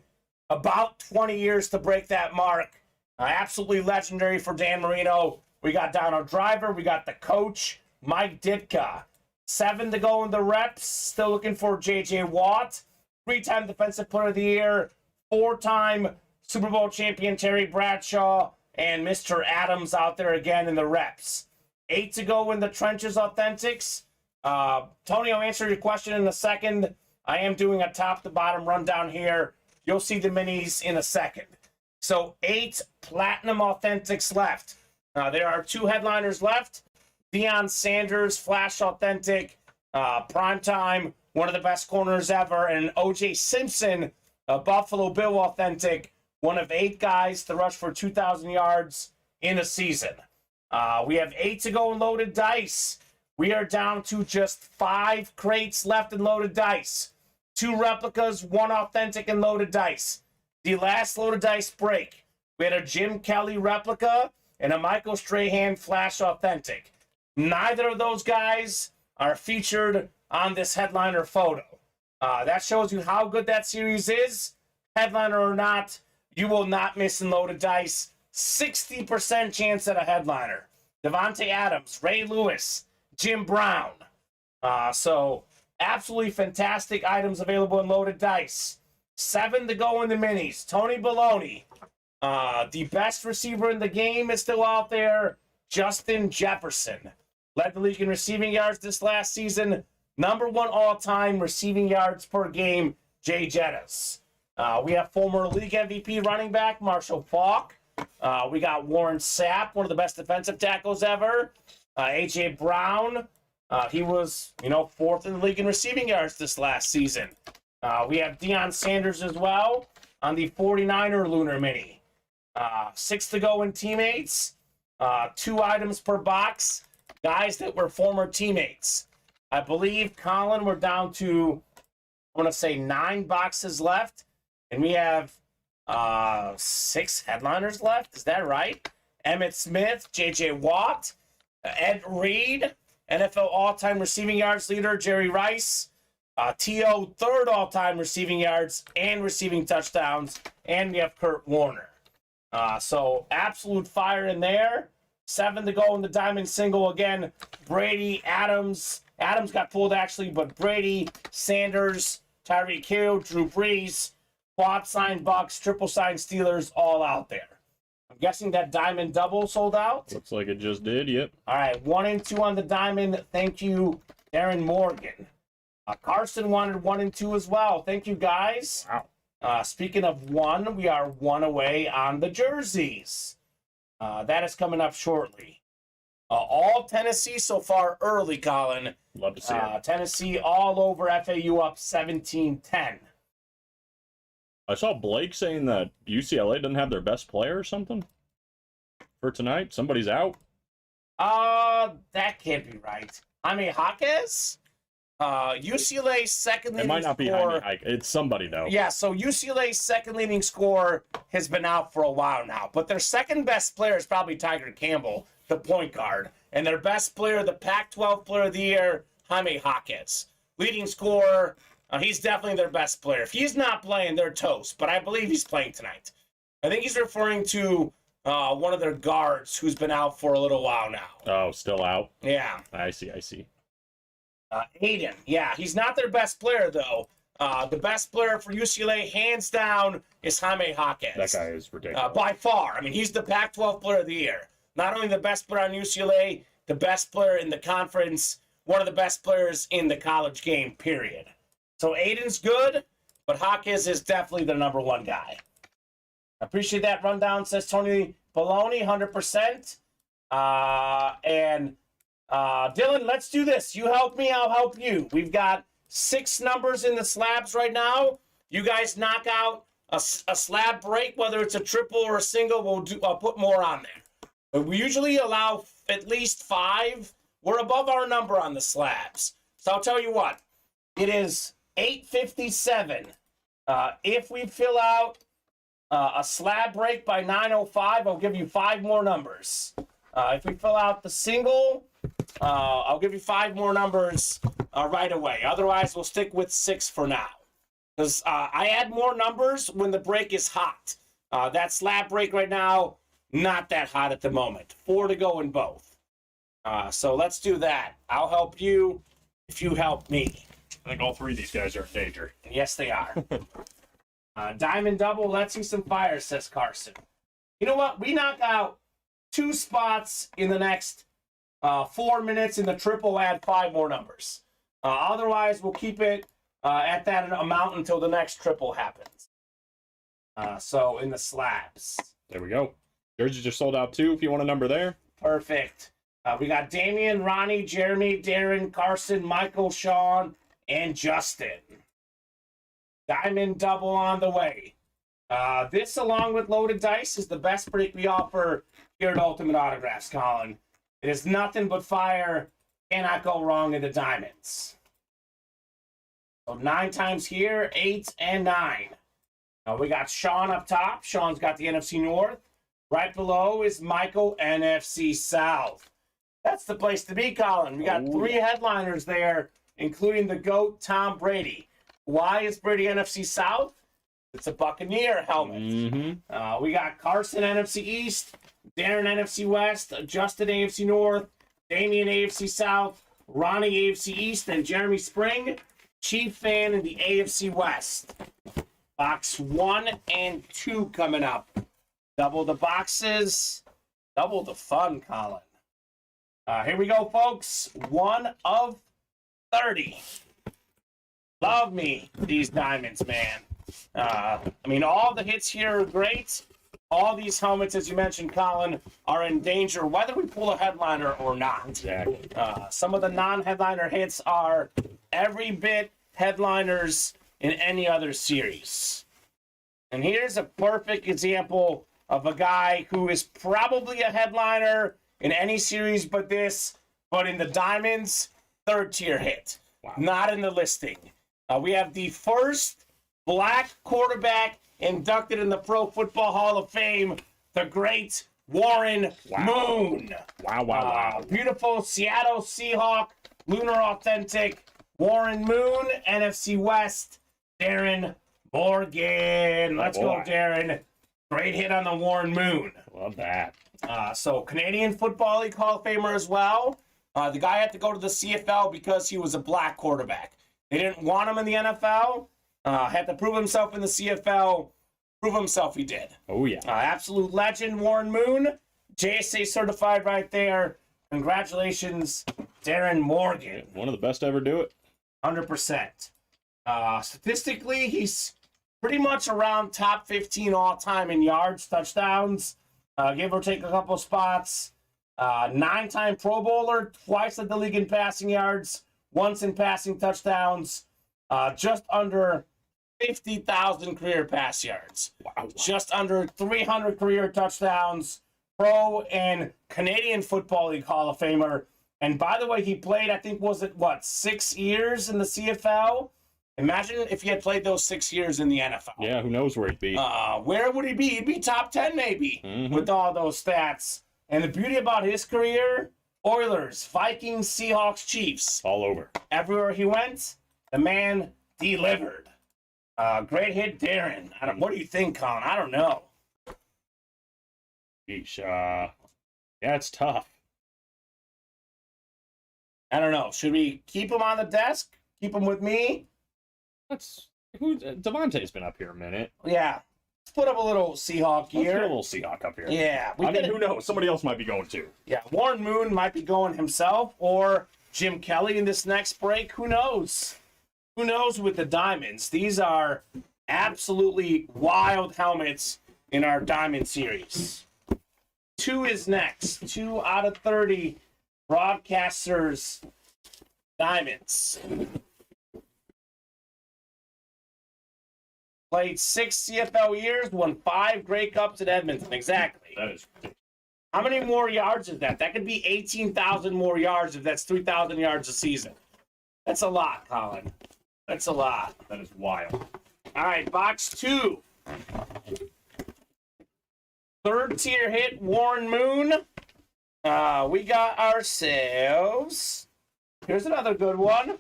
about 20 years to break that mark. Absolutely legendary for Dan Marino. We got Donald Driver. We got the coach, Mike Ditka. 7 to go in the reps. Still looking for J.J. Watt. 3-time Defensive Player of the Year. 4-time Super Bowl champion Terry Bradshaw. And Mr. Adams out there again in the reps. 8 to go in the trenches authentics. Tony, I'll answer your question in a second. I am doing a top-to-bottom rundown here. You'll see the minis in a second. So 8 platinum authentics left. There are 2 headliners left. Deion Sanders, Flash Authentic, Primetime, one of the best corners ever, and O.J. Simpson, a Buffalo Bill authentic, one of 8 guys to rush for 2,000 yards in a season. We have 8 to go in loaded dice. We are down to just 5 crates left in loaded dice. 2 replicas, 1 authentic in loaded dice. The last loaded dice break, we had a Jim Kelly replica and a Michael Strahan Flash authentic. Neither of those guys are featured on this headliner photo. That shows you how good that series is. Headliner or not, you will not miss in loaded dice. 60% chance at a headliner. Devontae Adams, Ray Lewis, Jim Brown. So absolutely fantastic items available in loaded dice. 7 to go in the minis. Tony Baloney. The best receiver in the game is still out there. Justin Jefferson. Led the league in receiving yards this last season. Number 1 all-time receiving yards per game, Jay Jettis. We have former league MVP running back, Marshall Faulk. We got Warren Sapp, one of the best defensive tackles ever. A.J. Brown. He was, 4th in the league in receiving yards this last season. We have Deion Sanders as well on the 49er Lunar Mini. 6 to go in teammates. 2 items per box. Guys that were former teammates. I believe, Colin, we're down to, I want to say 9 boxes left. And we have 6 headliners left. Is that right? Emmitt Smith, J.J. Watt, Ed Reed, NFL all-time receiving yards leader, Jerry Rice, T.O. 3rd all-time receiving yards and receiving touchdowns, and we have Kurt Warner. So absolute fire in there. 7 to go in the diamond single again. Brady, Adams. Adams got pulled actually, but Brady, Sanders, Tyreek Hill, Drew Brees, quad sign Bucks, triple sign Steelers, all out there. I'm guessing that diamond double sold out. Looks like it just did, yep. All right, 1 and 2 on the diamond. Thank you, Darren Morgan. Carson wanted 1 and 2 as well. Thank you, guys. Wow. Speaking of 1, we are 1 away on the jerseys. That is coming up shortly. All Tennessee so far early, Colin. Love to see it. Tennessee all over FAU up 17-10. I saw Blake saying that UCLA doesn't have their best player or something for tonight. Somebody's out. That can't be right. Jaime Jaquez? UCLA's second leading It might not be scorer. Jaime. It's somebody, though. Yeah, so UCLA's second leading scorer has been out for a while now. But their second best player is probably Tiger Campbell, the point guard. And their best player, the Pac-12 Player of the Year, Jaime Jaquez. Leading scorer, he's definitely their best player. If he's not playing, they're toast. But I believe he's playing tonight. I think he's referring to one of their guards who's been out for a little while now. Oh, still out? Yeah. I see. Aiden. Yeah, he's not their best player, though. The best player for UCLA, hands down, is Jaime Jaquez. That guy is ridiculous. By far. I mean, he's the Pac-12 Player of the Year. Not only the best player on UCLA, the best player in the conference, one of the best players in the college game, period. So Aiden's good, but Jaquez is definitely the number 1 guy. I appreciate that rundown, says Tony Baloney, 100%. Dylan, let's do this. You help me, I'll help you. We've got 6 numbers in the slabs right now. You guys knock out a slab break, whether it's a triple or a single, I'll put more on there. But we usually allow at least 5. We're above our number on the slabs. So I'll tell you what. It is 8:57. If we fill out a slab break by 9:05, I'll give you 5 more numbers. If we fill out the single, I'll give you 5 more numbers right away. Otherwise, we'll stick with 6 for now. Because I add more numbers when the break is hot. That slab break right now, not that hot at the moment. 4 to go in both. So let's do that. I'll help you if you help me. I think all 3 of these guys are in danger. Yes, they are. Diamond double, let's see some fire, says Carson. You know what? We knock out 2 spots in the next 4 minutes in the triple, add 5 more numbers. Otherwise, we'll keep it at that amount until the next triple happens. So in the slabs. There we go. Jerseys are sold out too, if you want a number there. Perfect. We got Damian, Ronnie, Jeremy, Darren, Carson, Michael, Sean, and Justin. Diamond double on the way. This, along with loaded dice, is the best break we offer here at Ultimate Autographs, Colin. It is nothing but fire. Cannot go wrong in the diamonds. So 9 times here, 8 and 9. Now we got Sean up top. Sean's got the NFC North. Right below is Michael, NFC South. That's the place to be, Colin. We got 3 headliners there, including the GOAT, Tom Brady. Why is Brady NFC South? It's a Buccaneer helmet. We got Carson, NFC East. Darren, NFC West. Justin, AFC North. Damian, AFC South. Ronnie, AFC East. And Jeremy Spring, Chief fan in the AFC West. Box 1 and 2 coming up. Double the boxes. Double the fun, Colin. Here we go, folks. 1 of 30. Love me these diamonds, man. I mean, all the hits here are great. All these helmets, as you mentioned, Colin, are in danger, whether we pull a headliner or not. Exactly. Some of the non-headliner hits are every bit headliners in any other series. And here's a perfect example of a guy who is probably a headliner in any series but this, but in the diamonds, 3rd-tier hit. Wow. Not in the listing. We have the first black quarterback inducted in the Pro Football Hall of Fame, the great Warren Moon. Wow. Beautiful Seattle Seahawk, Lunar Authentic, Warren Moon, NFC West, Darren Morgan. Let's go, Darren. Great hit on the Warren Moon. Love that. So Canadian Football League Hall of Famer as well. The guy had to go to the CFL because he was a black quarterback. They didn't want him in the NFL. Had to prove himself in the CFL. Prove himself he did. Oh, yeah. Absolute legend, Warren Moon. JSA certified right there. Congratulations, Darren Morgan. One of the best to ever do it. 100%. Statistically, he's pretty much around top 15 all-time in yards, touchdowns, give or take a couple spots. 9-time Pro Bowler, twice led the league in passing yards, once in passing touchdowns, just under 50,000 career pass yards. Wow. Just under 300 career touchdowns. Pro and Canadian Football League Hall of Famer. And by the way, he played, I think, 6 years in the CFL? Imagine if he had played those 6 years in the NFL. Yeah, who knows where he'd be. Where would he be? He'd be top 10 maybe with all those stats. And the beauty about his career, Oilers, Vikings, Seahawks, Chiefs. All over. Everywhere he went, the man delivered. Great hit, Darren. What do you think, Colin? I don't know. Yeesh. Yeah, it's tough. I don't know. Should we keep him on the desk? Keep him with me? Devontae's been up here a minute. Yeah. Let's put up a little Seahawk Let's get here. a little Seahawk up here. Yeah. Who knows? Somebody else might be going too. Yeah, Warren Moon might be going himself or Jim Kelly in this next break. Who knows? Who knows with the diamonds? These are absolutely wild helmets in our diamond series. 2 is next. 2 out of 30 broadcasters diamonds. Played 6 CFL years, won 5 Grey Cups at Edmonton. Exactly. That is. How many more yards is that? That could be 18,000 more yards if that's 3,000 yards a season. That's a lot, Colin. That's a lot. That is wild. All right, box 2. 3rd-tier hit, Warren Moon. We got ourselves. Here's another good one.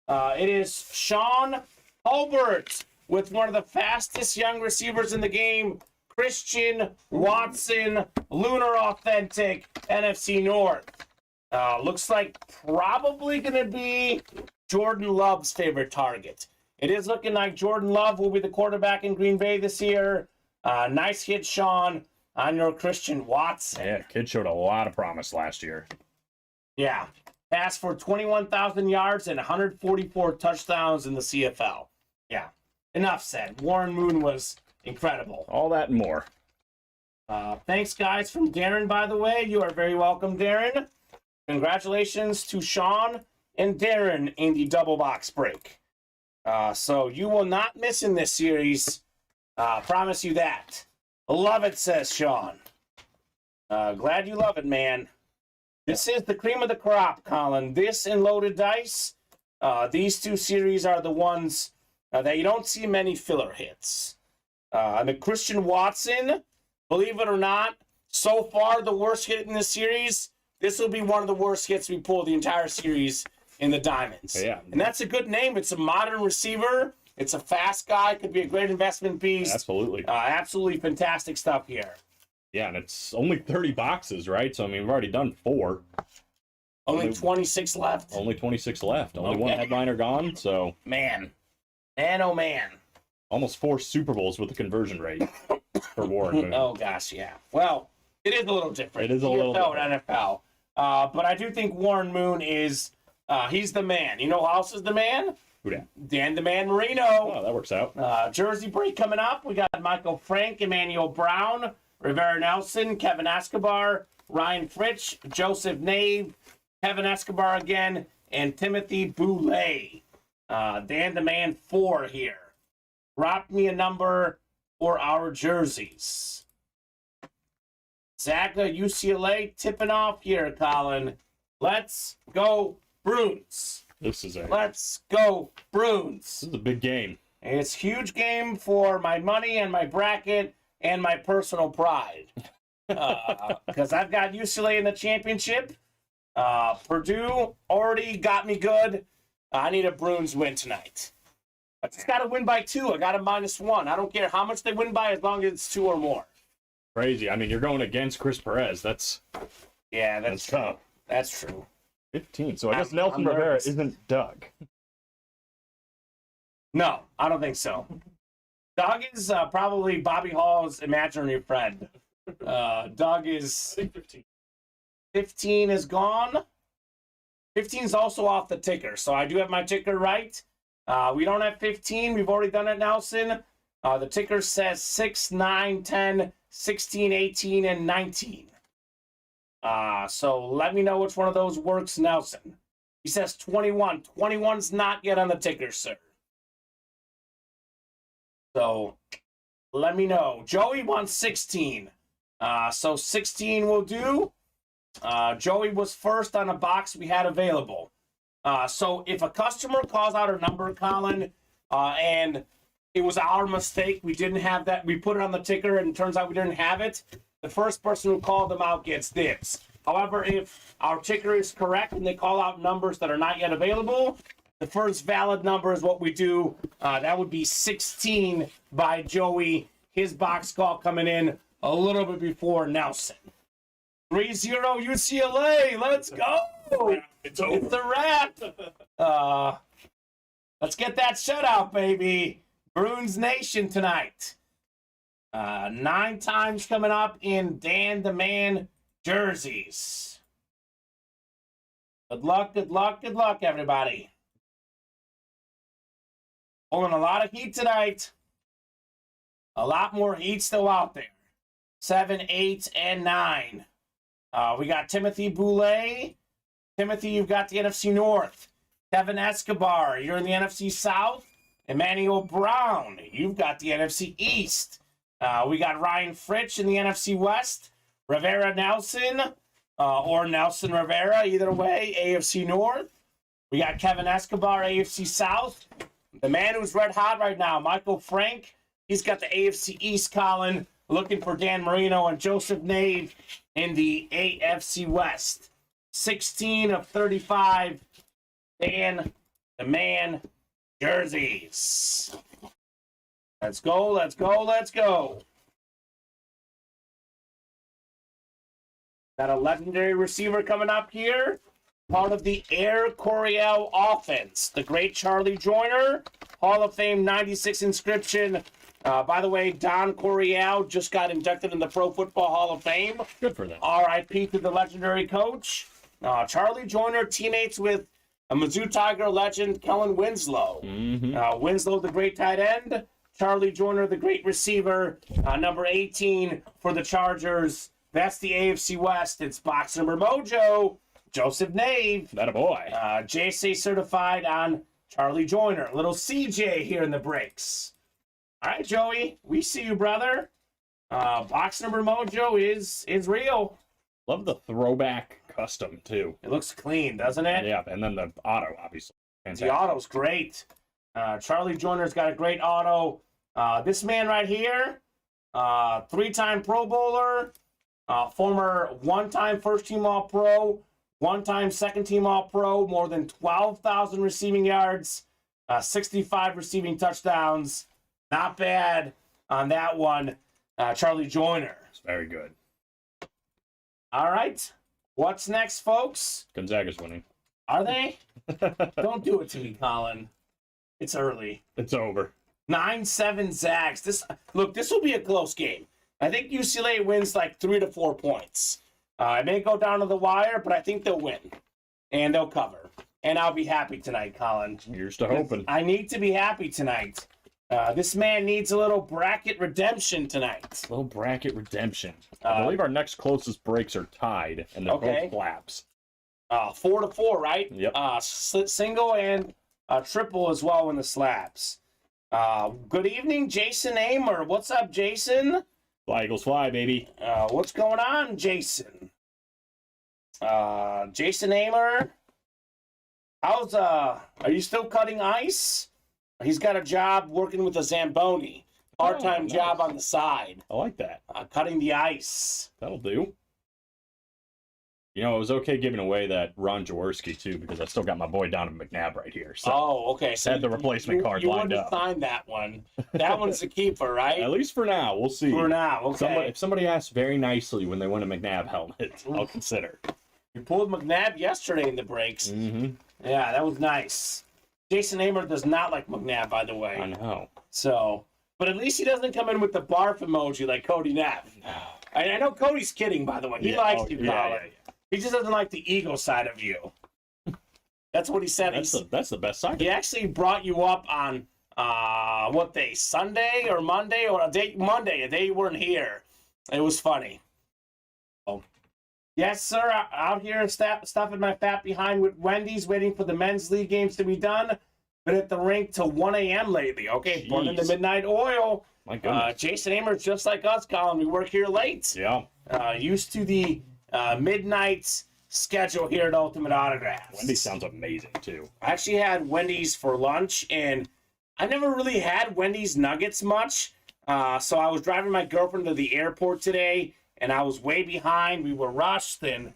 It is Sean Hulbert with one of the fastest young receivers in the game, Christian Watson, Lunar Authentic, NFC North. Looks like probably going to be Jordan Love's favorite target. It is looking like Jordan Love will be the quarterback in Green Bay this year. Nice hit, Sean, on your Christian Watson. Yeah, kid showed a lot of promise last year. Yeah. Passed for 21,000 yards and 144 touchdowns in the CFL. Yeah. Enough said. Warren Moon was incredible. All that and more. Thanks, guys, from Darren, by the way. You are very welcome, Darren. Congratulations to Sean and Darren in the double box break. So you will not miss in this series. Promise you that. Love it, says Sean. Glad you love it, man. This is the cream of the crop, Colin. This and Loaded Dice, these two series are the ones that you don't see many filler hits. And the Christian Watson, believe it or not, so far the worst hit in this series, this will be one of the worst hits we pull the entire series in the Diamonds. Yeah. And that's a good name. It's a modern receiver. It's a fast guy. Could be a great investment piece. Absolutely. Absolutely fantastic stuff here. Yeah, and it's only 30 boxes, right? So, I mean, we've already done 4. Only 26 left. Only 26 left. Only Okay. one headliner gone, so... Man, oh man. Almost 4 Super Bowls with the conversion rate for Warren Moon. Oh, gosh, yeah. Well, it is a little different. It is a little CFL and NFL. But I do think Warren Moon is... he's the man. You know who else is the man? Who dat? Dan the Man Marino. Oh, that works out. Jersey break coming up. We got Michael Frank, Emmanuel Brown, Rivera Nelson, Kevin Escobar, Ryan Fritsch, Joseph Nave, Kevin Escobar again, and Timothy Boulay. Dan the Man 4 here. Drop me a number for our jerseys. Zaga, UCLA, tipping off here, Colin. Let's go, Bruins. Let's go, Bruins. This is a big game. It's a huge game for my money and my bracket and my personal pride. Because I've got UCLA in the championship. Purdue already got me good. I need a Bruins win tonight. I just got to win by 2. I got a -1. I don't care how much they win by as long as it's 2 or more. Crazy. I mean, you're going against Chris Perez. That's true. tough. That's true. 15. So I guess I'm Nelson Rivera nervous. isn't Doug. No, I don't think so. Doug is probably Bobby Hall's imaginary friend. Doug is 15. 15 is gone. 15 is also off the ticker, so I do have my ticker right. We don't have 15. We've already done it, Nelson. The ticker says 6, 9, 10, 16, 18, and 19. So let me know which one of those works, Nelson. He says 21. 21's not yet on the ticker, sir. So let me know. Joey wants 16. So 16 will do. Joey was first on a box we had available. So if a customer calls out a number, Colin, and it was our mistake, we didn't have that, we put it on the ticker and it turns out we didn't have it, the first person who called them out gets dibs. However, if our ticker is correct and they call out numbers that are not yet available, the first valid number is what we do. That would be 16 by Joey. His box call coming in a little bit before Nelson. 3-0 UCLA. Let's go. It's a wrap. Let's get that shutout, baby. Bruins Nation tonight. 9 times coming up in Dan the Man jerseys. Good luck, good luck, good luck, everybody. Pulling a lot of heat tonight. A lot more heat still out there. 7, 8, and 9. We got Timothy Boulay. Timothy, you've got the NFC North. Kevin Escobar, you're in the NFC South. Emmanuel Brown, you've got the NFC East. We got Ryan Fritsch in the NFC West. Rivera Nelson, or Nelson Rivera, either way, AFC North. We got Kevin Escobar, AFC South. The man who's red hot right now, Michael Frank. He's got the AFC East, Colin, looking for Dan Marino and Joseph Nave in the AFC West. 16 of 35, Dan the Man jerseys. Let's go, let's go, let's go. Got a legendary receiver coming up here. Part of the Air Coryell offense. The great Charlie Joyner, Hall of Fame 96 inscription. By the way, Don Coryell just got inducted in the Pro Football Hall of Fame. Good for them. R.I.P. to the legendary coach. Charlie Joyner, teammates with a Mizzou Tiger legend, Kellen Winslow. Mm-hmm. Winslow, the great tight end. Charlie Joyner, the great receiver. Number 18 for the Chargers. That's the AFC West. It's box number mojo. Joseph Nave. That a boy. JSA certified on Charlie Joyner. Little CJ here in the breaks. All right, Joey, we see you, brother. Box number mojo is real. Love the throwback custom, too. It looks clean, doesn't it? Yeah, and then the auto, obviously. Fantastic. The auto's great. Charlie Joyner's got a great auto. This man right here, three-time Pro Bowler, former one-time first-team All-Pro, one-time second-team All-Pro, more than 12,000 receiving yards, 65 receiving touchdowns. Not bad on that one, Charlie Joyner. It's very good. All right. What's next, folks? Gonzaga's winning. Are they? Don't do it to me, Colin. It's early. It's over. 9-7 Zags. This will be a close game. I think UCLA wins like 3 to 4 points. It may go down to the wire, but I think they'll win. And they'll cover. And I'll be happy tonight, Colin. Here's to hoping. I need to be happy tonight. This man needs a little bracket redemption tonight. Little bracket redemption. I believe our next closest breaks are tied, and they're both flaps. 4 to 4, right? Yep. Single and triple as well in the slabs. Good evening, Jason Amer. What's up, Jason? Fly Eagles fly, baby. What's going on, Jason? Jason Amer. Are you still cutting ice? He's got a job working with a Zamboni. Part-time nice. job on the side. I like that. Cutting the ice. That'll do. You know, it was okay giving away that Ron Jaworski, too, because I still got my boy Donovan McNabb right here. So okay. So had the replacement card lined up. You wouldn't sign that one. That one's a keeper, right? At least for now. We'll see. For now, okay. If somebody asks very nicely when they win a McNabb helmet, I'll consider. You pulled McNabb yesterday in the breaks. Mm-hmm. Yeah, that was nice. Jason Amer does not like McNabb, by the way. I know. So, but at least he doesn't come in with the barf emoji like Cody Neff. I know Cody's kidding, by the way. He likes you, Colin. Yeah. He just doesn't like the ego side of you. That's what he said. That's the best side. He actually brought you up on what day? Sunday or Monday or Monday, a day you weren't here. It was funny. Oh. Yes, sir. Out here stuffing my fat behind with Wendy's, waiting for the men's league games to be done. Been at the rink till 1 a.m. lately. Okay, burning the midnight oil. My goodness. Jason Amer's just like us, Colin. We work here late. Yeah. Used to the midnight schedule here at Ultimate Autographs. Wendy's sounds amazing, too. I actually had Wendy's for lunch, and I never really had Wendy's nuggets much. So I was driving my girlfriend to the airport today, and I was way behind. We were rushed, and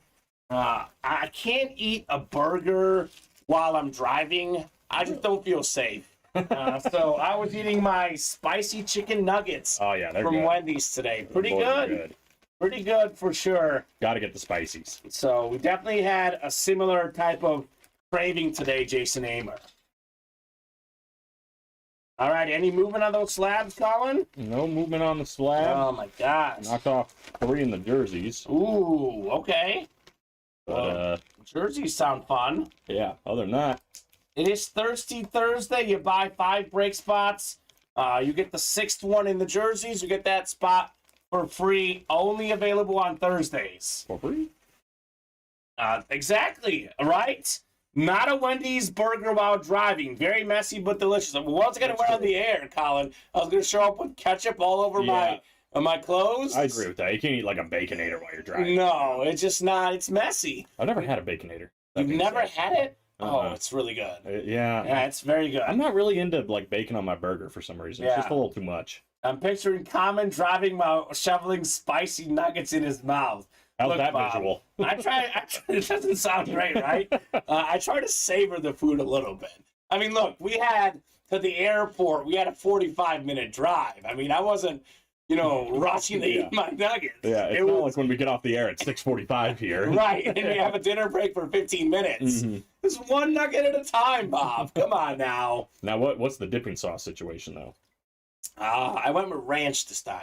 I can't eat a burger while I'm driving. I just don't feel safe. So I was eating my spicy chicken nuggets from good. Wendy's today. Pretty good. Pretty good for sure. Got to get the spices. So we definitely had a similar type of craving today, Jason Amer. All right, any movement on those slabs, Colin? No movement on the slab. Oh, my gosh. Knocked off 3 in the jerseys. Ooh, okay. But, jerseys sound fun. Yeah, other than that. It is Thirsty Thursday. You buy 5 break spots. You get the 6th one in the jerseys. You get that spot for free. Only available on Thursdays. For free? Exactly, right? Not a Wendy's burger while driving. Very messy but delicious. What was I going to wear on the air, Colin? I was going to show up with ketchup all over my clothes. I agree with that. You can't eat like a Baconator while you're driving. No, it's just not. It's messy. I've never had a Baconator. You've never had it? Oh, it's really good. Yeah, it's very good. I'm not really into like bacon on my burger for some reason. It's just a little too much. I'm picturing Kamen driving while shoveling spicy nuggets in his mouth. How's that visual? I try. It doesn't sound great, right? I try to savor the food a little bit. I mean, look, we had to the airport. We had a 45-minute drive. I mean, I wasn't, rushing to eat my nuggets. Yeah, it's not like when we get off the air at 6:45 here. Right, and we have a dinner break for 15 minutes. Mm-hmm. It's one nugget at a time, Bob. Come on now. Now, what's the dipping sauce situation, though? I went with ranch this time.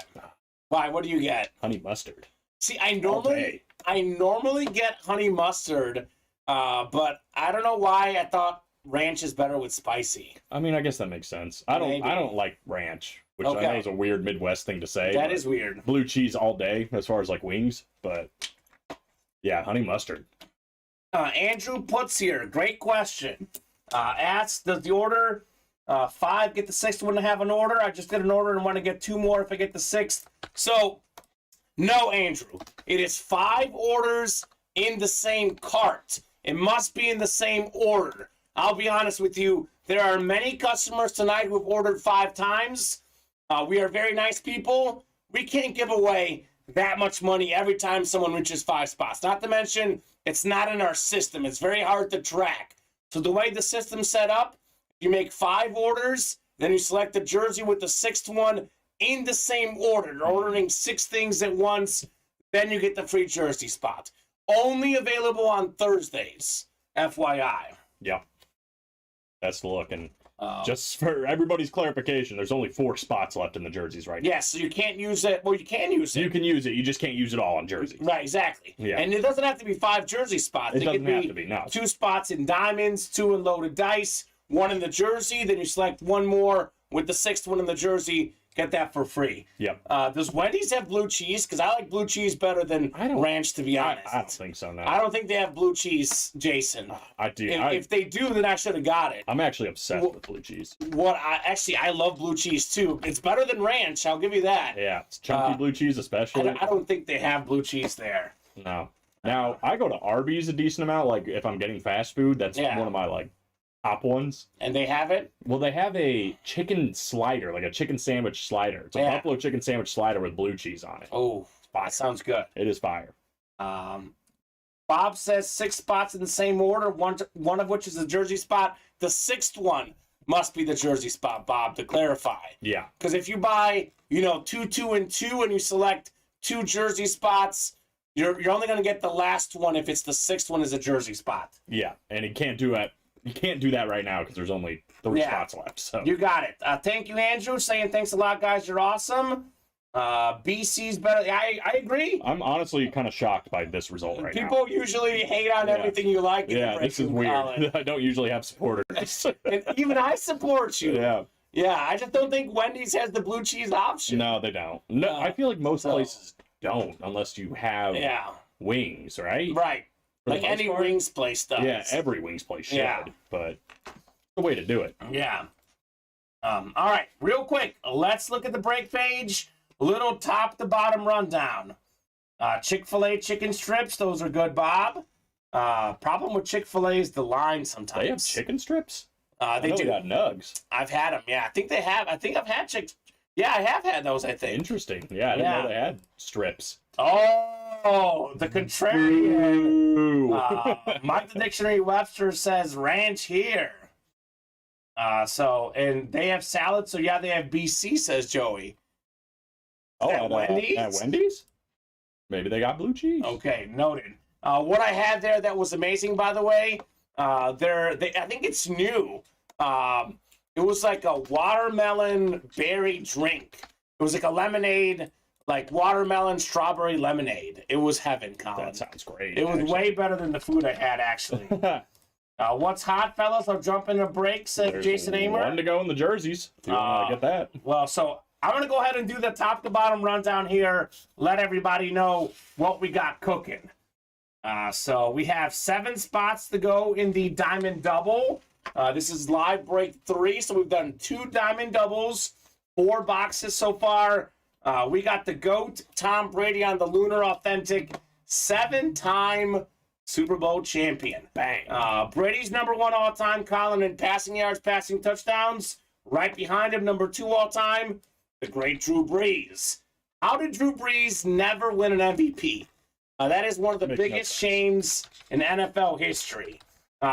Why? What do you get? Honey mustard. See, I normally get honey mustard, but I don't know why I thought ranch is better with spicy. I mean, I guess that makes sense. I don't like ranch, which I know is a weird Midwest thing to say. That is weird. Blue cheese all day as far as like wings, but yeah, honey mustard. Andrew puts here, great question. Asks, does the order 5 get the 6th one to have an order? I just did an order and want to get 2 more if I get the 6th. So, no, Andrew. It is 5 orders in the same cart. It must be in the same order. I'll be honest with you. There are many customers tonight who have ordered 5 times. We are very nice people. We can't give away that much money every time someone reaches 5 spots. Not to mention, it's not in our system. It's very hard to track. So the way the system's set up, you make 5 orders, then you select the jersey with the 6th one in the same order. You're ordering 6 things at once, then you get the free jersey spot. Only available on Thursdays, FYI. Yep. That's the look. And just for everybody's clarification, there's only 4 spots left in the jerseys right now. Yes, so you can't use it. Well, you can use it. You can use it. You just can't use it all on jerseys. Right, exactly. Yeah. And it doesn't have to be 5 jersey spots. It doesn't have to be, no. 2 spots in diamonds, 2 in loaded dice, 1 in the jersey. Then you select 1 more with the 6th one in the jersey. Get that for free. Yep. Does Wendy's have blue cheese? Because I like blue cheese better than ranch, to be honest. I don't think so, no. I don't think they have blue cheese, Jason. I do. If they do, then I should have got it. I'm actually obsessed with blue cheese. I love blue cheese too. It's better than ranch. I'll give you that. Yeah, it's chunky blue cheese especially. I don't think they have blue cheese there. No. Now I go to Arby's a decent amount. Like if I'm getting fast food, that's one of my top ones. And they have it? Well, they have a chicken slider, like a chicken sandwich slider. It's a buffalo chicken sandwich slider with blue cheese on it. Oh, that sounds good. It is fire. Bob says 6 spots in the same order, one of which is a jersey spot. The 6th one must be the jersey spot, Bob, to clarify. Yeah. Because if you buy, 2, 2, and 2, and you select 2 jersey spots, you're only going to get the last one if it's the 6th one is a jersey spot. Yeah, and you can't do it. You can't do that right now because there's only 3 spots left. So you got it. Thank you, Andrew. Saying thanks a lot, guys. You're awesome. BC's better. I agree. I'm honestly kind of shocked by this result right now. People usually hate on everything you like. Yeah, this is weird. I don't usually have supporters. And even I support you. Yeah. Yeah, I just don't think Wendy's has the blue cheese option. No, they don't. No, I feel like most places don't unless you have wings, right? Right. Like any wings place does. Yeah, every wings place should. Yeah. But the way to do it. Yeah. All right, real quick, let's look at the break page. A little top to bottom rundown. Chick-fil-A chicken strips, those are good, Bob. Problem with Chick-fil-A is the line sometimes. They have chicken strips? They do. Got nugs. I've had them, yeah. I think they have. I think I've had Yeah, I have had those, I think. Interesting. Yeah, I didn't know they had strips. Oh, the contrarian. Mike the Dictionary Webster says ranch here. And they have salad, so yeah, they have BC, says Joey. At Wendy's? At Wendy's? Maybe they got blue cheese. Okay, noted. What I had there that was amazing, by the way, I think it's new. It was like a watermelon berry drink. It was like a lemonade, like watermelon strawberry lemonade. It was heaven, Colin. That sounds great. It was way better than the food I had, actually. What's hot, fellas? I'll jump in a break, said Jason Amer. 1 to go in the jerseys, if you want to get that. Well, so I'm going to go ahead and do the top to bottom rundown here. Let everybody know what we got cooking. So we have 7 spots to go in the Diamond Double. This is live break 3, so we've done 2 Diamond Doubles, 4 boxes so far. We got the GOAT, Tom Brady, on the Lunar Authentic, 7-time Super Bowl champion. Bang. Brady's number 1 all-time, Colin, in passing yards, passing touchdowns. Right behind him, number 2 all-time, the great Drew Brees. How did Drew Brees never win an MVP? That is one of the biggest shames in NFL history.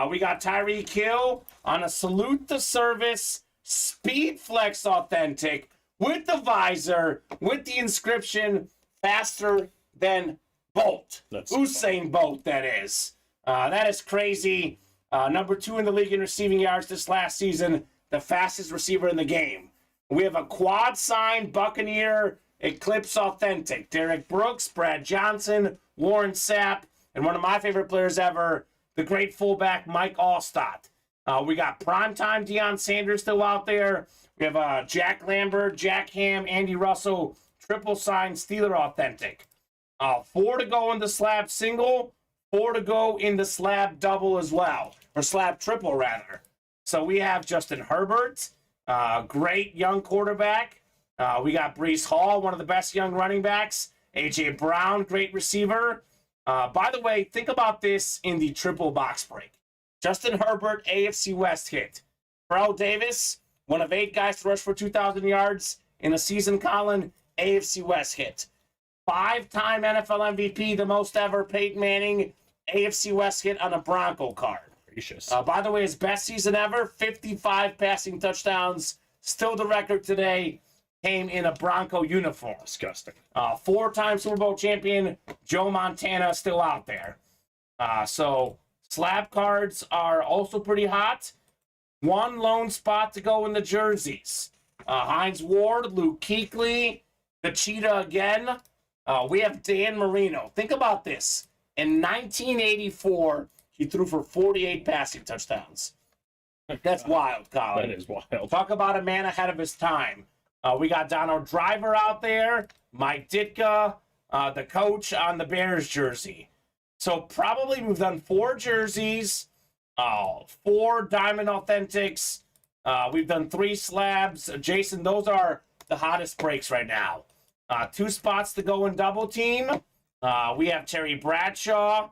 We got Tyreek Hill on a Salute the Service Speed Flex Authentic with the visor, with the inscription, faster than Bolt. Usain Bolt, that is. That is crazy. Number 2 in the league in receiving yards this last season, the fastest receiver in the game. We have a quad sign Buccaneer Eclipse Authentic. Derek Brooks, Brad Johnson, Warren Sapp, and one of my favorite players ever, the great fullback Mike Allstott. We got primetime Deion Sanders still out there. We have Jack Lambert, Jack Ham, Andy Russell, triple sign Steeler Authentic. 4 to go in the slab single, 4 to go in the slab double as well, or slab triple rather. So we have Justin Herbert, great young quarterback. We got Brees Hall, one of the best young running backs. A.J. Brown, great receiver. By the way, think about this in the triple box break. Justin Herbert, AFC West hit. Terrell Davis, one of 8 guys to rush for 2,000 yards in a season, Colin, AFC West hit. 5-time NFL MVP, the most ever, Peyton Manning, AFC West hit on a Bronco card. Gracious. By the way, his best season ever, 55 passing touchdowns. Still the record today, came in a Bronco uniform. Disgusting. 4-time Super Bowl champion, Joe Montana, still out there. So slab cards are also pretty hot. 1 lone spot to go in the jerseys. Hines Ward, Luke Kuechly, the Cheetah again. We have Dan Marino. Think about this. In 1984, he threw for 48 passing touchdowns. That's wild, Colin. That is wild. Talk about a man ahead of his time. We got Donald Driver out there, Mike Ditka, the coach on the Bears jersey. So probably we've done 4 jerseys, 4 Diamond Authentics. We've done 3 slabs. Jason, those are the hottest breaks right now. 2 spots to go in double team. We have Terry Bradshaw.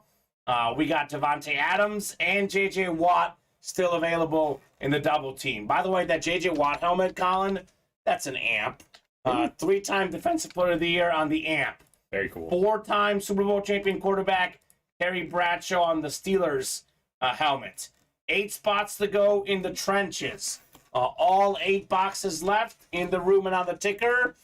We got Devontae Adams and J.J. Watt still available in the double team. By the way, that J.J. Watt helmet, Colin, that's an amp. 3-time Defensive Player of the Year on the amp. Very cool. 4-time Super Bowl champion quarterback Terry Bradshaw on the Steelers helmet. 8 spots to go in the trenches. All 8 boxes left in the room and on the ticker.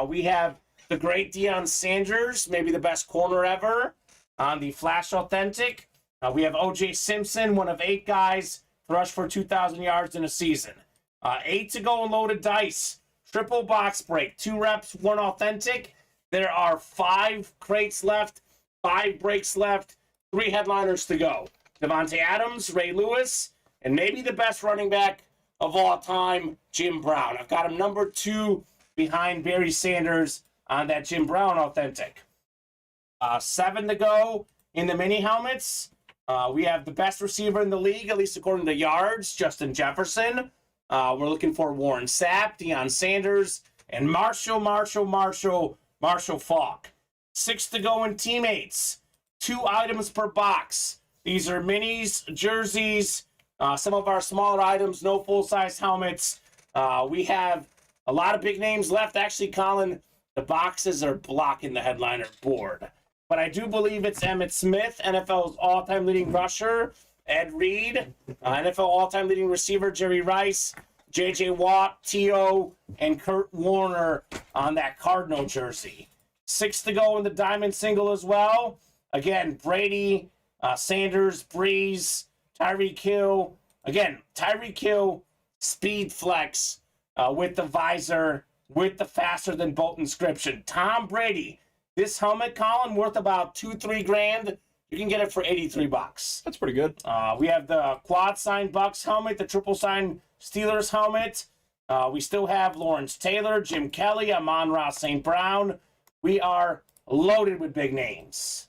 We have the great Deion Sanders, maybe the best corner ever, on the Flash Authentic. We have O.J. Simpson, one of 8 guys to rush for 2,000 yards in a season. 8 to go in loaded dice. Triple box break. 2 reps, 1 authentic. There are 5 crates left, 5 breaks left, 3 headliners to go. Devontae Adams, Ray Lewis, and maybe the best running back of all time, Jim Brown. I've got him number 2 behind Barry Sanders on that Jim Brown authentic. 7 to go in the mini helmets. We have the best receiver in the league, at least according to yards, Justin Jefferson. We're looking for Warren Sapp, Deion Sanders, and Marshall Faulk. 6 to go in teammates. 2 items per box. These are minis, jerseys, some of our smaller items, no full-size helmets. We have a lot of big names left. Actually, Colin, the boxes are blocking the headliner board. But I do believe it's Emmitt Smith, NFL's all-time leading rusher, Ed Reed, NFL all-time leading receiver, Jerry Rice, J.J. Watt, T.O., and Kurt Warner on that Cardinal jersey. 6 to go in the diamond single as well. Again, Brady, Sanders, Breeze, Tyreek Hill. Again, Tyreek Hill, speed flex with the visor, with the faster than bolt inscription. Tom Brady, this helmet, Colin, worth about $2-3 grand. You can get it for $83. That's pretty good. We have the quad sign Bucks helmet, the triple sign Steelers helmet. We still have Lawrence Taylor, Jim Kelly, Amon-Ra St. Brown. We are loaded with big names.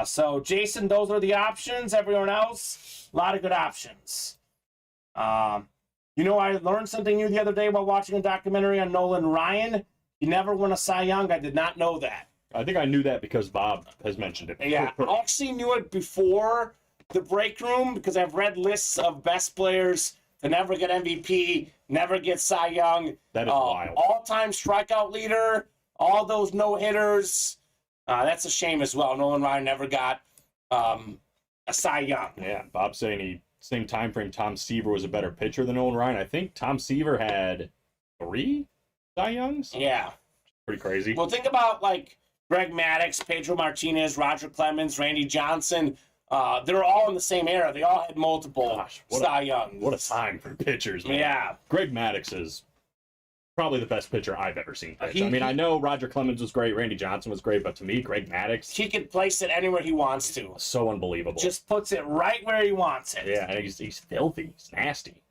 So, Jason, those are the options. Everyone else, a lot of good options. You know, I learned something new the other day while watching a documentary on Nolan Ryan. He never won a Cy Young. I did not know that. I think I knew that because Bob has mentioned it. Yeah, I actually knew it before the break room because I've read lists of best players to never get MVP, never get Cy Young. That is wild. All-time strikeout leader, all those no-hitters. That's a shame as well. Nolan Ryan never got a Cy Young. Yeah, Bob's saying he same time frame Tom Seaver was a better pitcher than Nolan Ryan. I think Tom Seaver had 3 Cy Youngs. Yeah. Pretty crazy. Well, think about like Greg Maddux, Pedro Martinez, Roger Clemens, Randy Johnson. They're all in the same era. They all had multiple Cy Youngs. What a time for pitchers, man. Yeah. Greg Maddux is probably the best pitcher I've ever seen pitch. I know Roger Clemens was great, Randy Johnson was great, but to me, Greg Maddux... He can place it anywhere he wants to. So unbelievable. Just puts it right where he wants it. Yeah, and he's filthy. He's nasty.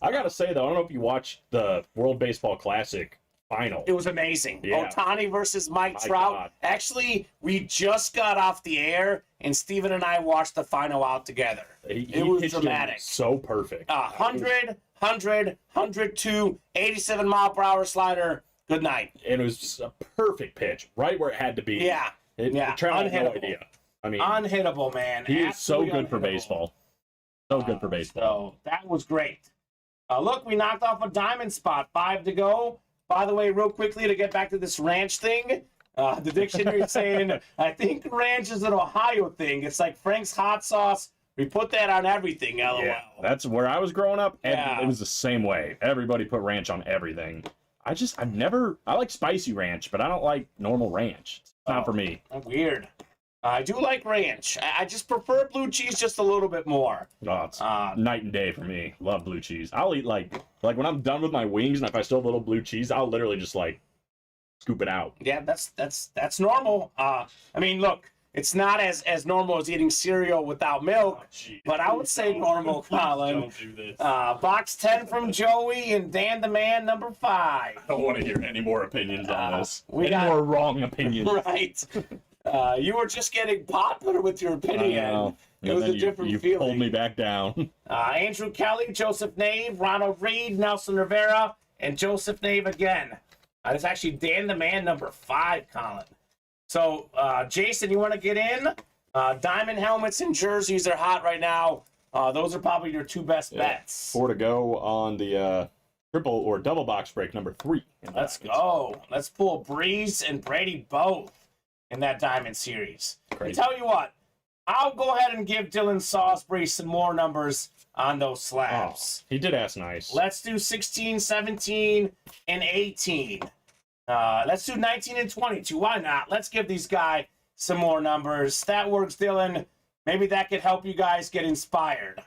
I gotta say, though, I don't know if you watched the World Baseball Classic final. It was amazing. Yeah. Ohtani versus Mike My Trout. God. Actually, we just got off the air, and Steven and I watched the final out together. It was pitched him dramatic. so perfect. 100, 102, 87 mile per hour slider. Good night. And it was just a perfect pitch, right where it had to be. Yeah. Trout had no Unhittable. idea. I mean, Unhittable, man. he is so Absolutely good for unhittable. baseball. So good for baseball. So that was great. Look, we knocked off a diamond spot. 5 to go. By the way, real quickly to get back to this ranch thing, the dictionary is saying, I think ranch is an Ohio thing. It's like Frank's hot sauce. We put that on everything, LOL. Yeah, that's where I was growing up, and Yeah. it was the same way. Everybody put ranch on everything. I like spicy ranch, but I don't like normal ranch. It's not for me. Weird. I do like ranch. I just prefer blue cheese just a little bit more. Oh, it's night and day for me. Love blue cheese. I'll eat like when I'm done with my wings, and if I still have a little blue cheese, I'll literally just like scoop it out. Yeah, that's normal. I mean, look, it's not as normal as eating cereal without milk, but I would say normal, Colin. Don't do this. Box 10 from Joey and Dan the Man, number 5. I don't want to hear any more opinions on this. we Any got- more wrong opinions. Right. You were just getting popular with your I opinion. know. It And was then a different you feeling. pulled me back down. Andrew Kelly, Joseph Nave, Ronald Reed, Nelson Rivera, and Joseph Nave again. That's actually Dan the Man, number 5, Colin. So, Jason, you want to get in? Diamond helmets and jerseys are hot right now. Those are probably your 2 best bets. 4 to go on the triple or double box break number 3. Let's go. Let's pull Breeze and Brady both in that Diamond series. Crazy. I tell you what, I'll go ahead and give Dylan Salisbury some more numbers on those slabs. He did ask nice. Let's do 16, 17, and 18. Let's do 19 and 22. Why not? Let's give these guys some more numbers. That works, Dylan. Maybe that could help you guys get inspired.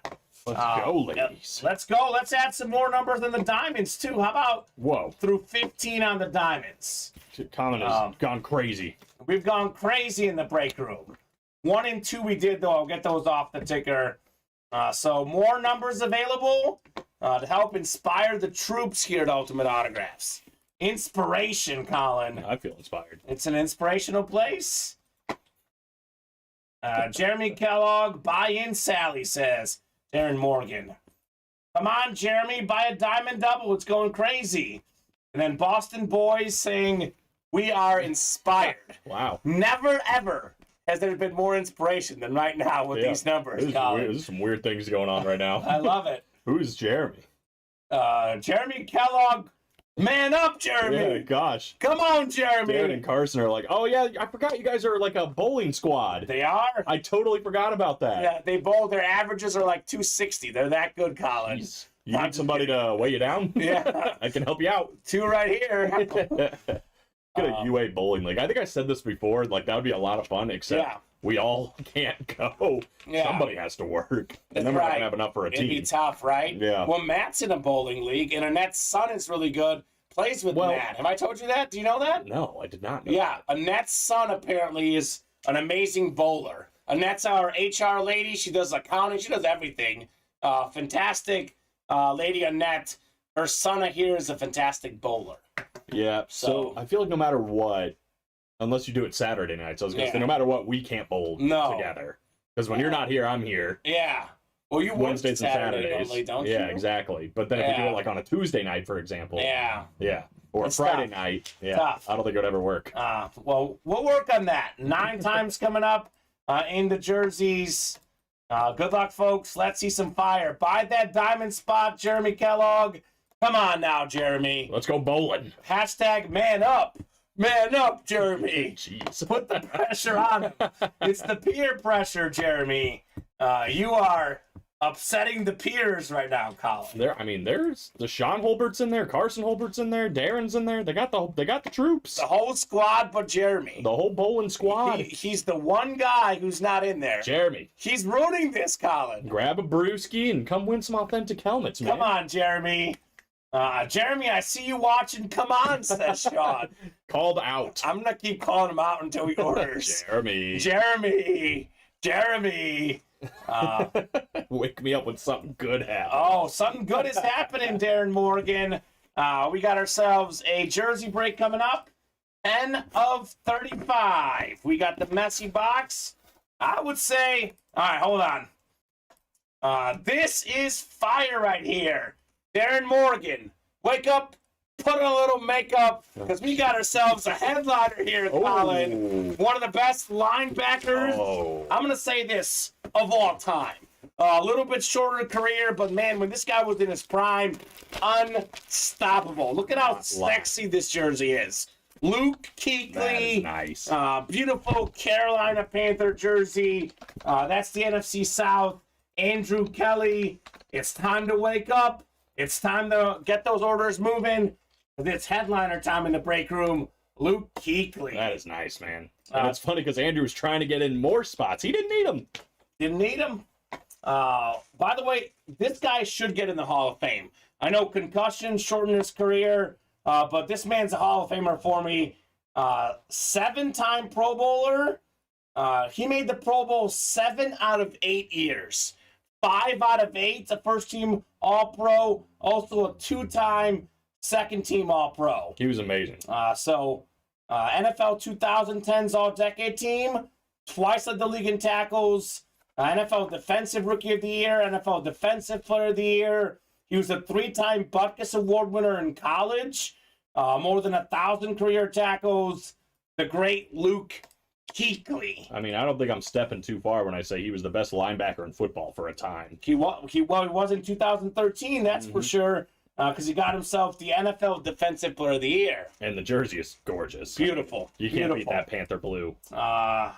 Let's go, ladies. Let's go. Let's add some more numbers than the diamonds, too. How about Whoa. through 15 on the diamonds? Common has gone crazy. We've gone crazy in the break room. 1 and 2 we did, though. I'll get those off the ticker. So more numbers available to help inspire the troops here at Ultimate Autographs. Inspiration, Colin. I feel inspired. It's an inspirational place. Jeremy Kellogg, buy in, Sally says. Darren Morgan. Come on, Jeremy, buy a diamond double. It's going crazy. And then Boston Boys saying, we are inspired. Wow. Never, ever has there been more inspiration than right now with these numbers, Colin. There's some weird things going on right now. I love it. Who's Jeremy? Jeremy Kellogg, man up, Jeremy. Yeah, gosh. Come on, Jeremy. Darren and Carson are like, oh yeah, I forgot you guys are like a bowling squad. They are. I totally forgot about that. Yeah, they bowl. Their averages are like 260. They're that good, Colin. Jeez. You need somebody to weigh you down? Yeah. I can help you out. 2 right here. Get a UA bowling league. I think I said this before. Like that would be a lot of fun. Except we all can't go. Yeah. Somebody has to work, That's and then we're not right. gonna have enough for a It'd team. be tough, right? Yeah. Well, Matt's in a bowling league, and Annette's son is really good. Plays with Matt. Have I told you that? Do you know that? No, I did not know. Yeah, Annette's son apparently is an amazing bowler. Annette's our HR lady. She does accounting. She does everything. Fantastic lady Annette. Her son here is a fantastic bowler. Yeah. So I feel like no matter what, unless you do it Saturday nights, I was gonna say no matter what, we can't bowl together. Because when you're not here, I'm here. Yeah. Well, you work Wednesdays and Saturday Saturdays. only, don't you? Yeah, exactly. But then if you do it like on a Tuesday night, for example. Yeah. Yeah. Or It's a Friday tough. night. Yeah. Tough. I don't think it would ever work. Well, we'll work on that. 9 times coming up in the jerseys. Good luck, folks. Let's see some fire. Buy that diamond spot, Jeremy Kellogg. Come on now, Jeremy. Let's go bowling. Hashtag man up. Man up, Jeremy. Jeez. Put the pressure on him. It's the peer pressure, Jeremy. You are upsetting the peers right now, Colin. There's the Sean Holbert's in there, Carson Holbert's in there, Darren's in there. They got the troops. The whole squad but Jeremy. The whole bowling squad. He's the one guy who's not in there. Jeremy. He's ruining this, Colin. Grab a brewski and come win some authentic helmets, man. Come on, Jeremy. Jeremy, I see you watching. Come on, says Sean. Called out. I'm going to keep calling him out until he orders. Jeremy. Jeremy. Wake me up when something good happens. Oh, something good is happening, Darren Morgan. We got ourselves a jersey break coming up. 10 of 35. We got the messy box. I would say, all right, hold on. This is fire right here. Darren Morgan, wake up, put on a little makeup, because we got ourselves a headliner here, Colin. One of the best linebackers, I'm going to say this, of all time. A little bit shorter career, but man, when this guy was in his prime, unstoppable. Look at how sexy this jersey is. Luke Kuechly, nice. Beautiful Carolina Panther jersey. That's the NFC South. Andrew Kelly, it's time to wake up. It's time to get those orders moving. It's headliner time in the break room. Luke Kuechly. That is nice, man. And it's funny because Andrew was trying to get in more spots. He didn't need them. Didn't need them. By the way, this guy should get in the Hall of Fame. I know concussion shortened his career, but this man's a Hall of Famer for me. 7-time Pro Bowler. He made the Pro Bowl 7 out of 8 years. 5 out of 8, a first-team All-Pro. Also a 2-time second-team All-Pro. He was amazing. NFL 2010's All-Decade Team. Twice led the league in tackles. NFL Defensive Rookie of the Year. NFL Defensive Player of the Year. He was a 3-time Butkus Award winner in college. More than 1,000 career tackles. The great Luke Kuechly. I mean, I don't think I'm stepping too far when I say he was the best linebacker in football for a time. He was in 2013, that's for sure, because he got himself the NFL Defensive Player of the Year. And the jersey is gorgeous. Beautiful. You can't beat that Panther blue. Yeah,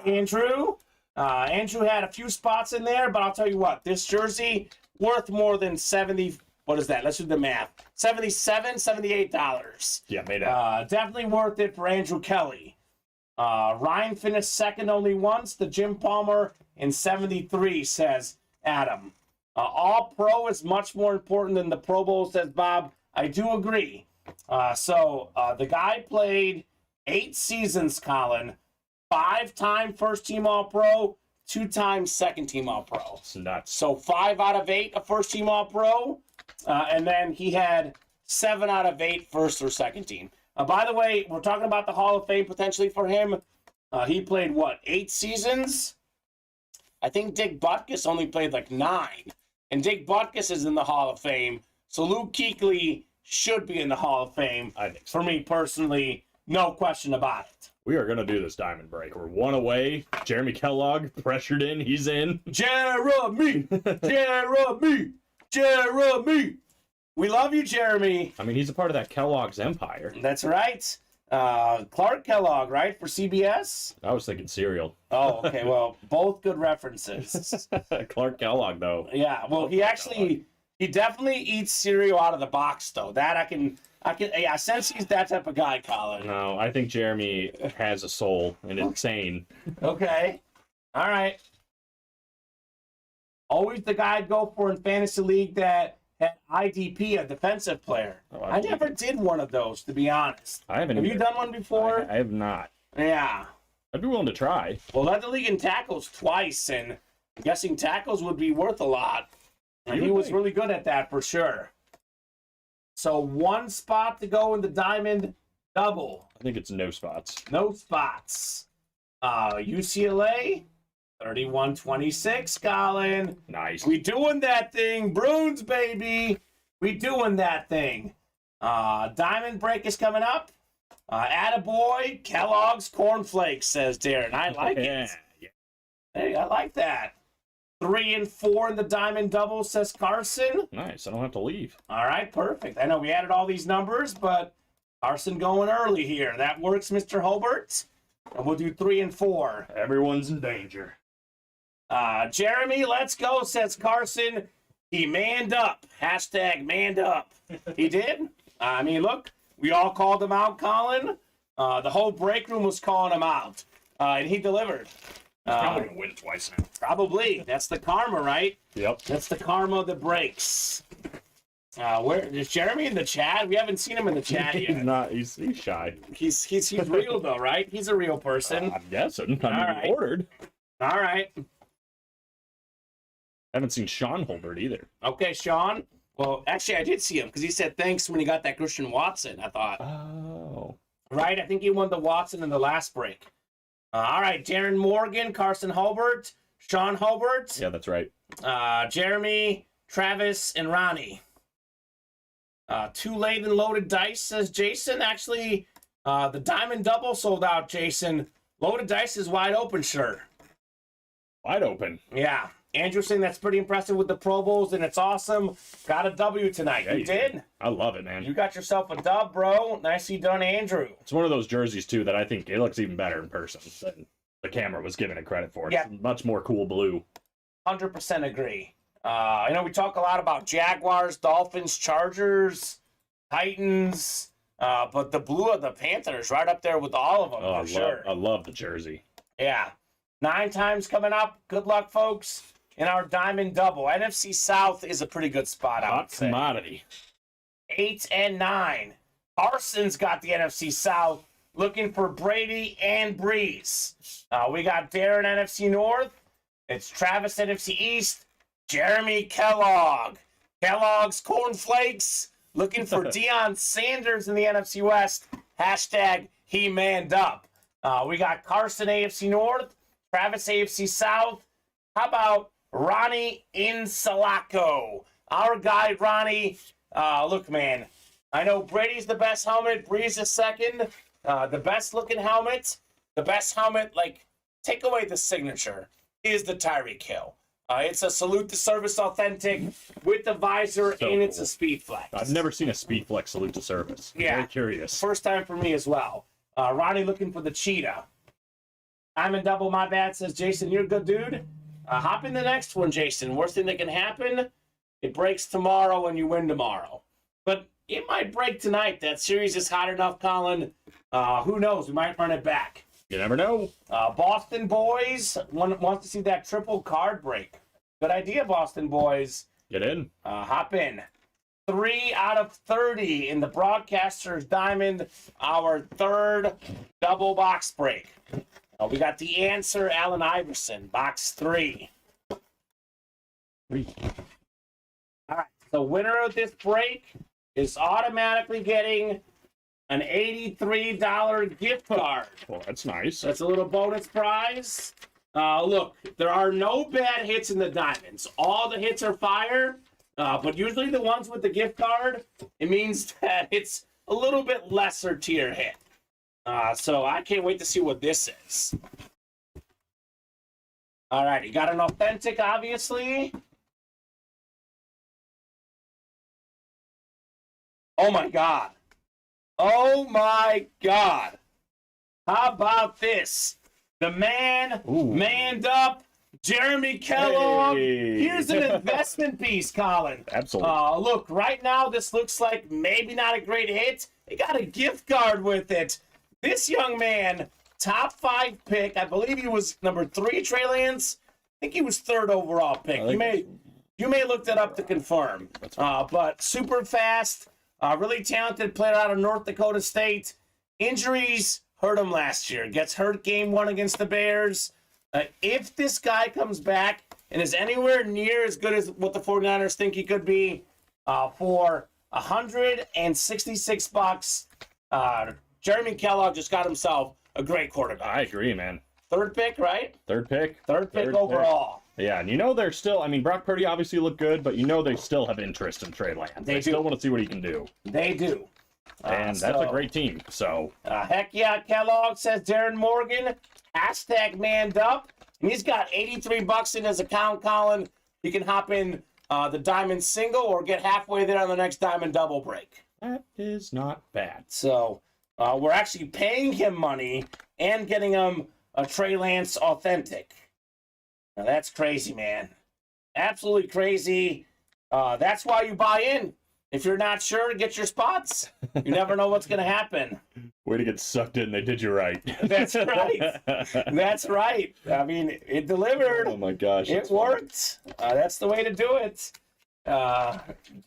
Andrew. Andrew had a few spots in there, but I'll tell you what, this jersey worth more than 70. What is that? Let's do the math. $78. Yeah, made out. Definitely worth it for Andrew Kelly. Ryan finished second only once. The Jim Palmer in 73, says Adam. All Pro is much more important than the Pro Bowl, says Bob. I do agree. So the guy played 8 seasons, Colin. 5-time first-team All-Pro, 2-time second-team All-Pro. It's nuts. So 5 out of 8 a first-team All-Pro, and then he had 7 out of 8 first or second team. By the way, we're talking about the Hall of Fame potentially for him. He played, 8 seasons? I think Dick Butkus only played 9. And Dick Butkus is in the Hall of Fame. So Luke Kuechly should be in the Hall of Fame. I think so. For me personally, no question about it. We are going to do this diamond break. We're 1 away. Jeremy Kellogg pressured in. He's in. Jeremy! We love you, Jeremy. I mean, he's a part of that Kellogg's empire. That's right. Clark Kellogg, right, for CBS? I was thinking cereal. Oh, okay. Well, both good references. Clark Kellogg, though. Yeah. Well, he definitely eats cereal out of the box, though. That I can. Yeah, I sense he's that type of guy, Colin. No, I think Jeremy has a soul and it's sane. Okay. All right. Always the guy I'd go for in fantasy league that had IDP, a defensive player. Oh, I never did one of those, to be honest. I haven't. Have you done one before? I have not. Yeah. I'd be willing to try. Well, led the league in tackles twice, and I'm guessing tackles would be worth a lot. And he was really good at that for sure. So 1 spot to go in the diamond double. I think it's no spots. No spots. UCLA, 31-26, Colin. Nice. We doing that thing. Bruins, baby. We doing that thing. Diamond break is coming up. Attaboy, Kellogg's Cornflakes, says Darren. I like it. Yeah. Hey, I like that. 3 and 4 in the diamond double, says Carson. Nice. I don't have to leave. All right, perfect. I know we added all these numbers, but Carson going early here. That works, Mr. Hobart. And we'll do 3 and 4. Everyone's in danger. Jeremy, let's go, says Carson. He manned up. Hashtag manned up. He did. I mean, look, we all called him out, Colin. The whole break room was calling him out. And he delivered. Probably going to win twice now. Probably. That's the karma, right? Yep. That's the karma that breaks. Where is Jeremy in the chat? We haven't seen him in the chat yet. He's not. He's shy. He's real though, right? He's a real person. I'm guessing. All right. Ordered. All right. Haven't seen Sean Holbert either. Okay, Sean. Well, actually, I did see him because he said thanks when he got that Christian Watson, I thought. Oh. Right? I think he won the Watson in the last break. All right, Darren Morgan, Carson Hobart, Sean Hobart. Yeah, that's right. Jeremy, Travis, and Ronnie. Too late and loaded dice, says Jason. Actually, the Diamond Double sold out, Jason. Loaded dice is wide open, sure. Wide open. Yeah. Andrew saying that's pretty impressive with the Pro Bowls, and it's awesome. Got a W tonight. Yeah, you did? I love it, man. You got yourself a dub, bro. Nicely done, Andrew. It's one of those jerseys, too, that I think it looks even better in person than the camera was giving it credit for. Yeah. It's much more cool blue. 100% agree. I know we talk a lot about Jaguars, Dolphins, Chargers, Titans, but the blue of the Panthers right up there with all of them, Oh, for sure. I love the jersey. Yeah. 9 times coming up. Good luck, folks, in our Diamond Double. NFC South is a pretty good spot, I would Hot say. commodity. 8 and 9. Carson's got the NFC South, looking for Brady and Breeze. We got Darren, NFC North. It's Travis, NFC East. Jeremy Kellogg. Kellogg's Cornflakes, looking for Deion Sanders in the NFC West. Hashtag he manned up. We got Carson, AFC North. Travis, AFC South. How about Ronnie Insalaco? Our guy, Ronnie. Look, man, I know Brady's the best helmet. Breeze is second. The best looking helmet. The best helmet, like, take away the signature, is the Tyreek Hill. It's a Salute to Service Authentic with the visor, So and it's cool. a Speed Flex. I've never seen a Speed Flex salute to service. I'm Yeah. very curious. First time for me as well. Ronnie looking for the cheetah. I'm in double, my bad, says Jason. You're a good dude. Hop in the next one, Jason. Worst thing that can happen, it breaks tomorrow and you win tomorrow. But it might break tonight. That series is hot enough, Colin. Who knows? We might run it back. You never know. Boston boys wants to see that triple card break. Good idea, Boston boys. Get in. Hop in. 3 out of 30 in the Broadcaster's Diamond, our third double box break. We got the answer, Allen Iverson, box 3. All right, the winner of this break is automatically getting an $83 gift card. Well, that's nice. That's a little bonus prize. Look, there are no bad hits in the Diamonds. All the hits are fire, but usually the ones with the gift card, it means that it's a little bit lesser tier hit. So I can't wait to see what this is. All right, you got an authentic, obviously. Oh, my God. Oh, my God. How about this? The man Ooh. manned up, Jeremy Kellogg. Hey. Here's an investment piece, Colin. Absolutely. Look, right now, this looks like maybe not a great hit. They got a gift card with it. This young man, top 5 pick. I believe he was number 3, Trey Lance. I think he was 3rd overall pick. You may look that up to confirm. But super fast, really talented player out of North Dakota State. Injuries hurt him last year. Gets hurt game 1 against the Bears. If this guy comes back and is anywhere near as good as what the 49ers think he could be, for $166, Jeremy Kellogg just got himself a great quarterback. I agree, man. 3rd pick, right? Third pick. Third pick overall. Yeah, and you know they're still, I mean, Brock Purdy obviously looked good, but you know they still have interest in Trey Lance. They do. still want to see what he can do. They do. And that's a great team, so. Heck yeah, Kellogg, says Darren Morgan. Hashtag manned up. And he's got $83 in his account, Colin. He can hop in the Diamond single or get halfway there on the next Diamond double break. That is not bad. So we're actually paying him money and getting him a Trey Lance authentic. Now that's crazy, man. Absolutely crazy. That's why you buy in. If you're not sure, get your spots. You never know what's going to happen. Way to get sucked in. They did you right. That's right. That's right. I mean, it delivered. Oh my gosh. It worked. That's the way to do it.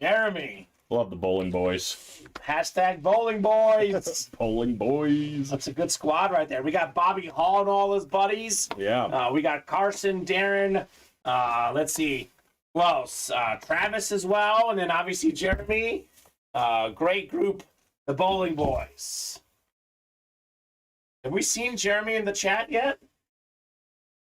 Jeremy. Love the bowling boys. Hashtag bowling boys. Bowling boys. That's a good squad right there. We got Bobby Hall and all his buddies. Yeah. We got Carson, Darren. Let's see. Well, Travis as well, and then obviously Jeremy. Great group, the Bowling Boys. Have we seen Jeremy in the chat yet?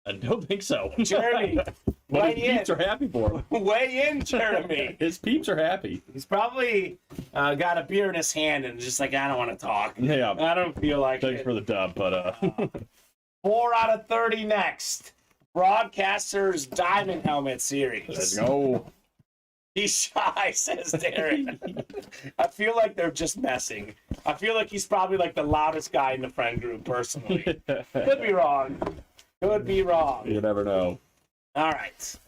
I don't think so. Jeremy, But his weigh in. peeps are happy for him. Weigh in, Jeremy. His peeps are happy. He's probably got a beer in his hand and just like, I don't want to talk. Yeah. I don't feel like Thanks it. for the dub, but 4 out of 30 next. Broadcasters Diamond Helmet Series. let's go. He's shy, says Derek. I feel like they're just messing. I feel like he's probably like the loudest guy in the friend group, personally. Could be wrong. Could be wrong. You never know. All right.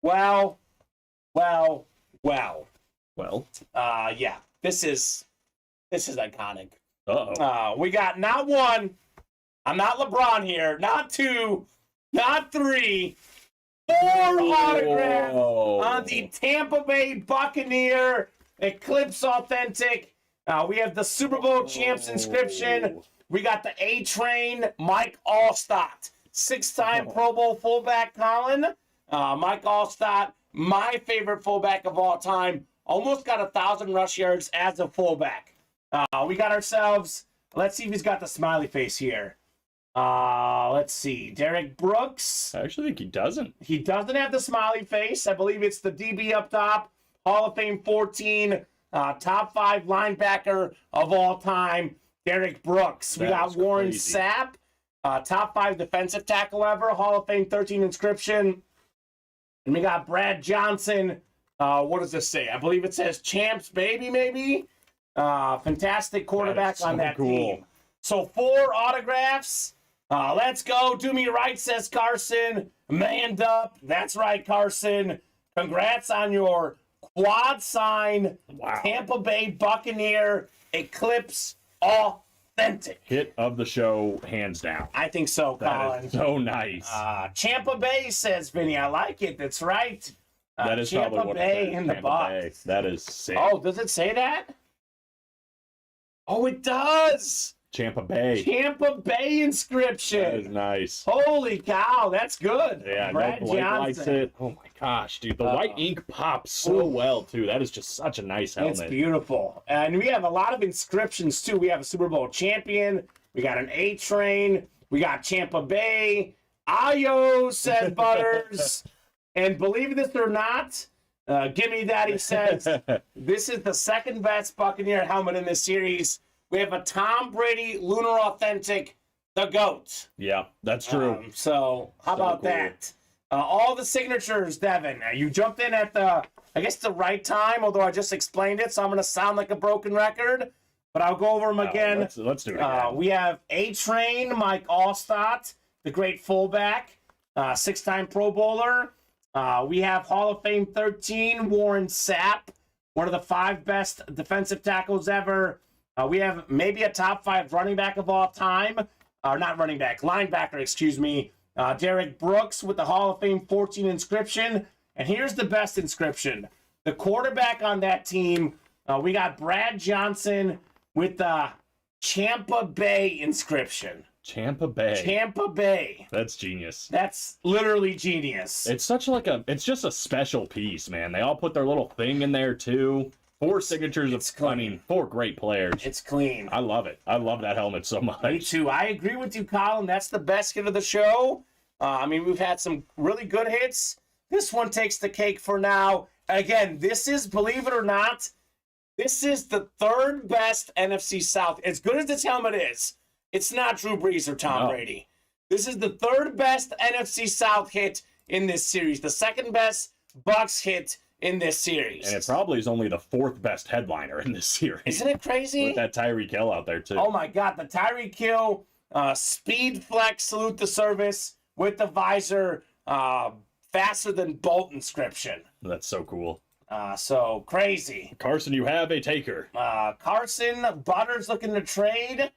Well. Well. Yeah. This is iconic. Uh-oh. We got not one. I'm not LeBron here. Not 2. Not 3. 4 autographs on the Tampa Bay Buccaneer Eclipse Authentic. We have the Super Bowl champs inscription. We got the A-Train Mike Allstott. 6-time Pro Bowl fullback, Colin. Mike Allstott, my favorite fullback of all time. Almost got 1,000 rush yards as a fullback. We got ourselves, let's see if he's got the smiley face here. Let's see. Derek Brooks. I actually think he doesn't. He doesn't have the smiley face. I believe it's the DB up top. Hall of Fame 14. Top 5 linebacker of all time. Derek Brooks. We That got is Warren crazy. Sapp. Top 5 defensive tackle ever. Hall of Fame 13 inscription. And we got Brad Johnson. What does this say? I believe it says champs, baby, maybe. Fantastic quarterback so on that cool. team. So 4 autographs. Let's go. Do me right, says Carson. Manned up. That's right, Carson. Congrats on your quad sign. Wow. Tampa Bay Buccaneer Eclipse Authentic. Hit of the show, hands down. I think so, That Colin. is so nice. Tampa Bay, says Vinny. I like it. That's right. That is Tampa probably what Bay it says. in the Tampa box. Bay. That is sick. Oh, does it say that? Oh, it does. Tampa Bay. Tampa Bay That is inscription. nice. Holy cow, that's good. Yeah, Brad no, Blake likes Johnson. it. Oh my gosh, dude. The white ink pops so well, too. That is just such a nice helmet. It's beautiful. And we have a lot of inscriptions, too. We have a Super Bowl champion. We got an A-Train. We got Tampa Bay. Ayo, said Butters. And believe this or not, Gimme That, he says, this is the second best Buccaneer helmet in this series. We have a Tom Brady Lunar Authentic, the GOAT. Yeah, that's true. So how about cool. that? All the signatures, Devin. You jumped in at the right time, although I just explained it, so I'm going to sound like a broken record. But I'll go over them again. Let's do it again. We have A-Train, Mike Allstott, the great fullback, 6-time Pro Bowler. We have Hall of Fame 13, Warren Sapp, one of the 5 best defensive tackles ever. We have maybe a top 5 running back of all time. Not running back, linebacker, excuse me. Derek Brooks with the Hall of Fame 14 inscription. And here's the best inscription. The quarterback on that team, we got Brad Johnson with the Tampa Bay inscription. Tampa Bay. Tampa Bay. That's genius. That's literally genius. It's such like it's just a special piece, man. They all put their little thing in there too. 4 signatures It's of, I mean, 4 great players. It's clean. I love it. I love that helmet so much. Me too. I agree with you, Colin. That's the best hit of the show. I mean, we've had some really good hits. This one takes the cake for now. Again, this is, believe it or not, this is the 3rd best NFC South. As good as this helmet is, it's not Drew Brees or Tom Brady. This is the 3rd best NFC South hit in this series. The 2nd best Bucks hit in this series. And it probably is only the 4th best headliner in this series. Isn't it crazy? With that Tyreek Hill out there, too. Oh my God, the Tyreek Hill Speed Flex Salute the Service with the visor, faster than Bolt inscription. That's so cool. So crazy. Carson, you have a taker. Carson, Butters looking to trade.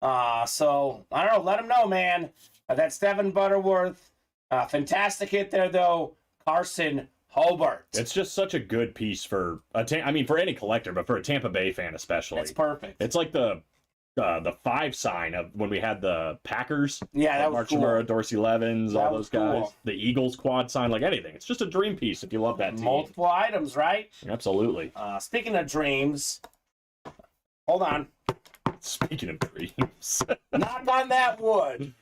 So I don't know, let him know, man. That's Devin Butterworth. Fantastic hit there, though. Carson Hobart. It's just such a good piece for for any collector, but for a Tampa Bay fan especially. It's perfect. It's like the the 5 sign of when we had the Packers. Yeah, that was Mark cool. Chmura, Dorsey Levens, That all was those guys. cool. The Eagles quad sign, like anything. It's just a dream piece if you love that team. Multiple items, right? Absolutely. Speaking of dreams, hold on. Speaking of dreams. Knock on that wood.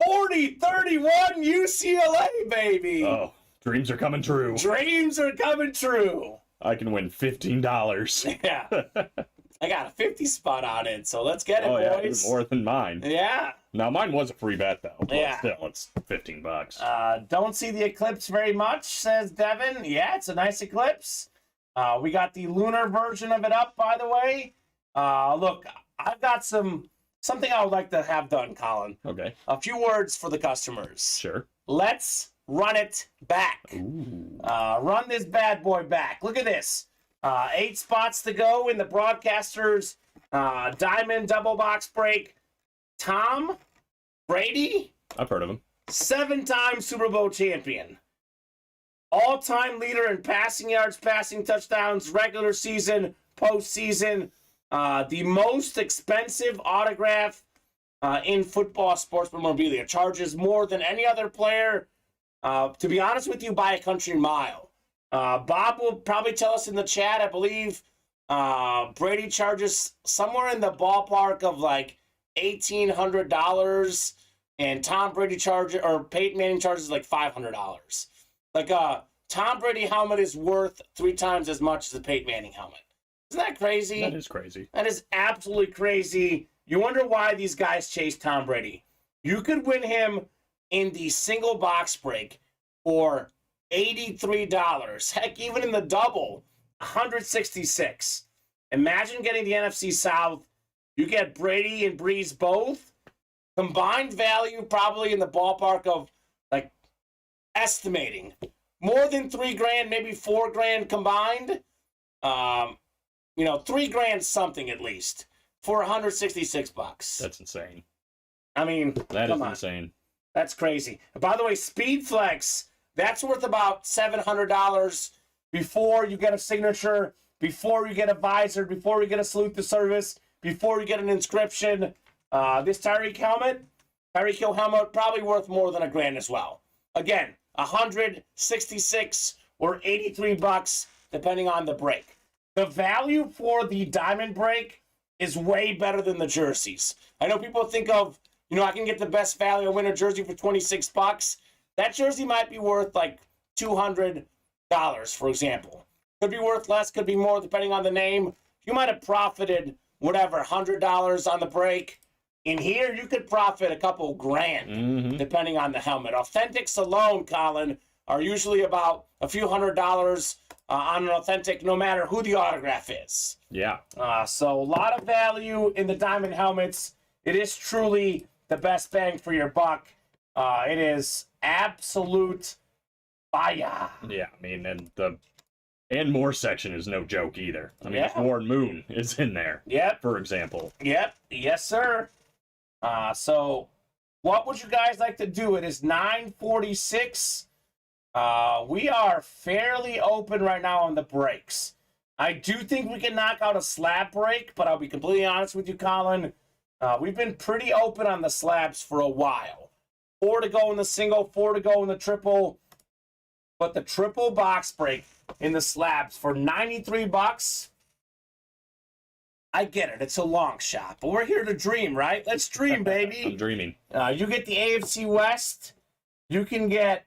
40-31 UCLA, baby. Oh, dreams are coming true. Dreams are coming true. I can win $15. Yeah. I got a 50 spot on it, so let's get it, Oh, yeah, even boys. more than mine. Yeah. Now, mine was a free bet, though. But Yeah. still, it's $15. Don't see the eclipse very much, says Devin. Yeah, it's a nice eclipse. We got the lunar version of it up, by the way. Look, I've got something I would like to have done, Colin. Okay. A few words for the customers. Sure. Let's run it back. Ooh. Run this bad boy back. Look at this. 8 spots to go in the broadcasters diamond double box break. Tom Brady, I've heard of him. 7-time Super Bowl champion. All-time leader in passing yards, passing touchdowns, regular season, postseason. The most expensive autograph in football sports memorabilia. Charges more than any other player, to be honest with you, by a country mile. Bob will probably tell us in the chat, I believe Brady charges somewhere in the ballpark of like $1,800, and Tom Brady charges, or Peyton Manning charges like $500. Like Tom Brady helmet is worth 3 times as much as the Peyton Manning helmet. Isn't that crazy? That is crazy. That is absolutely crazy. You wonder why these guys chase Tom Brady. You could win him in the single box break for $83. Heck, even in the double, $166. Imagine getting the NFC South. You get Brady and Breeze both. Combined value probably in the ballpark of, like, estimating more than $3,000, maybe $4,000 combined. $3,000 something at least for $166. That's insane. I mean, That come is on. insane. That's crazy. By the way, Speed Flex, that's worth about $700 before you get a signature, before you get a visor, before you get a salute to service, before you get an inscription. This Tyreek Hill helmet, probably worth more than $1,000 as well. Again, $166 or $83, depending on the break. The value for the diamond break is way better than the jerseys. I know people think of, I can get the best value, I win a jersey for $26. That jersey might be worth like $200, for example. Could be worth less, could be more, depending on the name. You might have profited, $100 on the break. In here, you could profit a couple grand, depending on the helmet. Authentics alone, Colin, are usually about a few $100s on an authentic, no matter who the autograph is. Yeah. So a lot of value in the diamond helmets. It is truly the best bang for your buck. It is absolute fire. Yeah, I mean, and the and more section is no joke either. I mean, Yeah. Warren Moon is in there, Yep. for example. Yep. Yes, sir. So what would you guys like to do? It is 9:46. We are fairly open right now on the breaks. I do think we can knock out a slab break, but I'll be completely honest with you, Colin. We've been pretty open on the slabs for a while. 4 to go in the single, 4 to go in the triple. But the triple box break in the slabs for $93, I get it. It's a long shot, but we're here to dream, right? Let's dream, I'm baby. dreaming. You get the AFC West. You can get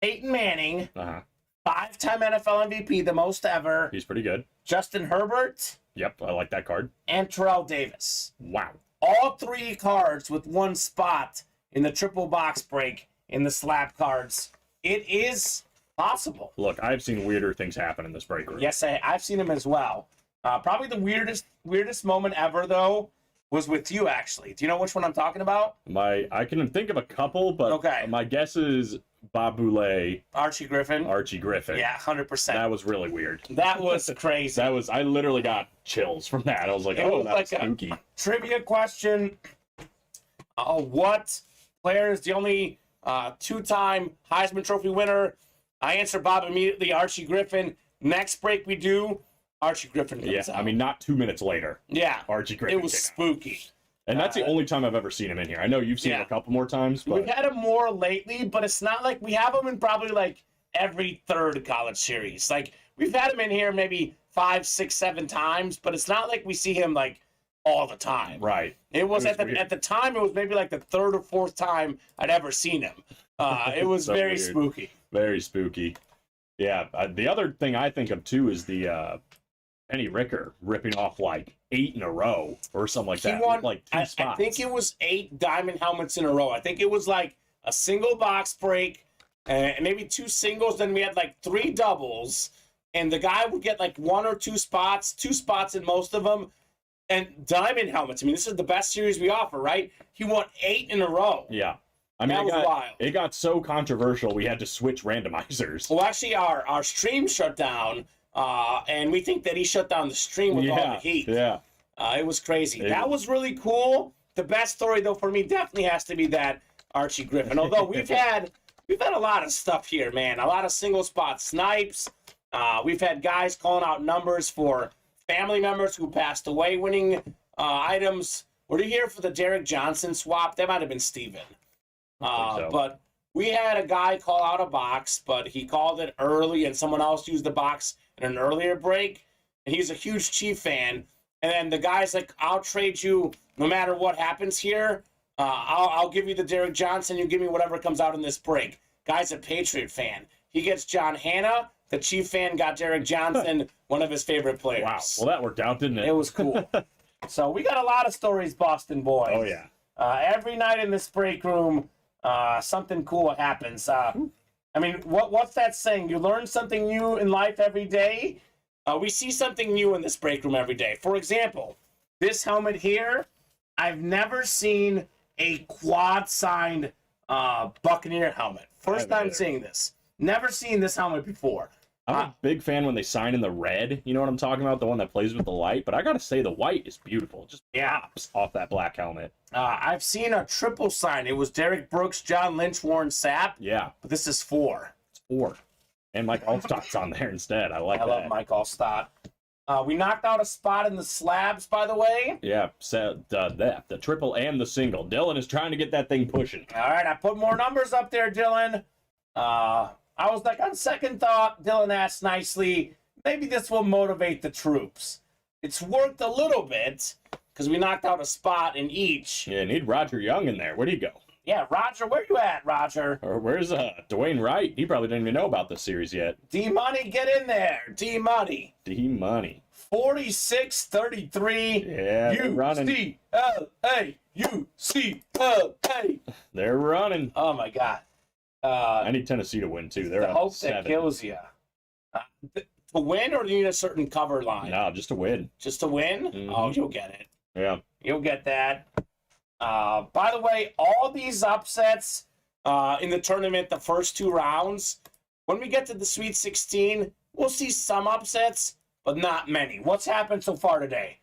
Peyton Manning, Uh-huh. 5-time NFL MVP, the most ever. He's pretty good. Justin Herbert Yep, I like that card. and Terrell Davis. Wow. All 3 cards with 1 spot in the triple box break in the slab cards. It is possible. Look, I've seen weirder things happen in this break room. Yes, I've seen them as well. Probably the weirdest moment ever, though, was with you, actually. Do you know which one I'm talking about? I can think of a couple, but Okay. my guess is Bob Boulay, Archie Griffin. Archie Griffin. Yeah, 100%. That was really weird. That was crazy. I literally got chills from that. I was like, It oh, was that's like a- spooky. Trivia question. What player is the only 2-time Heisman Trophy winner? I answer Bob immediately, Archie Griffin. Next break we do, Archie Griffin Yeah, comes out. I mean, not 2 minutes later, yeah, Archie Griffin it was came out. spooky. And that's the only time I've ever seen him in here. I know you've seen him a couple more times, but We've had him more lately, but it's not like we have him in probably like every third college series. Like we've had him in here maybe 5, 6, 7 times, but it's not like we see him like all the time. right. It was at the time it was maybe like the third or fourth time I'd ever seen him. It was So very weird. spooky. Very spooky. Yeah, the other thing I think of too is the Penny Ricker ripping off like 8 in a row or something like that. He won like 2 spots. I think it was 8 diamond helmets in a row. I think it was like a single box break and maybe 2 singles. Then we had like 3 doubles, and the guy would get like 1 or 2 spots, 2 spots in most of them. And diamond helmets. I mean, this is the best series we offer, right? He won 8 in a row. Yeah. I mean, That was wild. It got so controversial, we had to switch randomizers. Well, actually, our stream shut down, and we think that he shut down the stream with all the heat. Yeah. It was crazy. That was really cool. The best story, though, for me definitely has to be that Archie Griffin. Although we've had a lot of stuff here, man. A lot of single spot snipes. We've had guys calling out numbers for family members who passed away winning items. Were you here for the Derek Johnson swap? That might have been Steven. So. But we had a guy call out a box, but he called it early, and someone else used the box in an earlier break. And he's a huge Chief fan. And then the guy's like, "I'll trade you no matter what happens here. I'll give you the Derek Johnson. You give me whatever comes out in this break." Guy's a Patriot fan. He gets John Hanna. The Chief fan got Derek Johnson, one of his favorite players. Wow. Well, that worked out, didn't it? It was cool. So we got a lot of stories, Boston boys. Oh, yeah. Every night in this break room, something cool happens. I mean, what's that saying? You learn something new in life every day. We see something new in this break room every day. For example, this helmet here, I've never seen a quad signed Buccaneer helmet. First time seeing this. Never seen this helmet before. I'm a big fan when they sign in the red. You know what I'm talking about? The one that plays with the light. But I got to say, the white is beautiful. It just pops off that black helmet. I've seen a triple sign. It was Derek Brooks, John Lynch, Warren Sapp. Yeah. But this is 4. It's 4. And Mike Allstott's on there instead. I like that. I love Mike Allstott. We knocked out a spot in the slabs, by the way. Yeah, the triple and the single. Dylan is trying to get that thing pushing. All right, I put more numbers up there, Dylan. I was like, on second thought, Dylan asked nicely, maybe this will motivate the troops. It's worked a little bit, because we knocked out a spot in each. Yeah, need Roger Young in there. Where'd he go? Yeah, Roger, where you at, Roger? Or where's Dwayne Wright? He probably didn't even know about this series yet. D-Money, get in there. D-Money. D-Money. 46-33. Yeah, they're running. U-C-L-A. U-C-L-A. They're running. Oh, my God. I need Tennessee to win, too. They're the up hope 7. that kills you. To win, or do you need a certain cover line? No, just to win. Just to win? Mhm. Oh, you'll get it. Yeah. You'll get that. By the way, all these upsets in the tournament, the first 2 rounds, when we get to the Sweet 16, we'll see some upsets, but not many. What's happened so far today?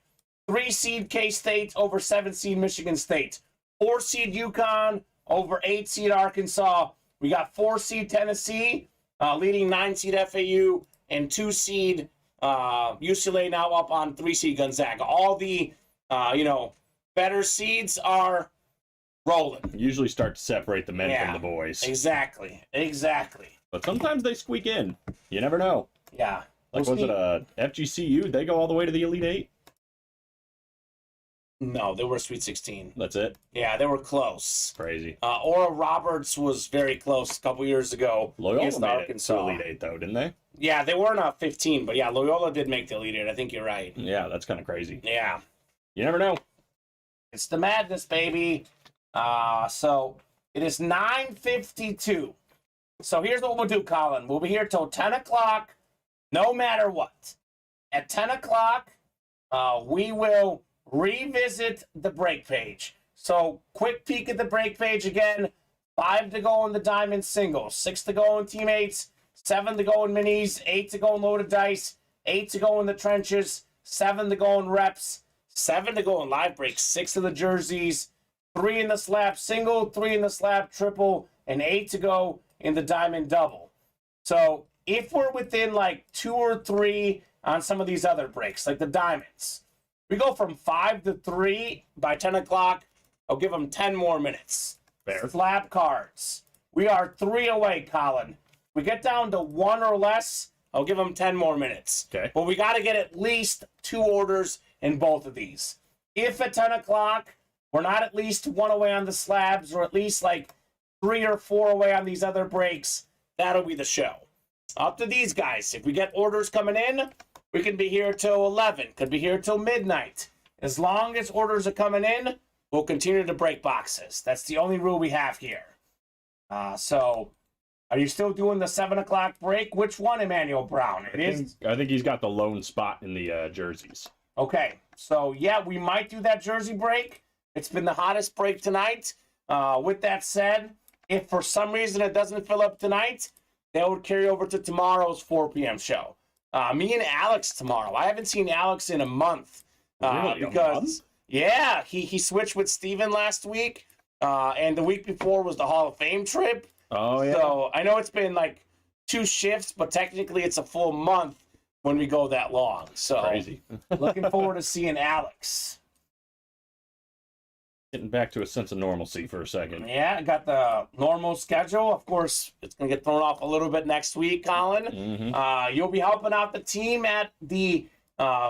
3-seed K-State over 7-seed Michigan State. 4-seed UConn over 8-seed Arkansas. We got 4-seed Tennessee leading 9-seed FAU, and 2-seed UCLA now up on 3-seed Gonzaga. All the, better seeds are rolling. Usually start to separate the men from the boys. Exactly. But sometimes they squeak in. You never know. Yeah. Like, was it a FGCU? They go all the way to the Elite 8? No, they were Sweet 16. That's it? Yeah, they were close. Crazy. Ora Roberts was very close a couple years ago Loyola against made Arkansas. it to Elite 8, though, didn't they? Yeah, they weren't 15, but yeah, Loyola did make the Elite 8. I think you're right. Yeah, that's kind of crazy. Yeah. You never know. It's the madness, baby. So it is 9:52. So here's what we'll do, Colin. We'll be here till 10 o'clock, no matter what. At 10 o'clock, we will revisit the break page. So quick peek at the break page again. 5 to go in the diamond singles, 6 to go in teammates, 7 to go in minis, 8 to go in loaded dice, 8 to go in the trenches, 7 to go in reps, 7 to go in live breaks, 6 of the jerseys, 3 in the slab single, 3 in the slab triple, and 8 to go in the diamond double. So if we're within like 2 or 3 on some of these other breaks, like the diamonds. We go from 5 to 3 by 10 o'clock. I'll give them 10 more minutes. Fair. Slab cards. We are 3 away, Colin. We get down to 1 or less, I'll give them 10 more minutes. Okay. But we got to get at least 2 orders in both of these. If at 10 o'clock, we're not at least 1 away on the slabs, or at least like 3 or 4 away on these other breaks, that'll be the show. Up to these guys. If we get orders coming in, we can be here till 11. Could be here till midnight. As long as orders are coming in, we'll continue to break boxes. That's the only rule we have here. So, are you still doing the 7 o'clock break? Which one, Emmanuel Brown? I think he's got the lone spot in the jerseys. Okay. So, yeah, we might do that jersey break. It's been the hottest break tonight. With that said, if for some reason it doesn't fill up tonight, that would carry over to tomorrow's 4 p.m. show. Me and Alex tomorrow. I haven't seen Alex in a month. Really? Because, yeah, he switched with Steven last week. And the week before was the Hall of Fame trip. Oh, yeah. So I know it's been like 2 shifts, but technically it's a full month when we go that long. So Crazy. Looking forward to seeing Alex. Getting back to a sense of normalcy for a second. Yeah, got the normal schedule. Of course, it's going to get thrown off a little bit next week, Colin. Mm-hmm. You'll be helping out the team at the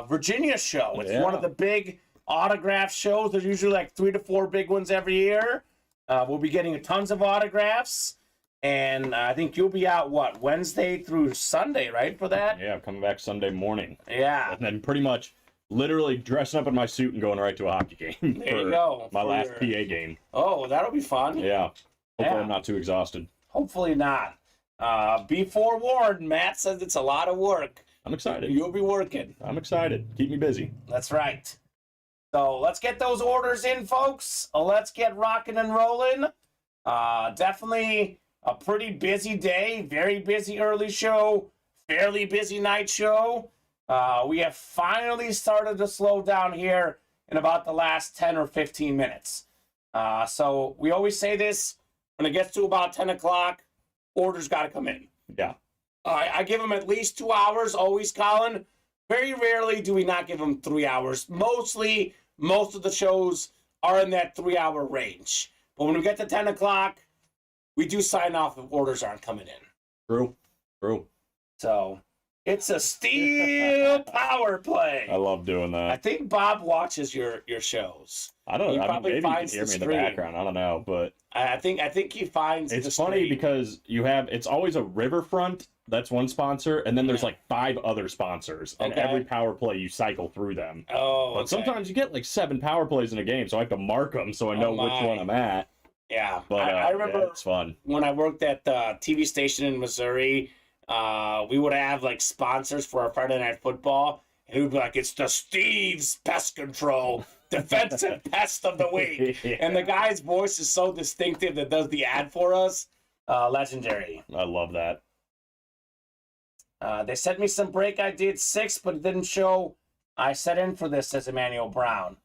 Virginia show. It's one of the big autograph shows. There's usually like 3 to 4 big ones every year. We'll be getting tons of autographs. And I think you'll be out, Wednesday through Sunday, right, for that? Yeah, I'm coming back Sunday morning. Yeah. And then pretty much literally dressing up in my suit and going right to a hockey game. There you go. My last PA game. Oh, that'll be fun. Yeah. Hopefully I'm not too exhausted. Hopefully not. Be forewarned, Matt says it's a lot of work. I'm excited. You'll be working. I'm excited. Keep me busy. That's right. So let's get those orders in, folks. Let's get rocking and rolling. Definitely a pretty busy day. Very busy early show. Fairly busy night show. We have finally started to slow down here in about the last 10 or 15 minutes. So we always say this, when it gets to about 10 o'clock, orders got to come in. Yeah. I give them at least 2 hours, always, Colin. Very rarely do we not give them 3 hours. Mostly, most of the shows are in that 3-hour range. But when we get to 10 o'clock, we do sign off if orders aren't coming in. True. So, it's a steel power play. I love doing that. I think Bob watches your shows. I don't know. I mean, maybe you can finds hear the me in the stream. background. I don't know, but I think he finds the it's funny stream. because it's always a Riverfront. That's one sponsor, and then there's like 5 other sponsors, and Okay. every power play you cycle through them. Oh, But okay. sometimes you get like 7 power plays in a game, so I have to mark them so I know which my. one I'm at. Yeah, But I remember yeah, it's fun. when I worked at the TV station in Missouri, we would have like sponsors for our Friday Night Football, and it would be like, it's the Steve's Pest Control Defensive Pest of the Week. Yeah. And the guy's voice is so distinctive that does the ad for us. Legendary. I love that. They sent me some break. I did 6, but it didn't show I set in for this, says Emmanuel Brown.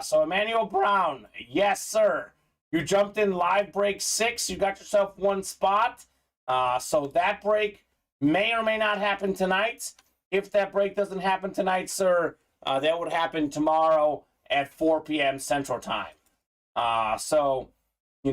So Emmanuel Brown, yes, sir. You jumped in live break 6. You got yourself 1 spot. So that break may or may not happen tonight. If that break doesn't happen tonight, sir, that would happen tomorrow at 4 p.m. Central Time. So, we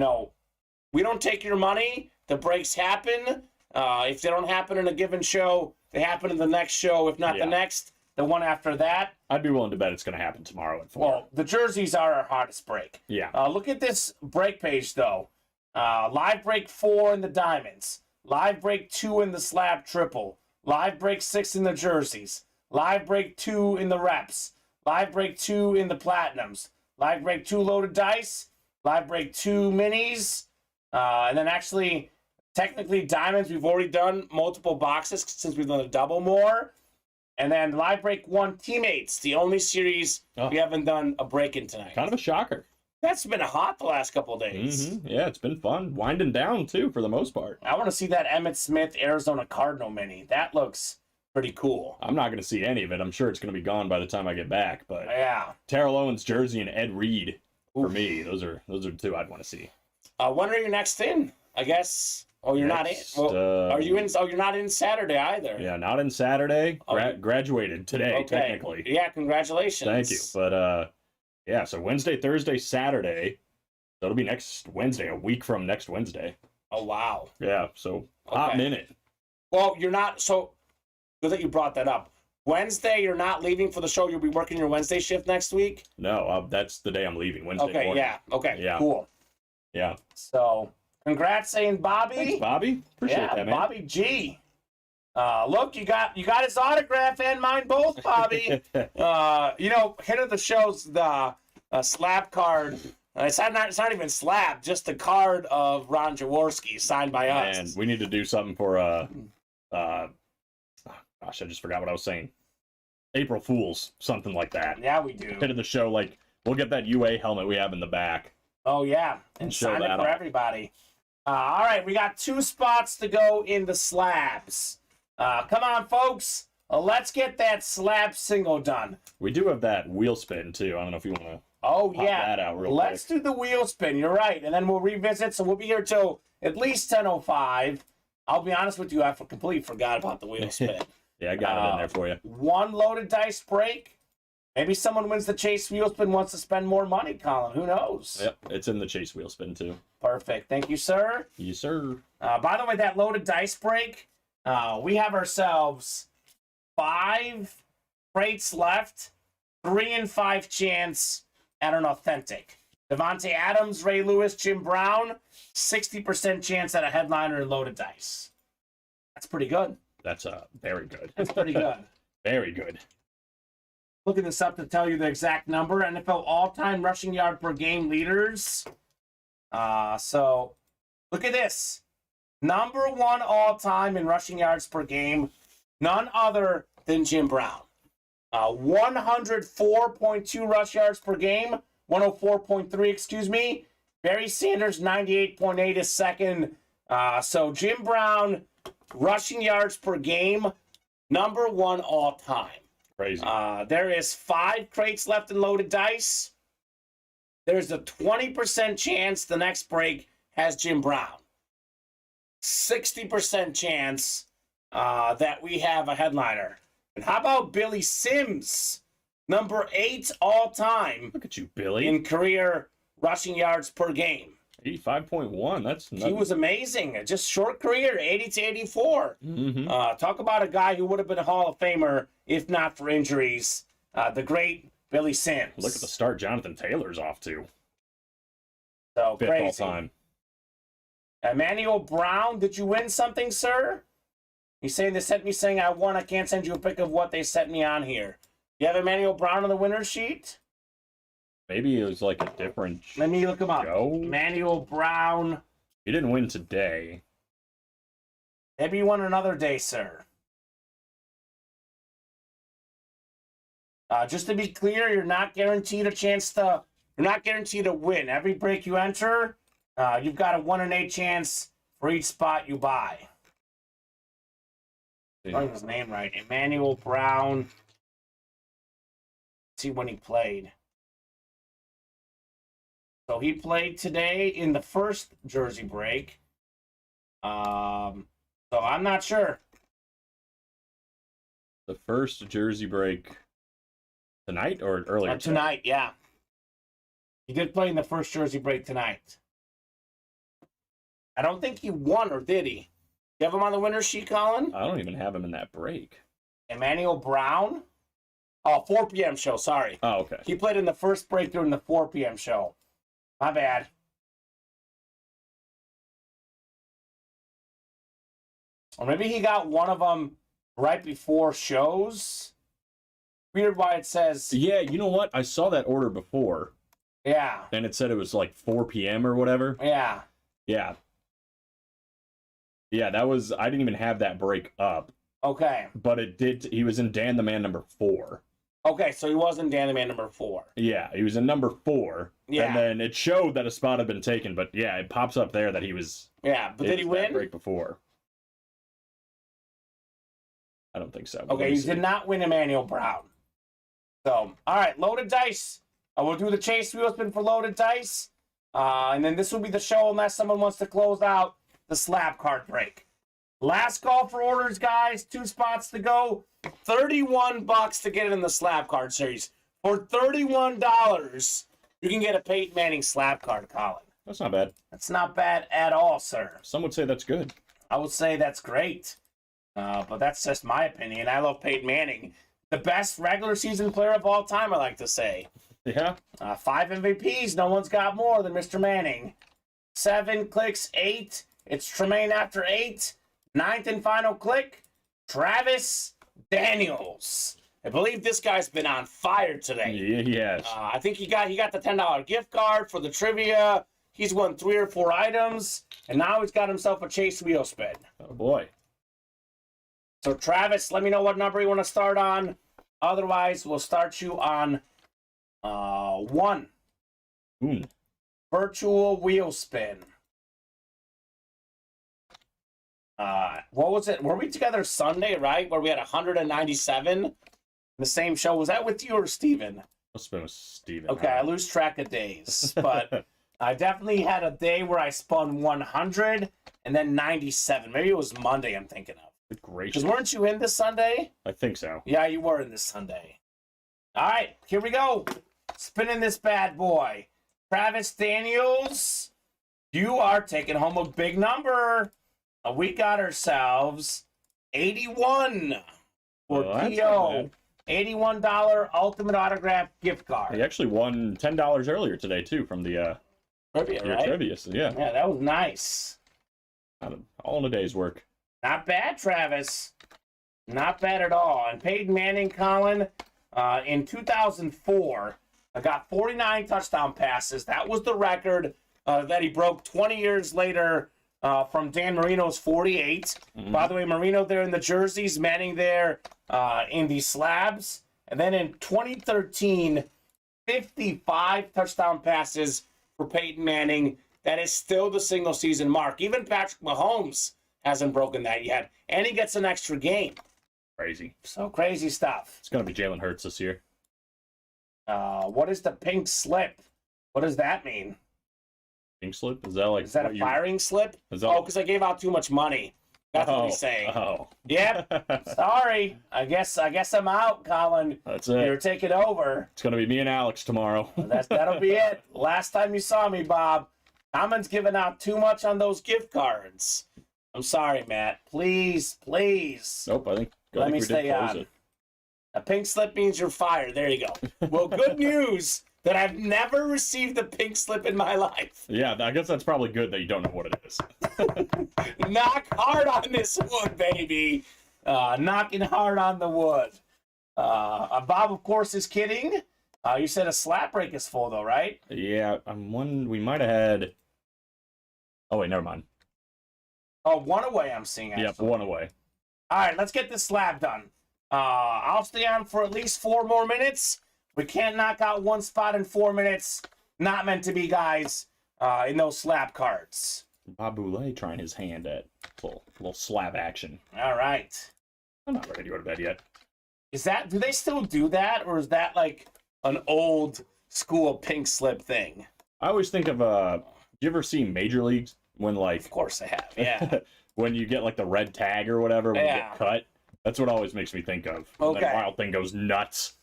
don't take your money. The breaks happen. If they don't happen in a given show, they happen in the next show. If not the next, the one after that. I'd be willing to bet it's going to happen tomorrow at 4. Well, the jerseys are our hottest break. Yeah. Look at this break page, though. Live break 4 in the diamonds. Live break 2 in the slab triple. Live break 6 in the jerseys. Live break 2 in the reps. Live break 2 in the platinums. Live break 2 loaded dice. Live break 2 minis. And then actually, technically diamonds, we've already done multiple boxes since we've done a double more. And then live break 1 teammates, the only series we haven't done a break in tonight. Kind of a shocker. That's been hot the last couple of days. Mm-hmm. Yeah, it's been fun. Winding down, too, for the most part. I want to see that Emmitt Smith Arizona Cardinal mini. That looks pretty cool. I'm not going to see any of it. I'm sure it's going to be gone by the time I get back. But Yeah. Terrell Owens jersey and Ed Reed, for me, those are 2 I'd want to see. When are you next in? I guess Oh, you're not in. Well, are you in? Oh, you're not in Saturday either. Yeah, not in Saturday. Oh, Graduated today, technically. Yeah, congratulations. Thank you. But yeah, so Wednesday, Thursday, Saturday. So it'll be next Wednesday, a week from next Wednesday. Oh, wow. Yeah, so hot minute. Well, you're not. So good that you brought that up. Wednesday, you're not leaving for the show. You'll be working your Wednesday shift next week. No, that's the day I'm leaving. Wednesday Okay. morning. Yeah. Okay. Yeah. Cool. Yeah. So, congrats, saying Bobby. Thanks, Bobby. Appreciate that, man. Bobby G. Look, you got his autograph and mine both, Bobby. Hit of the show's the slab card. It's not even slab, just the card of Ron Jaworski signed by us. And we need to do something for gosh, I just forgot what I was saying. April Fools, something like that. Yeah, we do. Hit of the show, like we'll get that UA helmet we have in the back. Oh yeah, and sign it for everybody. All right, we got 2 spots to go in the slabs. Come on, folks. Let's get that slab single done. We do have that wheel spin too. I don't know if you want to. Oh pop yeah, that out real let's quick. do the wheel spin. You're right, and then we'll revisit. So we'll be here till at least 10:05. I'll be honest with you, I completely forgot about the wheel spin. Yeah, I got it in there for you. 1 loaded dice break. Maybe someone wins the chase wheel spin, wants to spend more money, Colin. Who knows? Yep, it's in the chase wheel spin too. Perfect. Thank you, sir. Yes, sir. By the way, that loaded dice break, we have ourselves 5 crates left, 3 in 5 chance at an authentic. Devontae Adams, Ray Lewis, Jim Brown, 60% chance at a headliner and loaded dice. That's pretty good. That's very good. That's pretty good. Very good. Looking this up to tell you the exact number. NFL all-time rushing yard per game leaders. So look at this. Number 1 all-time in rushing yards per game. None other than Jim Brown. 104.2 rush yards per game. 104.3, excuse me. Barry Sanders, 98.8 is second. So Jim Brown, rushing yards per game, number 1 all-time. Crazy. There is 5 crates left in loaded dice. There's a 20% chance the next break has Jim Brown. 60% chance that we have a headliner. And how about Billy Sims? Number 8 all-time. Look at you, Billy. In career rushing yards per game. 85.1. That's nuts. He was amazing. Just short career, 80 to 84. Mm-hmm. Talk about a guy who would have been a Hall of Famer if not for injuries. The great Billy Sims. Look at the start Jonathan Taylor's off to. So 5th crazy. all time. Emmanuel Brown, did you win something, sir? He's saying they sent me saying I won. I can't send you a pic of what they sent me on here. You have Emmanuel Brown on the winner's sheet? Maybe it was like a different Let me look him up. show. Emmanuel Brown. He didn't win today. Maybe you won another day, sir. Just to be clear, you're not guaranteed to win. Every break you enter, you've got a 1 in 8 chance for each spot you buy. I'm getting his name right. Emmanuel Brown. Let's see when he played. So he played today in the first jersey break. So I'm not sure. The first jersey break tonight or earlier? Tonight, yeah. He did play in the first jersey break tonight. I don't think he won, or did he? You have him on the winner's sheet, Colin? I don't even have him in that break. Emmanuel Brown? Oh, 4 p.m. show, sorry. Oh, okay. He played in the first break during the 4 p.m. show. My bad. Or maybe he got one of them right before shows. Weird why it says... Yeah, you know what? I saw that order before. Yeah. And it said it was like 4 p.m. or whatever. Yeah. Yeah. Yeah, that was... I didn't even have that break up. Okay. But it did... He was in Dan the Man number 4. Okay, so he wasn't Dan the Man number 4. Yeah, he was in number 4. Yeah. And then it showed that a spot had been taken, but yeah, it pops up there that he was... Yeah, but did he win? Break before. I don't think so. Okay, he did not win Emmanuel Brown. So, all right, loaded dice. We'll do the chase wheel spin for loaded dice. And then this will be the show unless someone wants to close out the slab card break. Last call for orders, guys. 2 spots to go. $31 to get it in the slab card series. For $31, you can get a Peyton Manning slab card, Colin. That's not bad. That's not bad at all, sir. Some would say that's good. I would say that's great. But that's just my opinion. I love Peyton Manning. The best regular season player of all time, I like to say. Yeah. 5 MVPs. No one's got more than Mr. Manning. 7 clicks, 8. It's Tremaine after 8. 9th and final click, Travis Daniels. I believe this guy's been on fire today. Yeah, he has. I think he got the $10 gift card for the trivia. He's won 3 or 4 items, and now he's got himself a Chase wheel spin. Oh, boy. So, Travis, let me know what number you want to start on. Otherwise, we'll start you on 1. Virtual wheel spin. What was it? Were we together Sunday, right? Where we had 197? The same show. Was that with you or Steven? Must have been with Steven. Okay, I lose track of days. But I definitely had a day where I spun 100 and then 97. Maybe it was Monday I'm thinking of. Good gracious. Because weren't you in this Sunday? I think so. Yeah, you were in this Sunday. All right, here we go. Spinning this bad boy. Travis Daniels, you are taking home a big number. We got ourselves 81 for PO. $81 Ultimate Autograph gift card. He actually won $10 earlier today, too, from the trivia, right? trivia. So, yeah, that was nice. All in a day's work. Not bad, Travis. Not bad at all. And Peyton Manning, Colin, in 2004, got 49 touchdown passes. That was the record that he broke 20 years later from Dan Marino's 48. Mm-hmm. By the way, Marino there in the jerseys, Manning there in the slabs. And then in 2013, 55 touchdown passes for Peyton Manning. That is still the single season mark. Even Patrick Mahomes hasn't broken that yet. And he gets an extra game. Crazy. So crazy stuff. It's going to be Jalen Hurts this year. What is the pink slip? What does that mean? Pink slip? Is that a firing slip? Because I gave out too much money. That's what he's saying. Oh. Yep. Sorry. I guess I'm out, Colin. That's it. You're taking over. It's gonna be me and Alex tomorrow. That'll be it. Last time you saw me, Bob, Kamen's giving out too much on those gift cards. I'm sorry, Matt. Please. Nope. I think Let me stay on. A pink slip means you're fired. There you go. Well, good news that I've never received a pink slip in my life. Yeah, I guess that's probably good that you don't know what it is. Knock hard on this wood, baby. Knocking hard on the wood. Bob, of course, is kidding. You said a slap break is full, though, right? Yeah, we might have had... Oh, wait, never mind. Oh, 1 away I'm seeing. Actually. Yep, 1 away. All right, let's get this slab done. I'll stay on for at least 4 more minutes. We can't knock out 1 spot in 4 minutes. Not meant to be, guys, in those slab cards. Bob Boulay trying his hand at little slab action. All right. I'm not ready to go to bed yet. Do they still do that, or is that like an old school pink slip thing? I always think of, you ever see Major Leagues when Of course I have, yeah. when you get like the red tag or whatever when you get cut? That's what always makes me think of. Okay. And then Wild Thing goes nuts.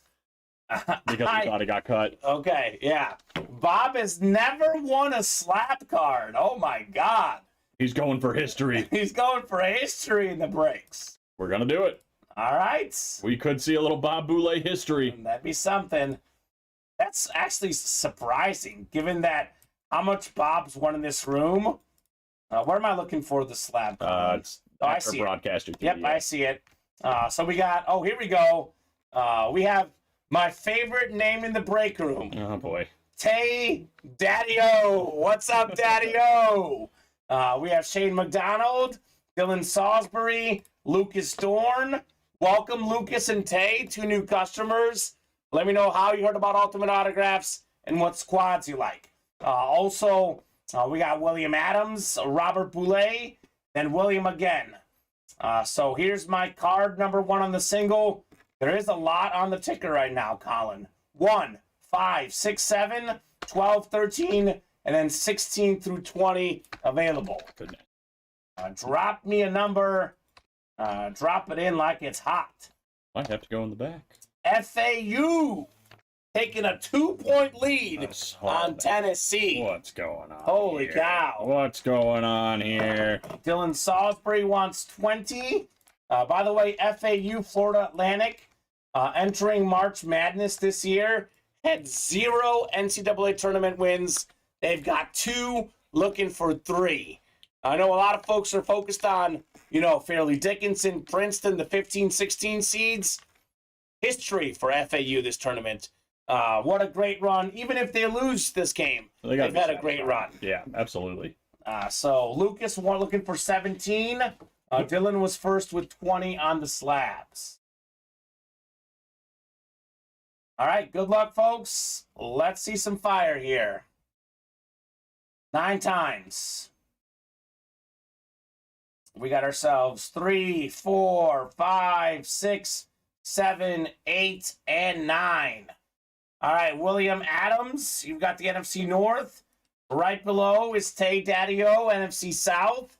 Because he thought he got cut. Okay, yeah. Bob has never won a slap card. Oh, my God. He's going for history. He's going for history in the breaks. We're going to do it. All right. We could see a little Bob Boulay history. That'd be something. That's actually surprising, given that how much Bob's won in this room. Where am I looking for the slab card? It's I see broadcaster. Yep, I see it. So we got, here we go. We have my favorite name in the break room. Oh, boy. Tay Daddy-O. What's up, Daddy-O? We have Shane McDonald, Dylan Salisbury, Lucas Dorn. Welcome, Lucas and Tay, 2 new customers. Let me know how you heard about Ultimate Autographs and what squads you like. Also, we got William Adams, Robert Boulay, and William again. So here's my card, number 1 on the single. There is a lot on the ticker right now, Colin. 1, 5, 6, 7, 12, 13, and then 16 through 20 available. Goodness. Drop me a number. Drop it in like it's hot. Might have to go in the back. FAU taking a 2-point lead on Tennessee. What's going on? Holy here? cow. What's going on here? Dylan Salisbury wants 20. By the way, FAU, Florida Atlantic, entering March Madness this year, had 0 NCAA tournament wins. They've got 2, looking for 3. I know a lot of folks are focused on, Fairleigh Dickinson, Princeton, the 15-16 seeds. History for FAU this tournament. What a great run. Even if they lose this game, they've had a great run. Yeah, absolutely. So Lucas looking for 17. Dylan was first with 20 on the slabs. All right, good luck, folks. Let's see some fire here. 9 times. We got ourselves 3, 4, 5, 6, 7, 8, and 9. All right, William Adams, you've got the NFC North. Right below is Tay Daddio, NFC South.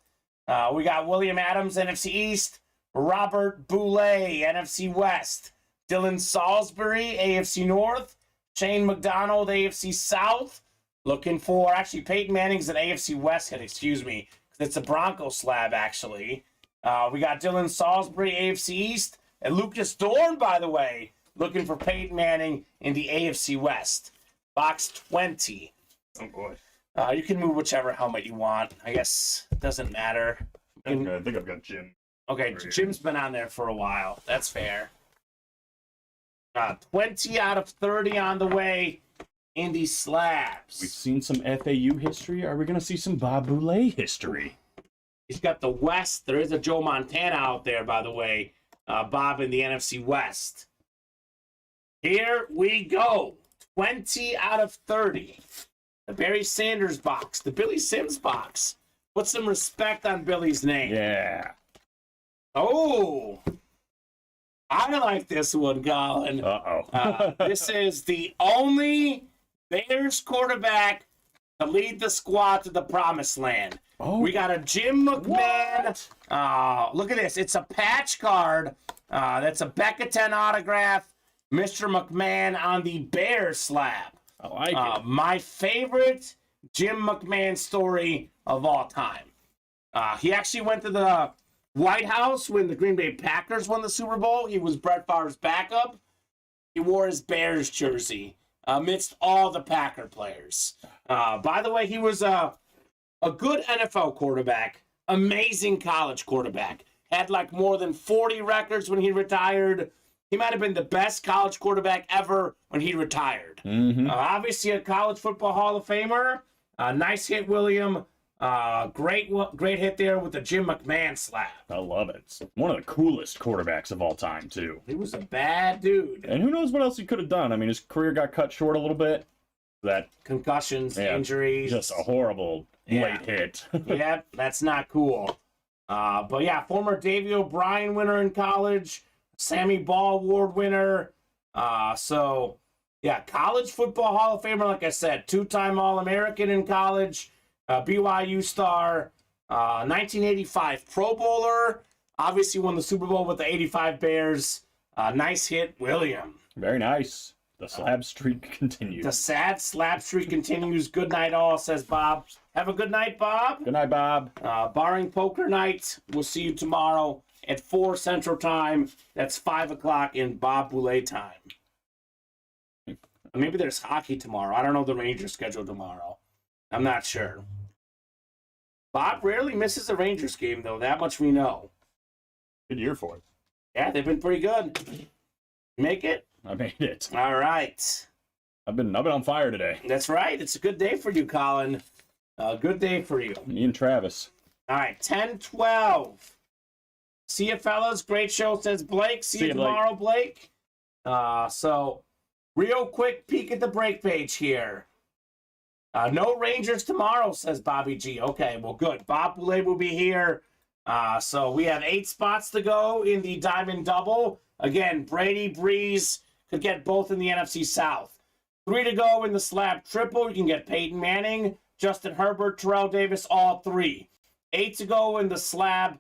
We got William Adams, NFC East. Robert Boulay, NFC West. Dylan Salisbury, AFC North. Shane McDonald, AFC South. Looking for, actually, Peyton Manning's an AFC West hit, excuse me. It's a Bronco slab, actually. We got Dylan Salisbury, AFC East. And Lucas Dorn, by the way, looking for Peyton Manning in the AFC West. Box 20. Oh, boy. You can move whichever helmet you want. I guess it doesn't matter. I think I've got Jim. Okay, Jim's been on there for a while. That's fair. 20 out of 30 on the way in these slabs. We've seen some FAU history. Are we going to see some Bob Boulay history? He's got the West. There is a Joe Montana out there, by the way. Bob in the NFC West. Here we go. 20 out of 30. The Barry Sanders box. The Billy Sims box. Put some respect on Billy's name. Yeah. Oh. I like this one, Colin. Uh-oh. This is the only Bears quarterback to lead the squad to the promised land. Oh. We got a Jim McMahon. Look at this. It's a patch card. That's a Becca 10 autograph. Mr. McMahon on the Bears slab. I like it. My favorite Jim McMahon story of all time. He actually went to the White House when the Green Bay Packers won the Super Bowl. He was Brett Favre's backup. He wore his Bears jersey amidst all the Packer players. By the way, he was a good NFL quarterback, amazing college quarterback. Had like more than 40 records when he retired. He might have been the best college quarterback ever when he retired. Mm-hmm. Obviously a college football Hall of Famer. Nice hit, William. Great hit there with the Jim McMahon slab. I love it. It's one of the coolest quarterbacks of all time, too. He was a bad dude. And who knows what else he could have done. I mean, his career got cut short a little bit. That Concussions, injuries. Just a horrible late hit. Yeah, that's not cool. But yeah, former Davey O'Brien winner in college. Sammy Ball Award winner. So, yeah, college football Hall of Famer, like I said. 2-time All-American in college. BYU star. 1985 Pro Bowler. Obviously won the Super Bowl with the 85 Bears. Nice hit, William. Very nice. The slab streak continues. The sad slab streak continues. Good night all, says Bob. Have a good night, Bob. Good night, Bob. Barring poker night, we'll see you tomorrow at 4 Central Time. That's 5 o'clock in Bob Boulay time. Maybe there's hockey tomorrow. I don't know the Rangers schedule tomorrow. I'm not sure. Bob rarely misses a Rangers game, though. That much we know. Good year for it. Yeah, they've been pretty good. Make it? I made it. All right. I've been on fire today. That's right. It's a good day for you, Colin. A good day for you. Me and Travis. All right, 10-12. See you, fellas. Great show, says Blake. See you tomorrow, Blake. So, real quick peek at the break page here. No Rangers tomorrow, says Bobby G. Okay, well, good. Bob Boulay will be here. So, we have 8 spots to go in the Diamond Double. Again, Brady, Breeze could get both in the NFC South. 3 to go in the Slab Triple. You can get Peyton Manning, Justin Herbert, Terrell Davis, all 3. 8 to go in the slab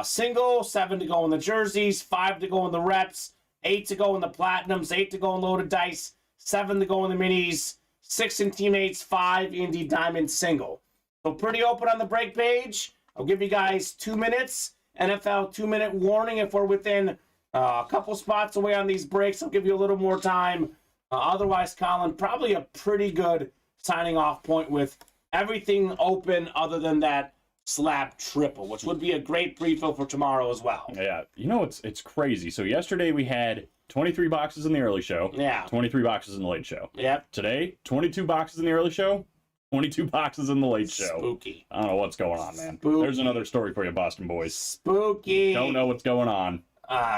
single, 7 to go in the jerseys, 5 to go in the reps, 8 to go in the platinums, 8 to go in loaded dice, 7 to go in the minis, 6 in teammates, 5 in the diamond single. So pretty open on the break page. I'll give you guys 2 minutes. NFL 2-minute warning if we're within a couple spots away on these breaks. I'll give you a little more time. Otherwise, Colin, probably a pretty good signing off point with everything open other than that slab triple, which would be a great refill for tomorrow as well. Yeah, you know, it's crazy. So yesterday we had 23 boxes in the early show. Yeah. 23 boxes in the late show. Yep. Today, 22 boxes in the early show, 22 boxes in the late show. Spooky. I don't know what's going on, man. Spooky. There's another story for you, Boston boys. Spooky. Don't know what's going on.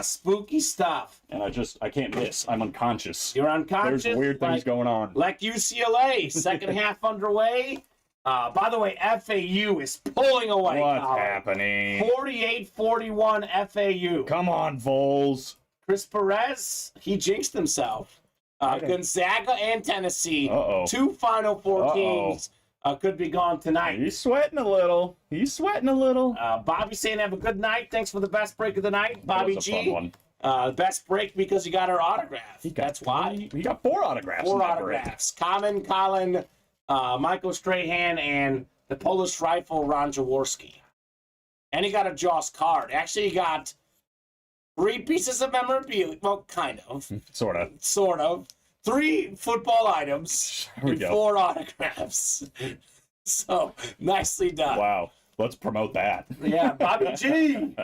Spooky stuff. And I can't miss. I'm unconscious. You're unconscious. There's weird things going on. Like UCLA, second half underway. By the way, FAU is pulling away. What's Colin. happening? 48-41 FAU. Come on, Vols. Chris Perez, he jinxed himself. Gonzaga and Tennessee, 2 Final Four teams could be gone tonight. He's sweating a little. Bobby saying have a good night. Thanks for the best break of the night, Bobby That was a G. fun one. Best break because he got our autograph. That's why. He got 4 autographs. 4 in that autographs. Common, Colin, Michael Strahan, and the Polish rifle, Ron Jaworski. And he got a Joss card. Actually, he got 3 pieces of memorabilia. Well, kind of. Sort of. 3 football items There we and go. 4 autographs. So, nicely done. Wow. Let's promote that. Yeah, Bobby G.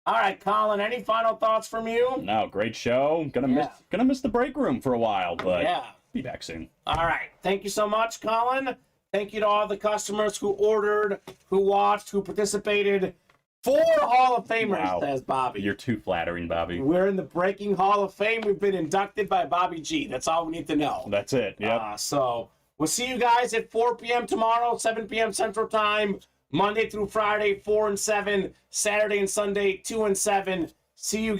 All right, Colin, any final thoughts from you? No, great show. Gonna miss the break room for a while, but be back soon. All right. Thank you so much, Colin. Thank you to all the customers who ordered, who watched, who participated. 4 Hall of Famers, says Bobby. You're too flattering, Bobby. We're in the Breaking Hall of Fame. We've been inducted by Bobby G. That's all we need to know. That's it. Yep. So we'll see you guys at 4 p.m. tomorrow, 7 p.m. Central Time, Monday through Friday, 4 and 7, Saturday and Sunday, 2 and 7. See you guys.